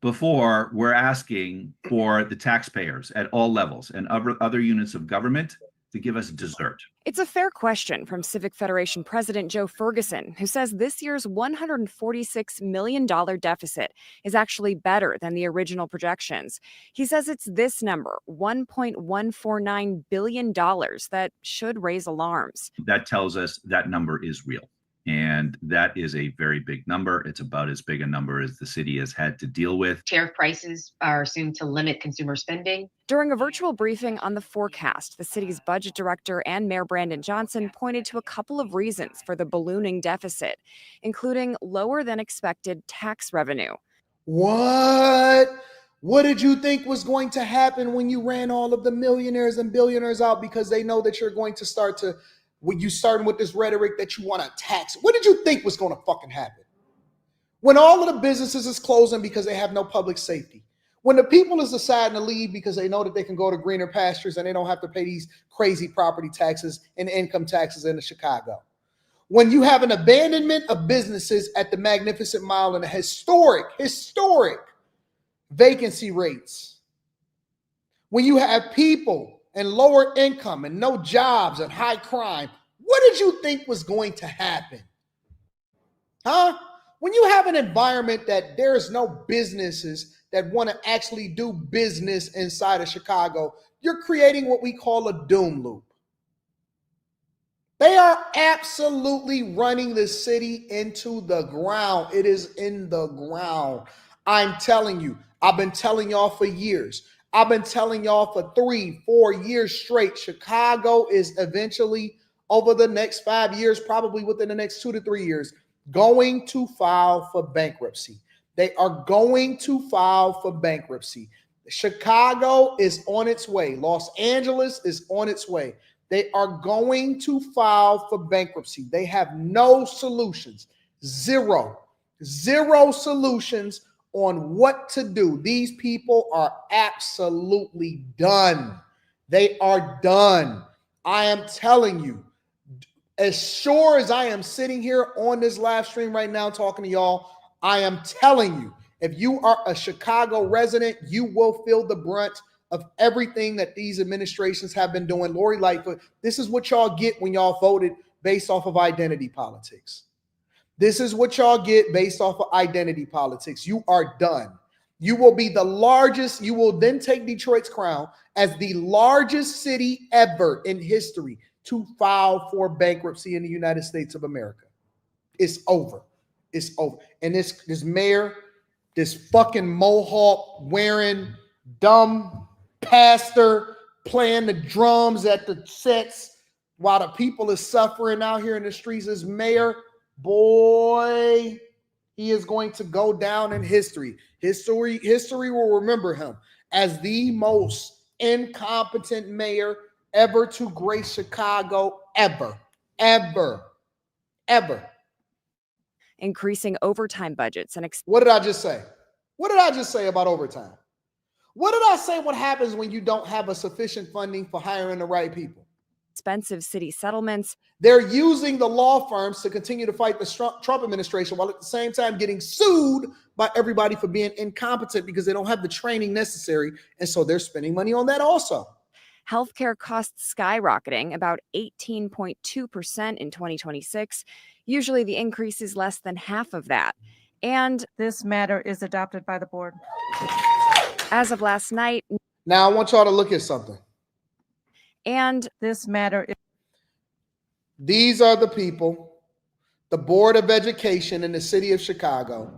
before we're asking for the taxpayers at all levels and other units of government to give us dessert. It's a fair question from Civic Federation President Joe Ferguson, who says this year's $146 million deficit is actually better than the original projections. He says it's this number, $1.149 billion, that should raise alarms. That tells us that number is real. And that is a very big number. It's about as big a number as the city has had to deal with. Tariff prices are assumed to limit consumer spending. During a virtual briefing on the forecast, the city's budget director and Mayor Brandon Johnson pointed to a couple of reasons for the ballooning deficit, including lower than expected tax revenue. What did you think was going to happen when you ran all of the millionaires and billionaires out because they know that you're going to start to, when you starting with this rhetoric that you want to tax? What did you think was going to fucking happen? When all of the businesses is closing because they have no public safety. When the people is deciding to leave because they know that they can go to greener pastures and they don't have to pay these crazy property taxes and income taxes in Chicago. When you have an abandonment of businesses at the Magnificent Mile and a historic vacancy rates. When you have people and lower income and no jobs and high crime, what did you think was going to happen? Huh? When you have an environment that there's no businesses that want to actually do business inside of Chicago, you're creating what we call a doom loop. They are absolutely running the city into the ground. It is in the ground. I'm telling you, I've been telling y'all for years. I've been telling y'all for 3-4 years straight. Chicago is eventually, over the next 5 years, probably within the next 2 to 3 years, going to file for bankruptcy. They are going to file for bankruptcy. Chicago is on its way. Los Angeles is on its way. They are going to file for bankruptcy. They have no solutions. Zero solutions on what to do. These people are absolutely done. They are done. I am telling you, as sure as I am sitting here on this live stream right now talking to y'all, I am telling you, if you are a Chicago resident, you will feel the brunt of everything that these administrations have been doing. Lori Lightfoot, this is what y'all get when y'all voted based off of identity politics. This is what y'all get based off of identity politics. You are done. You will be the largest. You will then take Detroit's crown as the largest city ever in history to file for bankruptcy in the United States of America. It's over. It's over. And this mayor, this fucking mohawk wearing dumb pastor playing the drums at the sets while the people is suffering out here in the streets, this mayor, boy, he is going to go down in history. History will remember him as the most incompetent mayor ever to grace Chicago, ever. Increasing overtime budgets and what did I just say? What did I just say about overtime? What did I say what happens when you don't have a sufficient funding for hiring the right people? Expensive city settlements. They're using the law firms to continue to fight the Trump administration while at the same time getting sued by everybody for being incompetent because they don't have the training necessary. And so they're spending money on that also. Healthcare costs skyrocketing about 18.2% in 2026. Usually the increase is less than half of that. And this matter is adopted by the board. As of last night. Now I want y'all to look at something. And this matter is. These are the people, the Board of Education in the city of Chicago,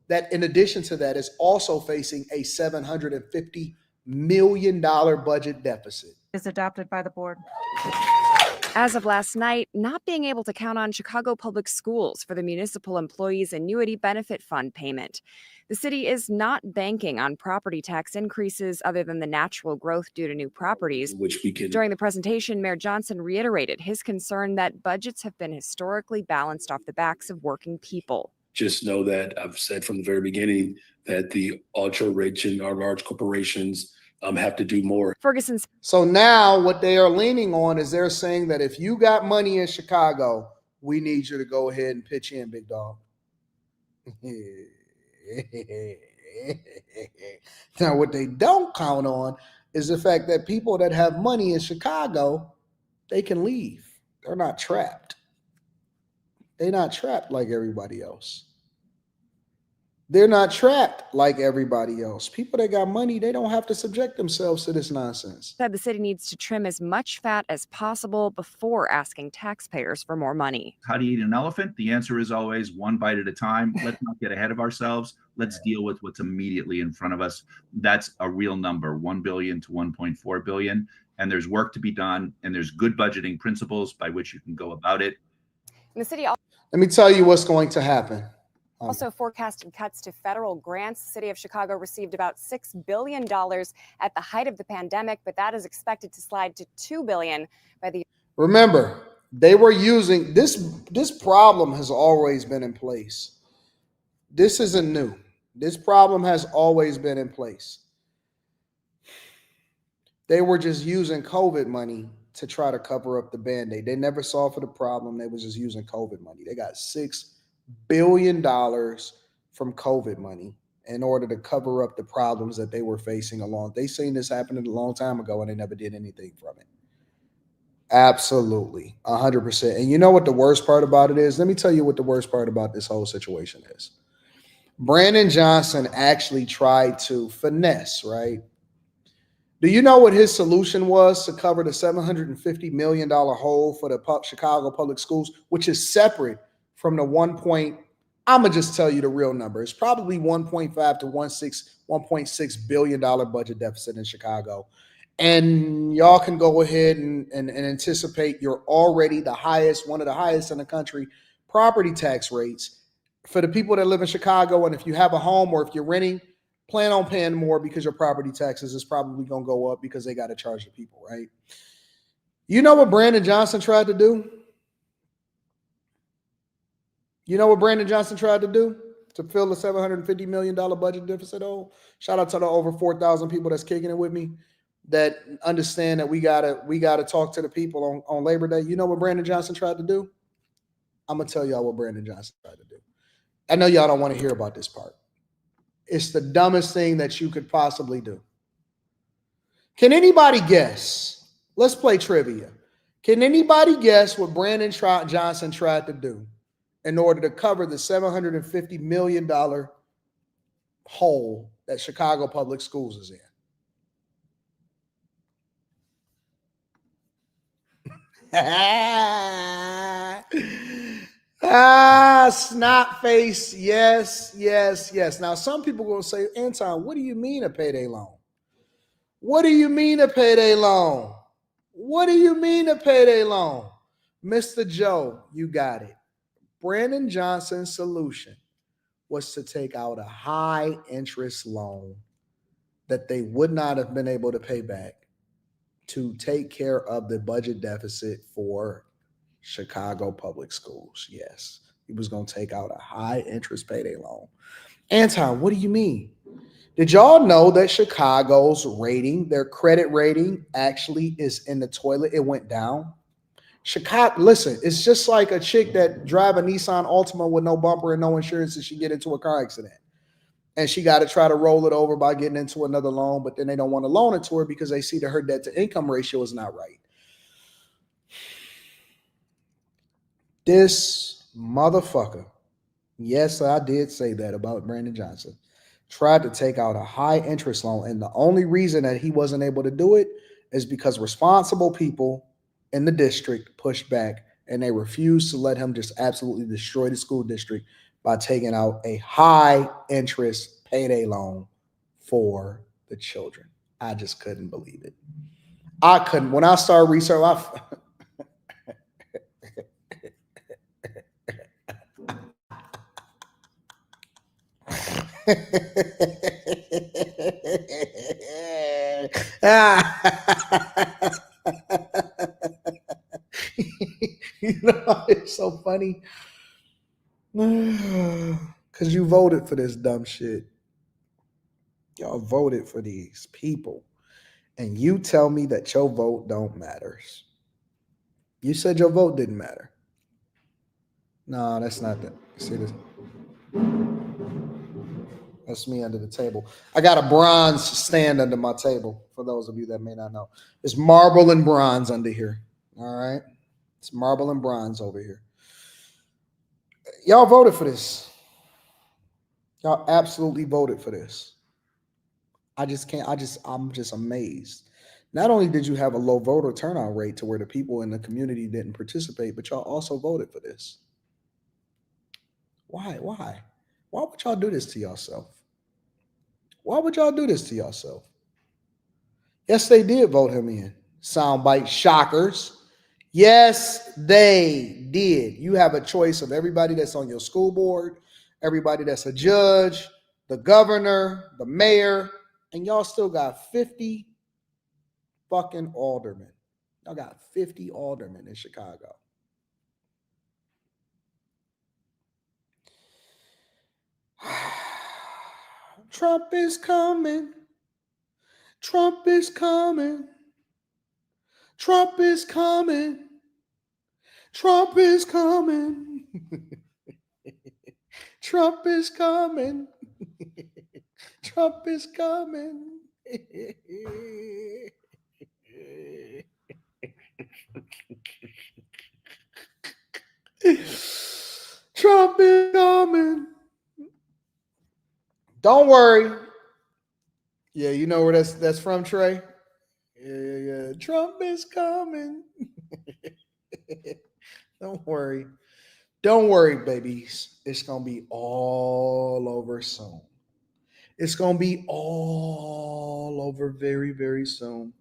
that in addition to that is also facing a $750 million budget deficit. Is adopted by the board. As of last night, not being able to count on Chicago Public Schools for the municipal employees annuity benefit fund payment. The city is not banking on property tax increases other than the natural growth due to new properties. During the presentation, Mayor Johnson reiterated his concern that budgets have been historically balanced off the backs of working people. Just know that I've said from the very beginning that the ultra rich and our large corporations have to do more. Ferguson's. So now what they are leaning on is they're saying that if you got money in Chicago, we need you to go ahead and pitch in, big dog. Now, what they don't count on is the fact that people that have money in Chicago they can leave. They're not trapped. They're not trapped like everybody else. They're not trapped like everybody else. People that got money, they don't have to subject themselves to this nonsense. Said the city needs to trim as much fat as possible before asking taxpayers for more money. How do you eat an elephant? The answer is always one bite at a time. Let's not get ahead of ourselves. Let's deal with what's immediately in front of us. That's a real number, 1 billion to 1.4 billion. And there's work to be done, and there's good budgeting principles by which you can go about it. And the city Let me tell you what's going to happen. also forecasted cuts to federal grants. The city of Chicago received about $6 billion at the height of the pandemic, but that is expected to slide to $2 billion by the. Remember, they were using this problem has always been in place. This isn't new. This problem has always been in place. They were just using COVID money to try to cover up the Band-Aid. They never saw for the problem. They was just using COVID money. They got $6 billion from COVID money in order to cover up the problems that they were facing along. They seen this happening a long time ago and they never did anything from it. Absolutely, 100%. And you know what the worst part about it is? Let me tell you what the worst part about this whole situation is. Brandon Johnson actually tried to finesse, right? Do you know what his solution was to cover the $750 million hole for the Chicago public schools, which is separate from the I'm going to just tell you the real number. It's probably 1.5 to 1.6 billion dollar budget deficit in Chicago. And y'all can go ahead and anticipate you're already the highest, one of the highest in the country, property tax rates for the people that live in Chicago. And if you have a home or if you're renting, plan on paying more because your property taxes is probably going to go up because they got to charge the people, right? You know what Brandon Johnson tried to do? You know what Brandon Johnson tried to do to fill the $750 million budget deficit hole? Shout out to the over 4,000 people that's kicking it with me that understand that we gotta talk to the people on Labor Day. You know what Brandon Johnson tried to do? I'm gonna tell y'all what Brandon Johnson tried to do. I know y'all don't want to hear about this part. It's the dumbest thing that you could possibly do. Can anybody guess? Let's play trivia. Can anybody guess what Brandon Johnson tried to do in order to cover the $750 million hole that Chicago Public Schools is in? Snot face. Yes. Now, some people are going to say, Anton, what do you mean a payday loan? What do you mean a payday loan? What do you mean a payday loan? Mr. Joe, you got it. Brandon Johnson's solution was to take out a high interest loan that they would not have been able to pay back to take care of the budget deficit for Chicago Public Schools. Yes, he was going to take out a high interest payday loan. Anton, what do you mean? Did y'all know that Chicago's rating, their credit rating, actually is in the toilet? It went down. Chicago, listen, it's just like a chick that drive a Nissan Altima with no bumper and no insurance and she get into a car accident. And she got to try to roll it over by getting into another loan, but then they don't want to loan it to her because they see that her debt to income ratio is not right. This motherfucker, yes, I did say that about Brandon Johnson, tried to take out a high interest loan. And the only reason that he wasn't able to do it is because responsible people in the district pushed back and they refused to let him just absolutely destroy the school district by taking out a high interest payday loan for the children. I just couldn't believe it. I couldn't. When I started research, you know, it's so funny. Because you voted for this dumb shit. Y'all voted for these people. And you tell me that your vote don't matter. You said your vote didn't matter. No, that's not that. See this? That's me under the table. I got a bronze stand under my table, for those of you that may not know. It's marble and bronze under here. All right. It's marble and bronze over here. Y'all voted for this. Y'all absolutely voted for this. I'm just amazed. Not only did you have a low voter turnout rate to where the people in the community didn't participate, but y'all also voted for this. Why? Why would y'all do this to yourself? Why would y'all do this to yourself? Yes, they did vote him in. Soundbite shockers. Yes, they did. You have a choice of everybody that's on your school board, everybody that's a judge, the governor, the mayor, and y'all still got 50 fucking aldermen. Y'all got 50 aldermen in Chicago. Trump is coming. Trump is coming. Trump is coming. Trump is coming. Trump is coming. Trump is coming. Trump is coming. Don't worry. Yeah, you know where that's from, Trey? Yeah. Trump is coming. Don't worry. Don't worry, babies. It's going to be all over soon. It's going to be all over very, very soon.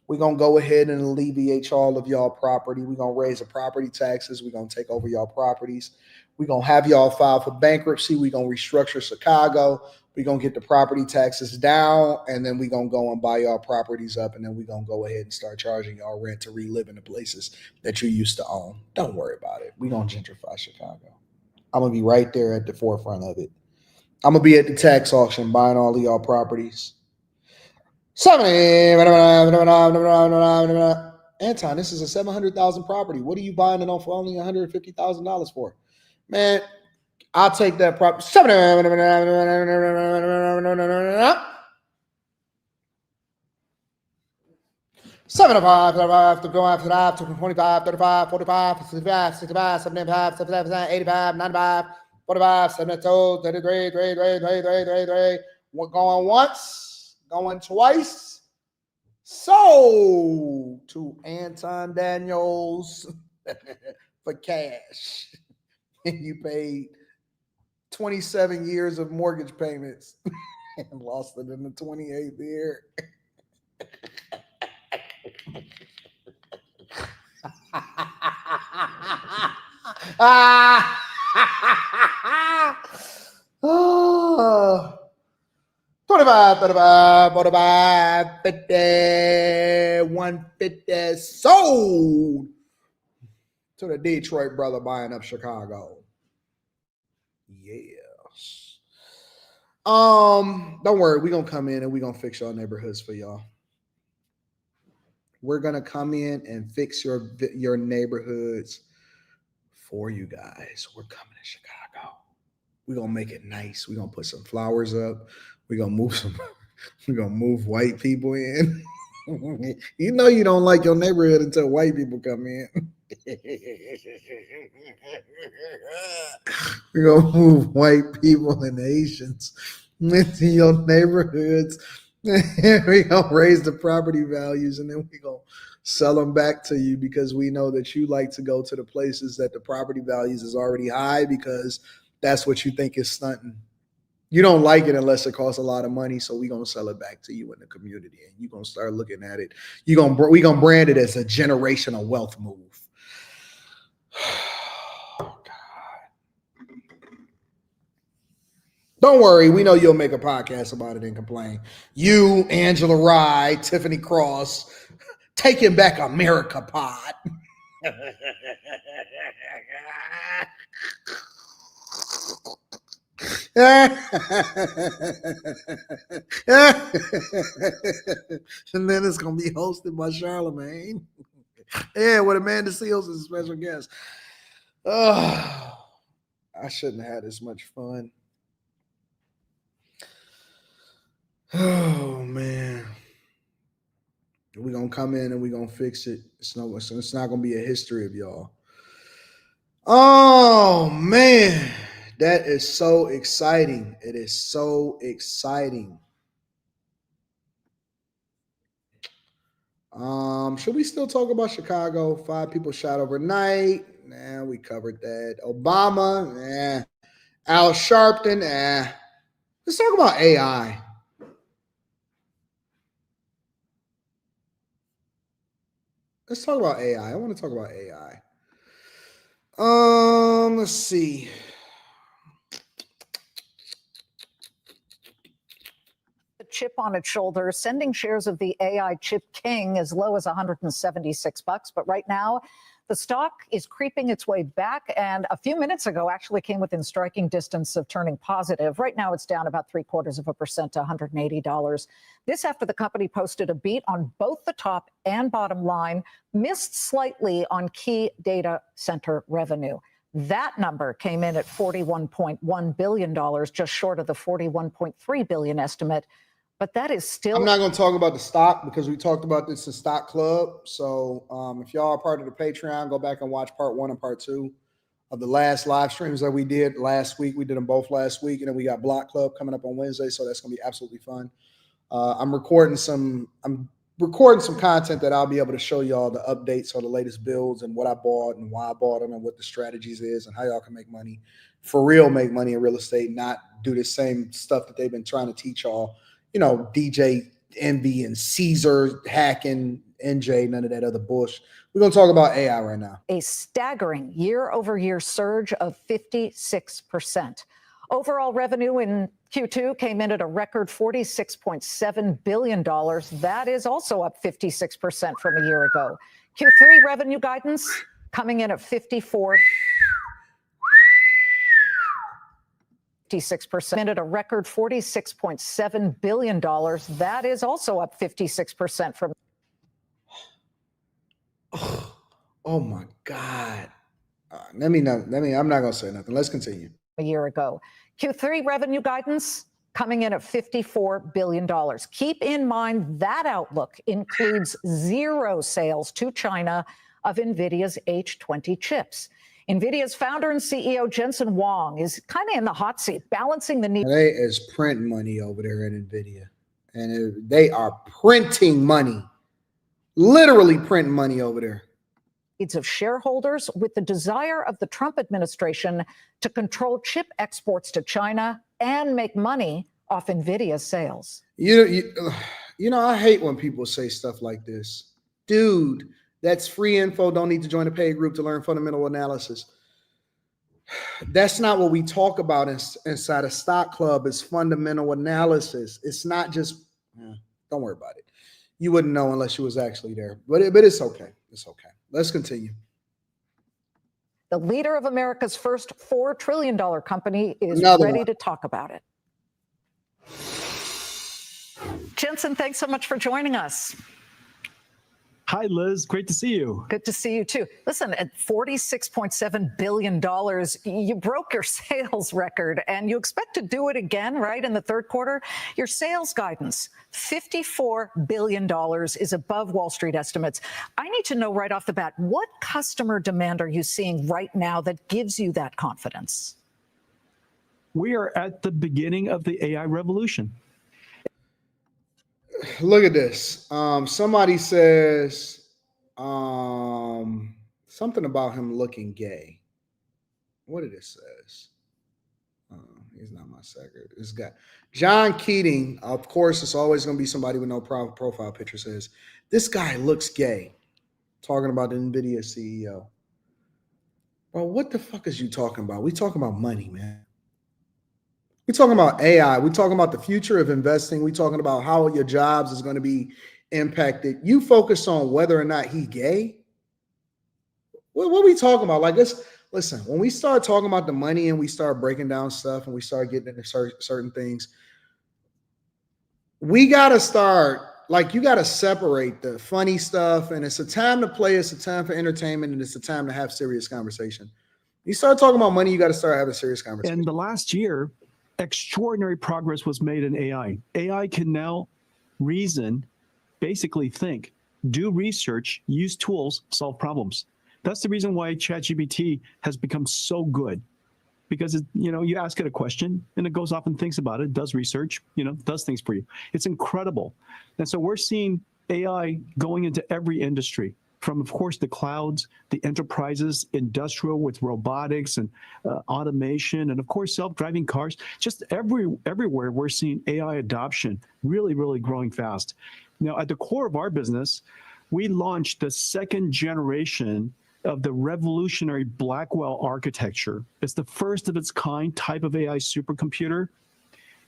We're going to go ahead and alleviate all of y'all property. We're going to raise the property taxes. We're going to take over y'all properties. We're going to have y'all file for bankruptcy. We're going to restructure Chicago. We're going to get the property taxes down, and then we're going to go and buy y'all properties up, and then we're going to go ahead and start charging y'all rent to relive in the places that you used to own. Don't worry about it. We're going to gentrify Chicago. I'm going to be right there at the forefront of it. I'm going to be at the tax auction buying all of y'all properties. Anton, this is a 700,000 property. What are you buying it on for only $150,000 for? Man, I'll take that property. 75, 35, 25, 35, 45, 65, 65, 75, 77, 85, 95, 45, 72, 33, 33, 33, 33. We're going once, going twice. Sold to Anton Daniels for cash. And you paid 27 years of mortgage payments and lost it in the 28th year. Oh. 25, 35, 45, 50, 150 sold to the Detroit brother buying up Chicago. Yes. Don't worry, we're gonna come in and we're gonna fix your neighborhoods for y'all. We're gonna come in and fix your neighborhoods for you guys. We're coming to Chicago. We're gonna make it nice. We're gonna put some flowers up. We're gonna move white people in. You know you don't like your neighborhood until white people come in. We're gonna move white people and Asians into your neighborhoods. We're gonna raise the property values, and then we're gonna sell them back to you because we know that you like to go to the places that the property values is already high because that's what you think is stunting. You don't like it unless it costs a lot of money, so we're going to sell it back to you in the community, and you're going to start looking at it. We're going to brand it as a generational wealth move. Oh, God. Don't worry. We know you'll make a podcast about it and complain. You, Angela Rye, Tiffany Cross, Taking Back America pod. And then it's gonna be hosted by Charlemagne. Yeah, with Amanda Seals as a special guest. Oh, I shouldn't have had this much fun. Oh man. We're gonna come in and we're gonna fix it. It's not gonna be a history of y'all. Oh man, that is so exciting. It is so exciting. Should we still talk about Chicago? 5 people shot overnight. Nah, we covered that. Obama, nah. Al Sharpton, nah. Let's talk about AI. Let's talk about AI. I want to talk about AI. Let's see. The chip on its shoulder, sending shares of the AI chip king as low as $176. But right now, the stock is creeping its way back, and a few minutes ago actually came within striking distance of turning positive. Right now, it's down about 0.75% to $180. This after the company posted a beat on both the top and bottom line, missed slightly on key data center revenue. That number came in at $41.1 billion, just short of the $41.3 billion estimate. But that is still. I'm not going to talk about the stock because we talked about this in Stock Club. So if y'all are part of the Patreon, go back and watch part 1 and part 2 of the last live streams that we did last week. We did them both last week, and then we got Block Club coming up on Wednesday. So that's going to be absolutely fun. I'm recording some content that I'll be able to show y'all the updates or the latest builds and what I bought and why I bought them and what the strategies is and how y'all can make money for real, make money in real estate, not do the same stuff that they've been trying to teach y'all. You know, DJ Envy and Caesar hacking, NJ, none of that other bullshit. We're going to talk about AI right now. A staggering year-over-year surge of 56%. Overall revenue in Q2 came in at a record $46.7 billion. That is also up 56% from a year ago. Q3 revenue guidance coming in at 56% at a record $46.7 billion. That is also up 56% from. Oh my God. I'm not going to say nothing. Let's continue. A year ago. Q3 revenue guidance coming in at $54 billion. Keep in mind that outlook includes 0 sales to China of NVIDIA's H20 chips. NVIDIA's founder and CEO Jensen Huang is kind of in the hot seat, balancing the need. They is print money over there at NVIDIA. And they are printing money, literally printing money over there. Needs of shareholders with the desire of the Trump administration to control chip exports to China and make money off NVIDIA sales. You know, I hate when people say stuff like this. Dude, that's free info. Don't need to join a paid group to learn fundamental analysis. That's not what we talk about inside a Stock Club. It's fundamental analysis. It's not just, don't worry about it. You wouldn't know unless you was actually there. But it's okay. It's okay. Let's continue. The leader of America's first $4 trillion company is ready to talk about it. Jensen, thanks so much for joining us. Hi, Liz. Great to see you. Good to see you, too. Listen, at $46.7 billion, you broke your sales record, and you expect to do it again, right, in the third quarter? Your sales guidance, $54 billion, is above Wall Street estimates. I need to know right off the bat, what customer demand are you seeing right now that gives you that confidence? We are at the beginning of the AI revolution. Look at this. Somebody says something about him looking gay. What did it says? He's not my second. This guy, John Keating, of course, it's always going to be somebody with no profile picture, says, this guy looks gay. Talking about the NVIDIA CEO. Bro, what the fuck is you talking about? We talking about money, man. We're talking about AI. We're talking about the future of investing. We're talking about how your jobs is going to be impacted. You focus on whether or not he's gay. What are we talking about? Like, listen, when we start talking about the money and we start breaking down stuff and we start getting into certain things, we got to start, like, you got to separate the funny stuff, and it's a time to play, it's a time for entertainment, and it's a time to have serious conversation. You start talking about money, you got to start having serious conversation. And the last year, extraordinary progress was made in AI. AI can now reason, basically think. do research, use tools, solve problems. That's the reason why ChatGPT has become so good. Because you ask it a question and it goes off and thinks about it, does research, does things for you. It's incredible. And so we're seeing AI going into every industry, from, of course, the clouds, the enterprises, industrial with robotics and automation, and of course, self-driving cars. Just everywhere we're seeing AI adoption really, really growing fast. Now, at the core of our business, we launched the second generation of the revolutionary Blackwell architecture. It's the first of its kind type of AI supercomputer.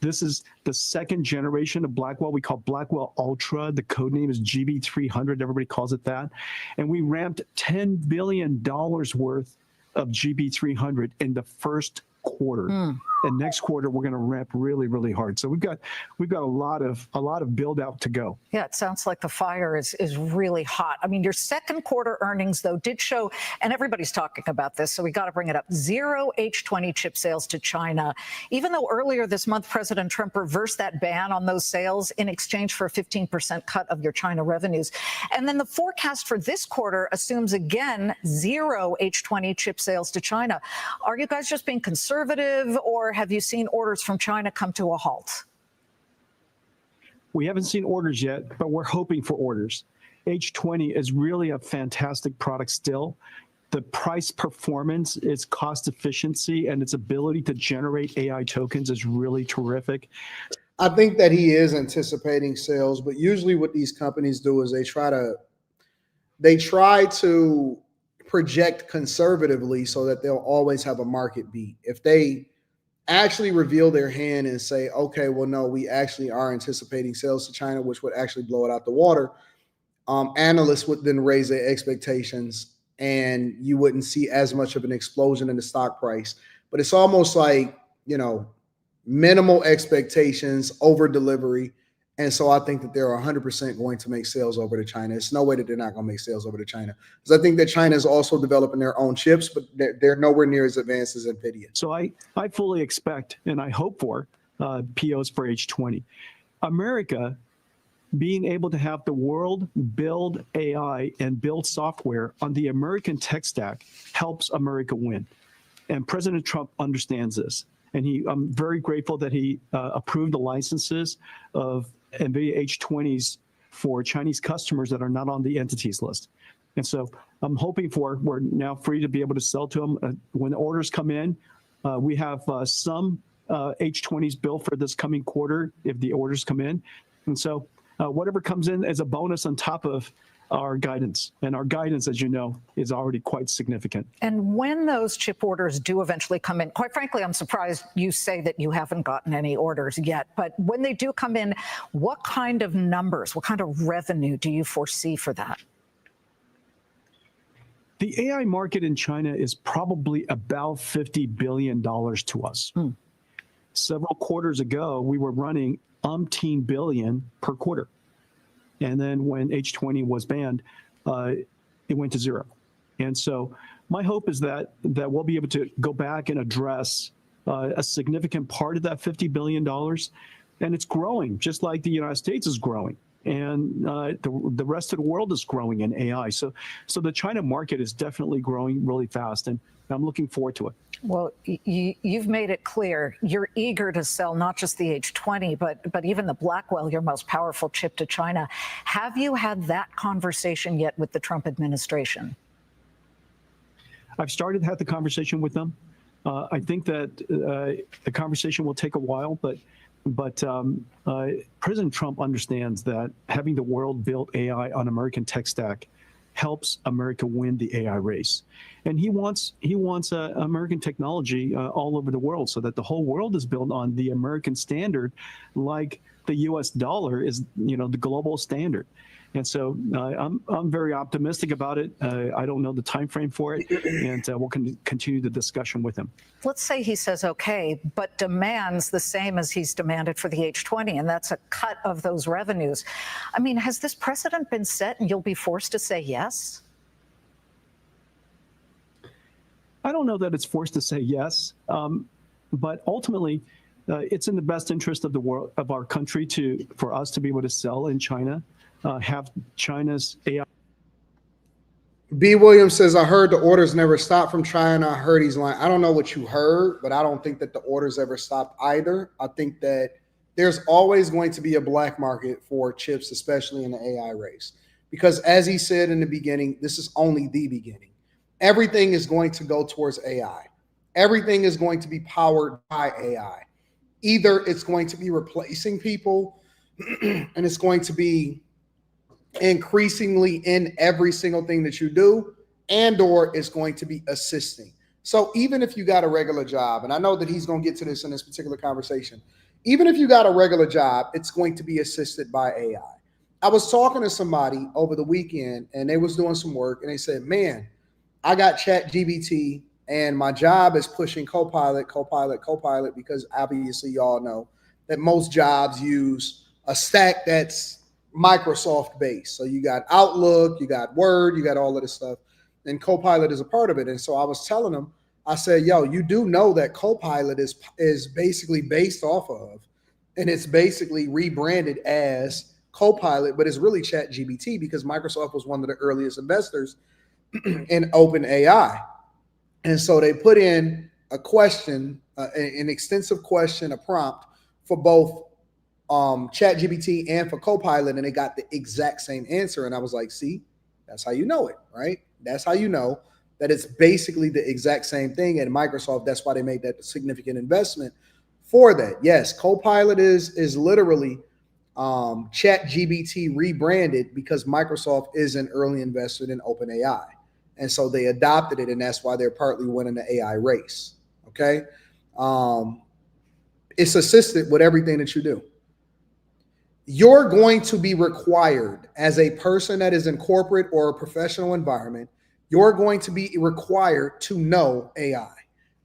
This is the second generation of Blackwell. We call Blackwell Ultra. The code name is GB300. Everybody calls it that. And we ramped $10 billion worth of GB300 in the first quarter. And next quarter, we're going to ramp really, really hard. So we've got a lot of build out to go. Yeah, it sounds like the fire is really hot. I mean, your second quarter earnings, though, did show, and everybody's talking about this, so we got to bring it up, 0 H20 chip sales to China. Even though earlier this month, President Trump reversed that ban on those sales in exchange for a 15% cut of your China revenues. And then the forecast for this quarter assumes, again, 0 H20 chip sales to China. Are you guys just being conservative, or have you seen orders from China come to a halt? We haven't seen orders yet, but we're hoping for orders. H20 is really a fantastic product still. The price performance, its cost efficiency, and its ability to generate AI tokens is really terrific. I think that he is anticipating sales, but usually what these companies do is they try to project conservatively so that they'll always have a market beat. If they actually reveal their hand and say, okay, well, no, we actually are anticipating sales to China, which would actually blow it out the water, analysts would then raise their expectations and you wouldn't see as much of an explosion in the stock price. But it's almost like, minimal expectations, over delivery. And so I think that they're 100% going to make sales over to China. It's no way that they're not going to make sales over to China. Because I think that China is also developing their own chips, but they're nowhere near as advanced as NVIDIA. So I fully expect and I hope for POs for H20. America being able to have the world build AI and build software on the American tech stack helps America win. And President Trump understands this. And I'm very grateful that he approved the licenses of NVIDIA H20s for Chinese customers that are not on the entities list. And so I'm hoping we're now free to be able to sell to them. When the orders come in, we have some H20s built for this coming quarter if the orders come in. And so whatever comes in as a bonus on top of our guidance. And our guidance, as you know, is already quite significant. And when those chip orders do eventually come in, quite frankly, I'm surprised you say that you haven't gotten any orders yet. But when they do come in, what kind of numbers, what kind of revenue do you foresee for that? The AI market in China is probably about $50 billion to us. Several quarters ago, we were running umpteen billion per quarter. And then when H20 was banned, it went to zero. And so my hope is that we'll be able to go back and address a significant part of that $50 billion. And it's growing, just like the United States is growing. And the rest of the world is growing in AI. So the China market is definitely growing really fast. And I'm looking forward to it. Well, you've made it clear you're eager to sell not just the H20, but even the Blackwell, your most powerful chip, to China. Have you had that conversation yet with the Trump administration? I've started to have the conversation with them. I think that the conversation will take a while, but President Trump understands that having the world build AI on American tech stack helps America win the AI race. And he wants American technology all over the world so that the whole world is built on the American standard, like the US dollar is, the global standard. And so I'm very optimistic about it. I don't know the time frame for it, and we'll continue the discussion with him. Let's say he says okay, but demands the same as he's demanded for the H20, and that's a cut of those revenues. I mean, has this precedent been set and you'll be forced to say yes? I don't know that it's forced to say yes, but ultimately, it's in the best interest of the world, of our country, for us to be able to sell in China. have China's AI. B. Williams says, I heard the orders never stopped from China. I heard he's lying. I don't know what you heard, but I don't think that the orders ever stopped either. I think that there's always going to be a black market for chips, especially in the AI race. Because as he said in the beginning, this is only the beginning. Everything is going to go towards AI. Everything is going to be powered by AI. Either it's going to be replacing people and it's going to be increasingly in every single thing that you do, and or it's going to be assisting. So even if you got a regular job, and I know that he's going to get to this in this particular conversation, even if you got a regular job, it's going to be assisted by AI. I was talking to somebody over the weekend and they was doing some work and they said, man, I got ChatGPT and my job is pushing Copilot, because obviously y'all know that most jobs use a stack that's Microsoft based. So you got Outlook, you got Word, you got all of this stuff, and Copilot is a part of it. And so I was telling them, I said, yo, you do know that Copilot is basically based off of, and it's basically rebranded as Copilot, but it's really ChatGPT because Microsoft was one of the earliest investors in OpenAI. And so they put in a question, an extensive question, a prompt for both ChatGPT and for Copilot, and they got the exact same answer. And I was like, see, that's how you know it, right? That's how you know that it's basically the exact same thing. And Microsoft, that's why they made that significant investment for that. Yes, Copilot is literally ChatGPT rebranded because Microsoft is an early investor in OpenAI. And so they adopted it, and that's why they're partly winning the AI race, okay? It's assisted with everything that you do. You're going to be required as a person that is in corporate or a professional environment, you're going to be required to know AI.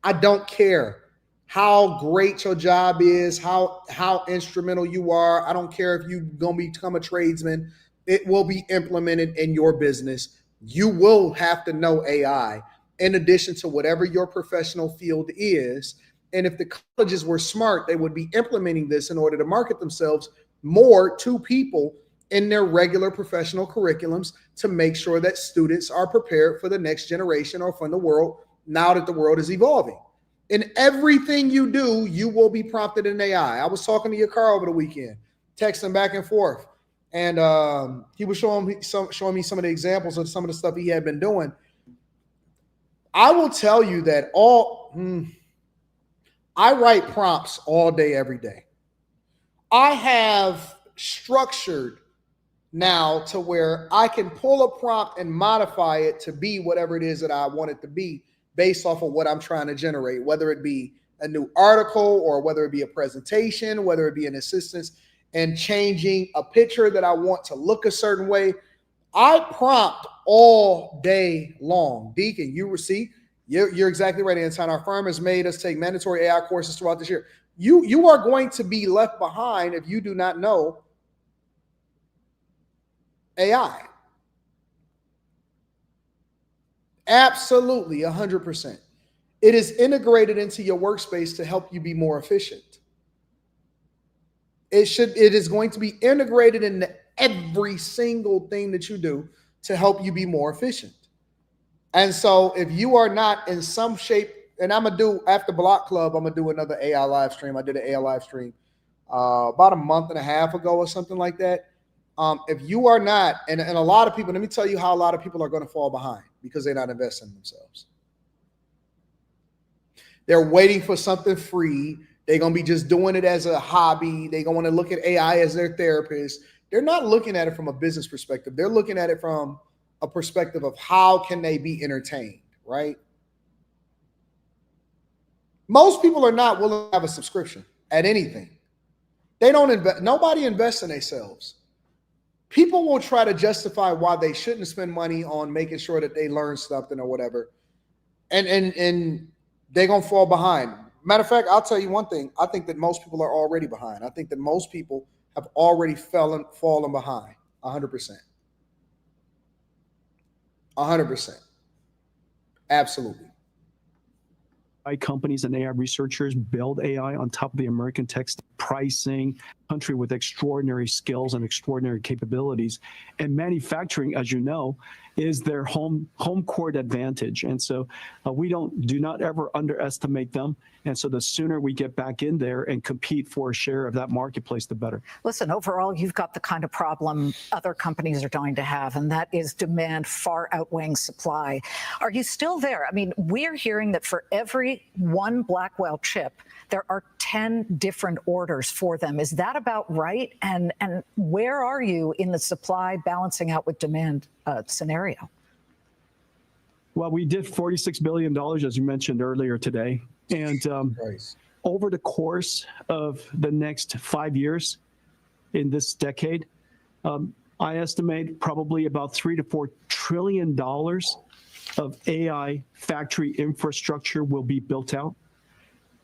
I don't care how great your job is, how instrumental you are. I don't care if you're going to become a tradesman. It will be implemented in your business. You will have to know AI in addition to whatever your professional field is. And if the colleges were smart, they would be implementing this in order to market themselves more to people in their regular professional curriculums to make sure that students are prepared for the next generation or for the world now that the world is evolving. In everything you do, you will be prompted in AI. I was talking to your car over the weekend, texting back and forth, and he was showing me some of the examples of some of the stuff he had been doing. I will tell you that I write prompts all day, every day. I have structured now to where I can pull a prompt and modify it to be whatever it is that I want it to be based off of what I'm trying to generate, whether it be a new article or whether it be a presentation, whether it be an assistance and changing a picture that I want to look a certain way. I prompt all day long. Deacon, you're exactly right, Anton. Our firm has made us take mandatory AI courses throughout this year. You are going to be left behind if you do not know AI. Absolutely, 100%. It is integrated into your workspace to help you be more efficient. It is going to be integrated into every single thing that you do to help you be more efficient. And so if you are not in some shape, and I'm going to do, after Block Club, I'm going to do another AI live stream. I did an AI live stream about a month and a half ago or something like that. If you are not, and a lot of people, let me tell you how a lot of people are going to fall behind because they're not investing in themselves. They're waiting for something free. They're going to be just doing it as a hobby. They're going to look at AI as their therapist. They're not looking at it from a business perspective. They're looking at it from a perspective of how can they be entertained, right? Most people are not willing to have a subscription at anything. They don't invest. Nobody invests in themselves. People will try to justify why they shouldn't spend money on making sure that they learn something or whatever. And they're going to fall behind. Matter of fact, I'll tell you one thing. I think that most people are already behind. I think that most people have already fallen behind 100%. 100%. Absolutely. AI companies and AI researchers build AI on top of the American text pricing, country with extraordinary skills and extraordinary capabilities, and manufacturing, as you know, is their home court advantage. And so we do not ever underestimate them. And so the sooner we get back in there and compete for a share of that marketplace, the better. Listen, overall, you've got the kind of problem other companies are going to have, and that is demand far outweighing supply. Are you still there? I mean, we're hearing that for every one Blackwell chip, there are 10 different orders for them. Is that about right? And where are you in the supply balancing out with demand scenario? Well, we did $46 billion, as you mentioned earlier today. And over the course of the next 5 years in this decade, I estimate probably about $3 to $4 trillion of AI factory infrastructure will be built out.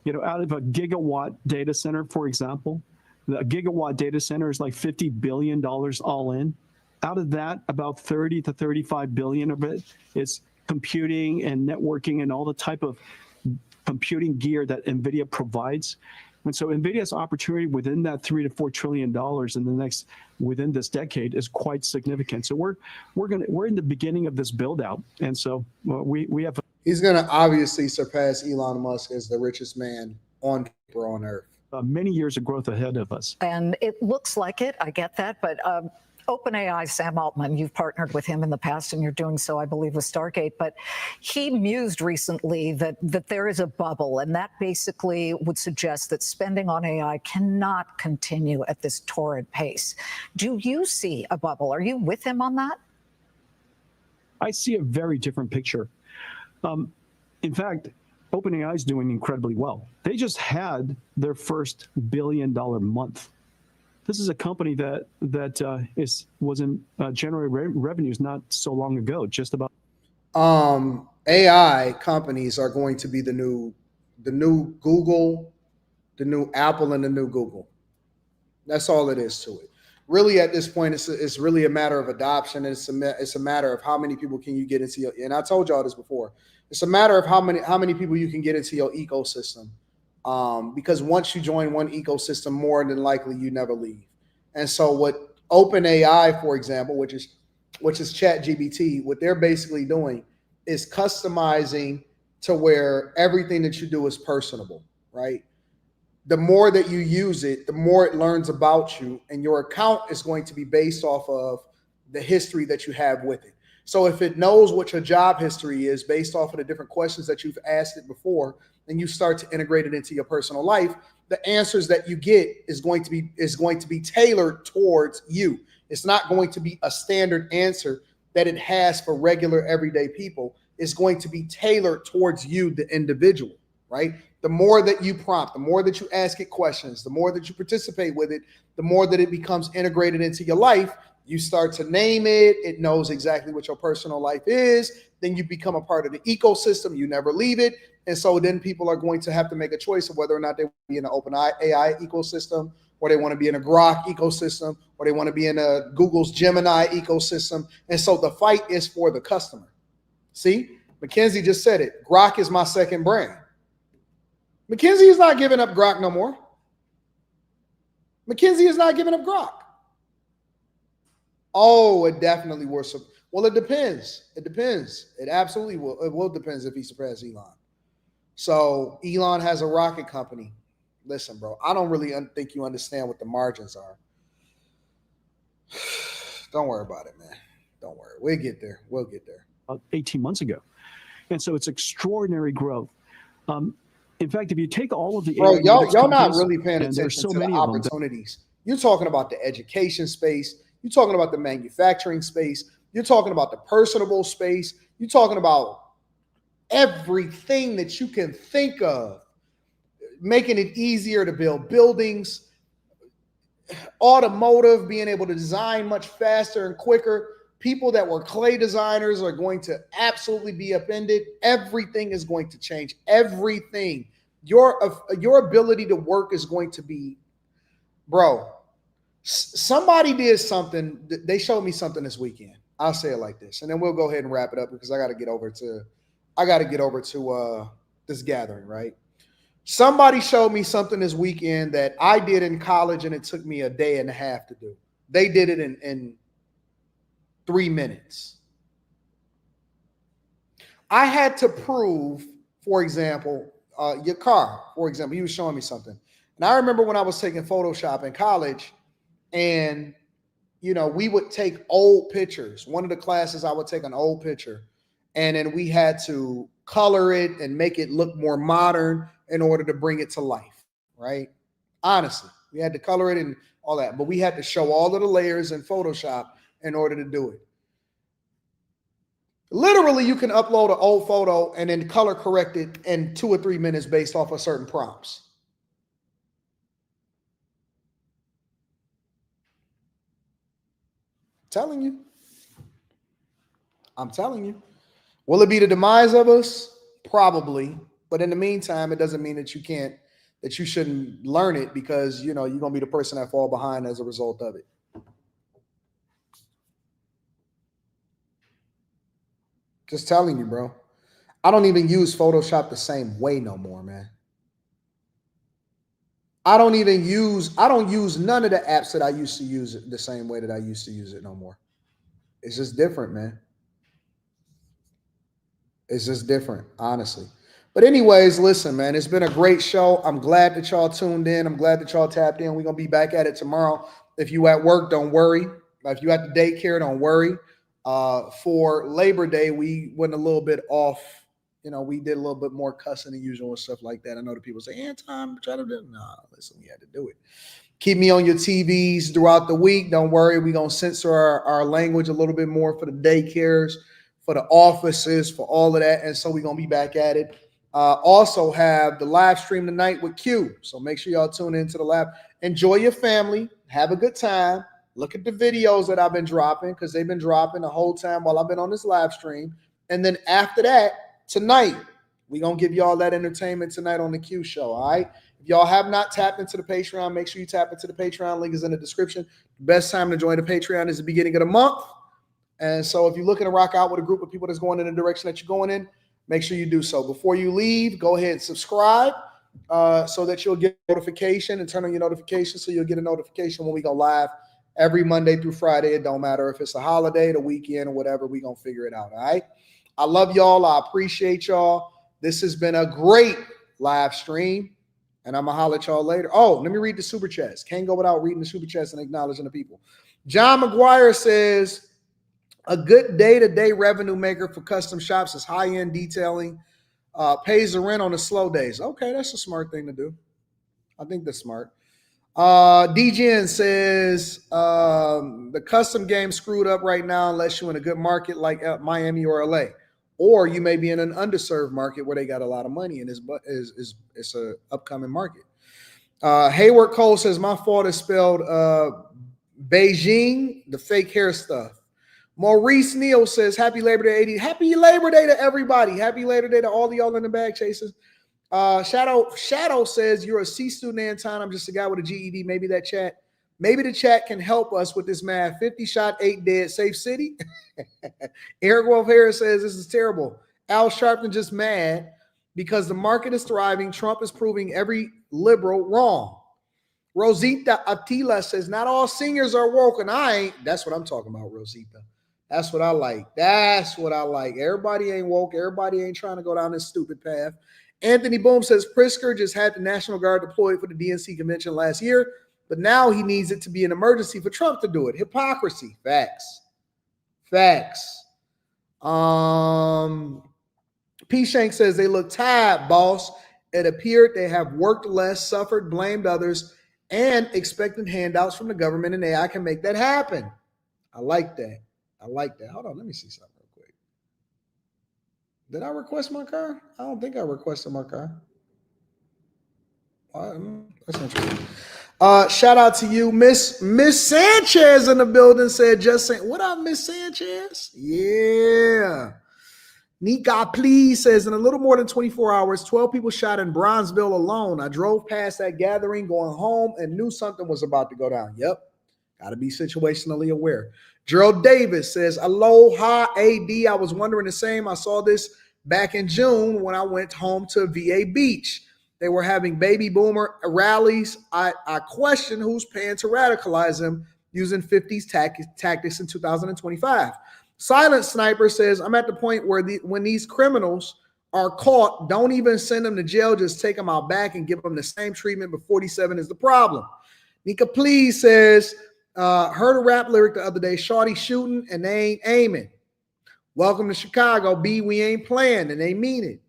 You know, out of a gigawatt data center, for example, the gigawatt data center is like $50 billion all in. Out of that, about 30 to 35 billion of it is computing and networking and all the type of computing gear that NVIDIA provides. And so NVIDIA's opportunity within that $3 to $4 trillion within this decade is quite significant. So we're in the beginning of this build out. And so we have. He's going to obviously surpass Elon Musk as the richest man on paper on earth. Many years of growth ahead of us. And it looks like it. I get that. But OpenAI, Sam Altman, you've partnered with him in the past, and you're doing so, I believe, with Stargate. But he mused recently that there is a bubble, and that basically would suggest that spending on AI cannot continue at this torrid pace. Do you see a bubble? Are you with him on that? I see a very different picture. In fact, OpenAI is doing incredibly well. They just had their first $1 billion month. This is a company that was in generating revenues not so long ago, just about. AI companies are going to be the new Google, the new Apple, and the new Google. That's all it is to it. Really, at this point, it's really a matter of adoption. It's a matter of how many people can you get into your. And I told y'all this before. It's a matter of how many people you can get into your ecosystem. Because once you join one ecosystem, more than likely you never leave. And so what OpenAI, for example, which is ChatGPT, what they're basically doing is customizing to where everything that you do is personable, right? The more that you use it, the more it learns about you, and your account is going to be based off of the history that you have with it. So if it knows what your job history is based off of the different questions that you've asked it before, and you start to integrate it into your personal life, the answers that you get is going to be tailored towards you. It's not going to be a standard answer that it has for regular everyday people. It's going to be tailored towards you, the individual, right? The more that you prompt, the more that you ask it questions, the more that you participate with it, the more that it becomes integrated into your life. You start to name it. It knows exactly what your personal life is. Then you become a part of the ecosystem. You never leave it. And so then people are going to have to make a choice of whether or not they want to be in an OpenAI ecosystem, or they want to be in a Grok ecosystem, or they want to be in a Google's Gemini ecosystem. And so the fight is for the customer. See, Mackenzie just said it. Grok is my second brand. Mackenzie is not giving up Grok no more. Mackenzie is not giving up Grok. Oh, it definitely will. Well, it depends. It depends. It absolutely will. It will depend if he surpasses Elon. So Elon has a rocket company. Listen, bro, I don't really think you understand what the margins are. Don't worry about it, man. Don't worry. We'll get there. We'll get there. 18 months ago. And so it's extraordinary growth. In fact, if you take all of the y'all not really paying attention so to many the opportunities. You're talking about the education space. You're talking about the manufacturing space. You're talking about the personable space. You're talking about everything that you can think of, making it easier to build buildings, automotive, being able to design much faster and quicker. People that were clay designers are going to absolutely be upended. Everything is going to change. Everything. Your ability to work is going to be, bro. Somebody did something. They showed me something this weekend. I'll say it like this, and then we'll go ahead and wrap it up because I got to get over to this gathering, right? Somebody showed me something this weekend that I did in college and it took me a day and a half to do. They did it in 3 minutes. I had to prove, for example, your car, for example, he was showing me something. And I remember when I was taking Photoshop in college and, you know, we would take old pictures. One of the classes I would take an old picture and then we had to color it and make it look more modern in order to bring it to life, right? Honestly, we had to color it and all that, but we had to show all of the layers in Photoshop in order to do it. Literally, you can upload an old photo and then color correct it in 2 or 3 minutes based off of certain prompts. I'm telling you. Will it be the demise of us? Probably. But in the meantime, it doesn't mean that you shouldn't learn it because, you know, you're going to be the person that fall behind as a result of it. Just telling you, bro. I don't even use Photoshop the same way no more, man. I don't use none of the apps that I used to use it the same way that I used to use it no more. It's just different, man. It's just different, honestly. But anyways, listen, man, it's been a great show. I'm glad that y'all tuned in. I'm glad that y'all tapped in. We're going to be back at it tomorrow. If you at work, don't worry. If you at the daycare, don't worry. For Labor Day, we went a little bit off. You know, we did a little bit more cussing than usual and stuff like that. I know the people say, Anton, try to do. Nah, listen, we had to do it. Keep me on your TVs throughout the week. Don't worry. We're going to censor our language a little bit more for the daycares, for the offices, for all of that. And so we're going to be back at it. Also have the live stream tonight with Q. So make sure y'all tune into the live. Enjoy your family. Have a good time. Look at the videos that I've been dropping because they've been dropping the whole time while I've been on this live stream. And then after that, tonight, we're going to give y'all that entertainment tonight on the Q show, all right? If y'all have not tapped into the Patreon, make sure you tap into the Patreon. Link is in the description. The best time to join the Patreon is the beginning of the month. And so if you're looking to rock out with a group of people that's going in the direction that you're going in, make sure you do so. Before you leave, go ahead and subscribe so that you'll get notification and turn on your notifications so you'll get a notification when we go live every Monday through Friday. It don't matter if it's a holiday, the weekend, or whatever. We're going to figure it out, all right? I love y'all. I appreciate y'all. This has been a great live stream, and I'm going to holler at y'all later. Oh, let me read the super chats. Can't go without reading the super chats and acknowledging the people. John McGuire says, a good day-to-day revenue maker for custom shops is high-end detailing, pays the rent on the slow days. Okay, that's a smart thing to do. I think that's smart. DGN says the custom game screwed up right now unless you're in a good market like Miami or LA. Or you may be in an underserved market where they got a lot of money and it's an upcoming market. Hayward Cole says, my fault is spelled Beijing, the fake hair stuff. Maurice Neal says, happy Labor Day, 80. Happy Labor Day to everybody. Happy Labor Day to all of y'all in the bag chasers. Shadow says, you're a C student, Anton. I'm just a guy with a GED. Maybe the chat can help us with this math. 50 shot, 8 dead, safe city. Eric Wolf Harris says, this is terrible. Al Sharpton just mad because the market is thriving. Trump is proving every liberal wrong. Rosita Attila says, not all seniors are woke, and I ain't. That's what I'm talking about, Rosita. That's what I like. That's what I like. Everybody ain't woke. Everybody ain't trying to go down this stupid path. Anthony Boom says, Pritzker just had the National Guard deployed for the DNC convention last year, but now he needs it to be an emergency for Trump to do it. Hypocrisy. Facts. P. Shank says, they look tired, boss. It appeared they have worked less, suffered, blamed others, and expected handouts from the government, and AI can make that happen. I like that. Hold on, let me see something real quick. Did I request my car? I don't think I requested my car. That's interesting. Shout out to you, Miss Sanchez in the building. Said, just saying, what up, Miss Sanchez? Yeah. Nika, please, says, in a little more than 24 hours, 12 people shot in Bronzeville alone. I drove past that gathering going home and knew something was about to go down. Yep. Got to be situationally aware. Gerald Davis says, aloha, AD. I was wondering the same. I saw this back in June when I went home to VA Beach. They were having baby boomer rallies. I question who's paying to radicalize them using 50s tactics in 2025. Silent Sniper says, I'm at the point where when these criminals are caught, don't even send them to jail, just take them out back and give them the same treatment, but 47 is the problem. Nika Please says, heard a rap lyric the other day, shorty shooting and they ain't aiming. Welcome to Chicago, B, we ain't playing, and they mean it.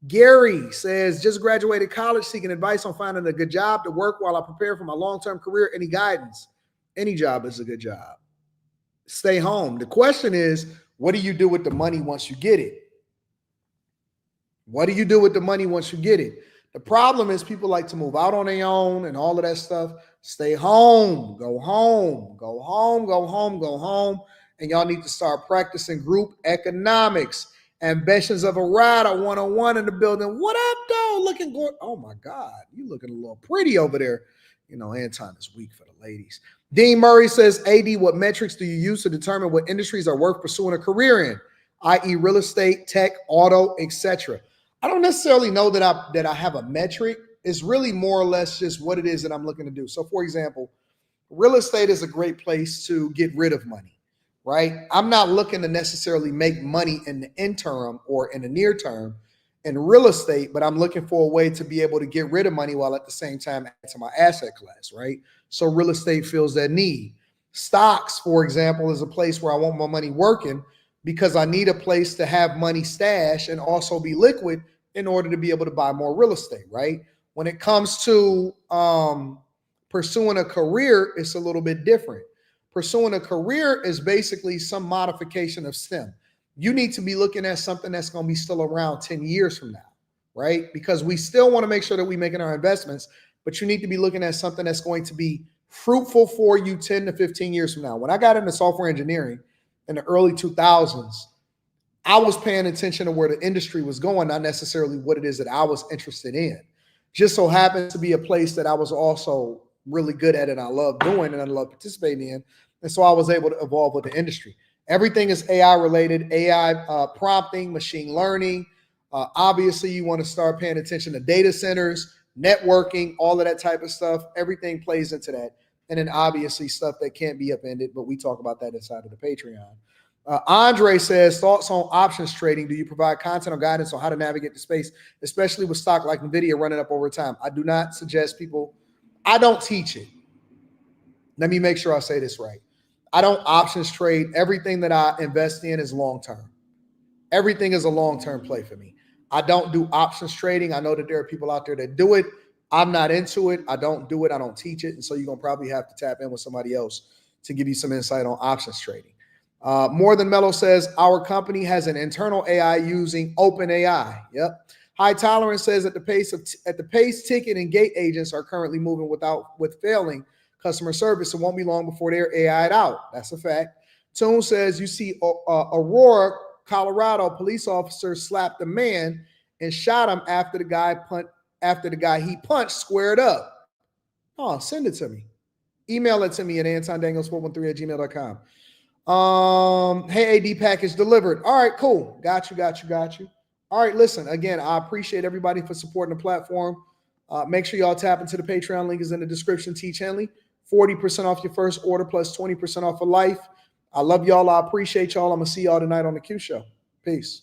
Gary says, just graduated college, seeking advice on finding a good job to work while I prepare for my long-term career. Any guidance? Any job is a good job. Stay home. The question is, what do you do with the money once you get it? What do you do with the money once you get it? The problem is people like to move out on their own and all of that stuff. Stay home, go home, go home, go home, go home. And y'all need to start practicing group economics. Ambitions of a Rider 101 in the building. What up, though? Looking good. Oh, my God. You looking a little pretty over there. You know, Anton is weak for the ladies. Dean Murray says, AD, what metrics do you use to determine what industries are worth pursuing a career in, i.e. real estate, tech, auto, etc.? I don't necessarily know that I have a metric. It's really more or less just what it is that I'm looking to do. So, for example, real estate is a great place to get rid of money. Right? I'm not looking to necessarily make money in the interim or in the near term in real estate, but I'm looking for a way to be able to get rid of money while at the same time add to my asset class, right? So real estate fills that need. Stocks, for example, is a place where I want my money working because I need a place to have money stashed and also be liquid in order to be able to buy more real estate, right? When it comes to pursuing a career, it's a little bit different. Pursuing a career is basically some modification of STEM. You need to be looking at something that's going to be still around 10 years from now, right? Because we still want to make sure that we're making our investments, but you need to be looking at something that's going to be fruitful for you 10 to 15 years from now. When I got into software engineering in the early 2000s, I was paying attention to where the industry was going, not necessarily what it is that I was interested in. Just so happens to be a place that I was also really good at and I love doing and I love participating in. And so I was able to evolve with the industry. Everything is AI related, AI prompting, machine learning. Obviously, you want to start paying attention to data centers, networking, all of that type of stuff. Everything plays into that. And then obviously stuff that can't be upended, but we talk about that inside of the Patreon. Andre says, thoughts on options trading. Do you provide content or guidance on how to navigate the space, especially with stock like NVIDIA running up over time? I do not suggest people, I don't teach it. Let me make sure I say this right. I don't options trade. Everything that I invest in is long-term. Everything is a long-term play for me. I don't do options trading. I know that there are people out there that do it. I'm not into it. I don't do it. I don't teach it. And so you're going to probably have to tap in with somebody else to give you some insight on options trading. More Than Mellow says, our company has an internal AI using OpenAI. Yep. High Tolerance says at the pace ticket and gate agents are currently moving with failing customer service. It won't be long before they're AI'd out. That's a fact. Toon says you see Aurora, Colorado police officer slapped a man and shot him after the guy he punched squared up. Oh, send it to me. Email it to me at antondaniels413@gmail.com. Hey, AD package delivered. All right, cool. Got you. All right, listen, again, I appreciate everybody for supporting the platform. Make sure y'all tap into the Patreon. Link is in the description. Teach Henley. 40% off your first order plus 20% off for life. I love y'all. I appreciate y'all. I'm going to see y'all tonight on the Q Show. Peace.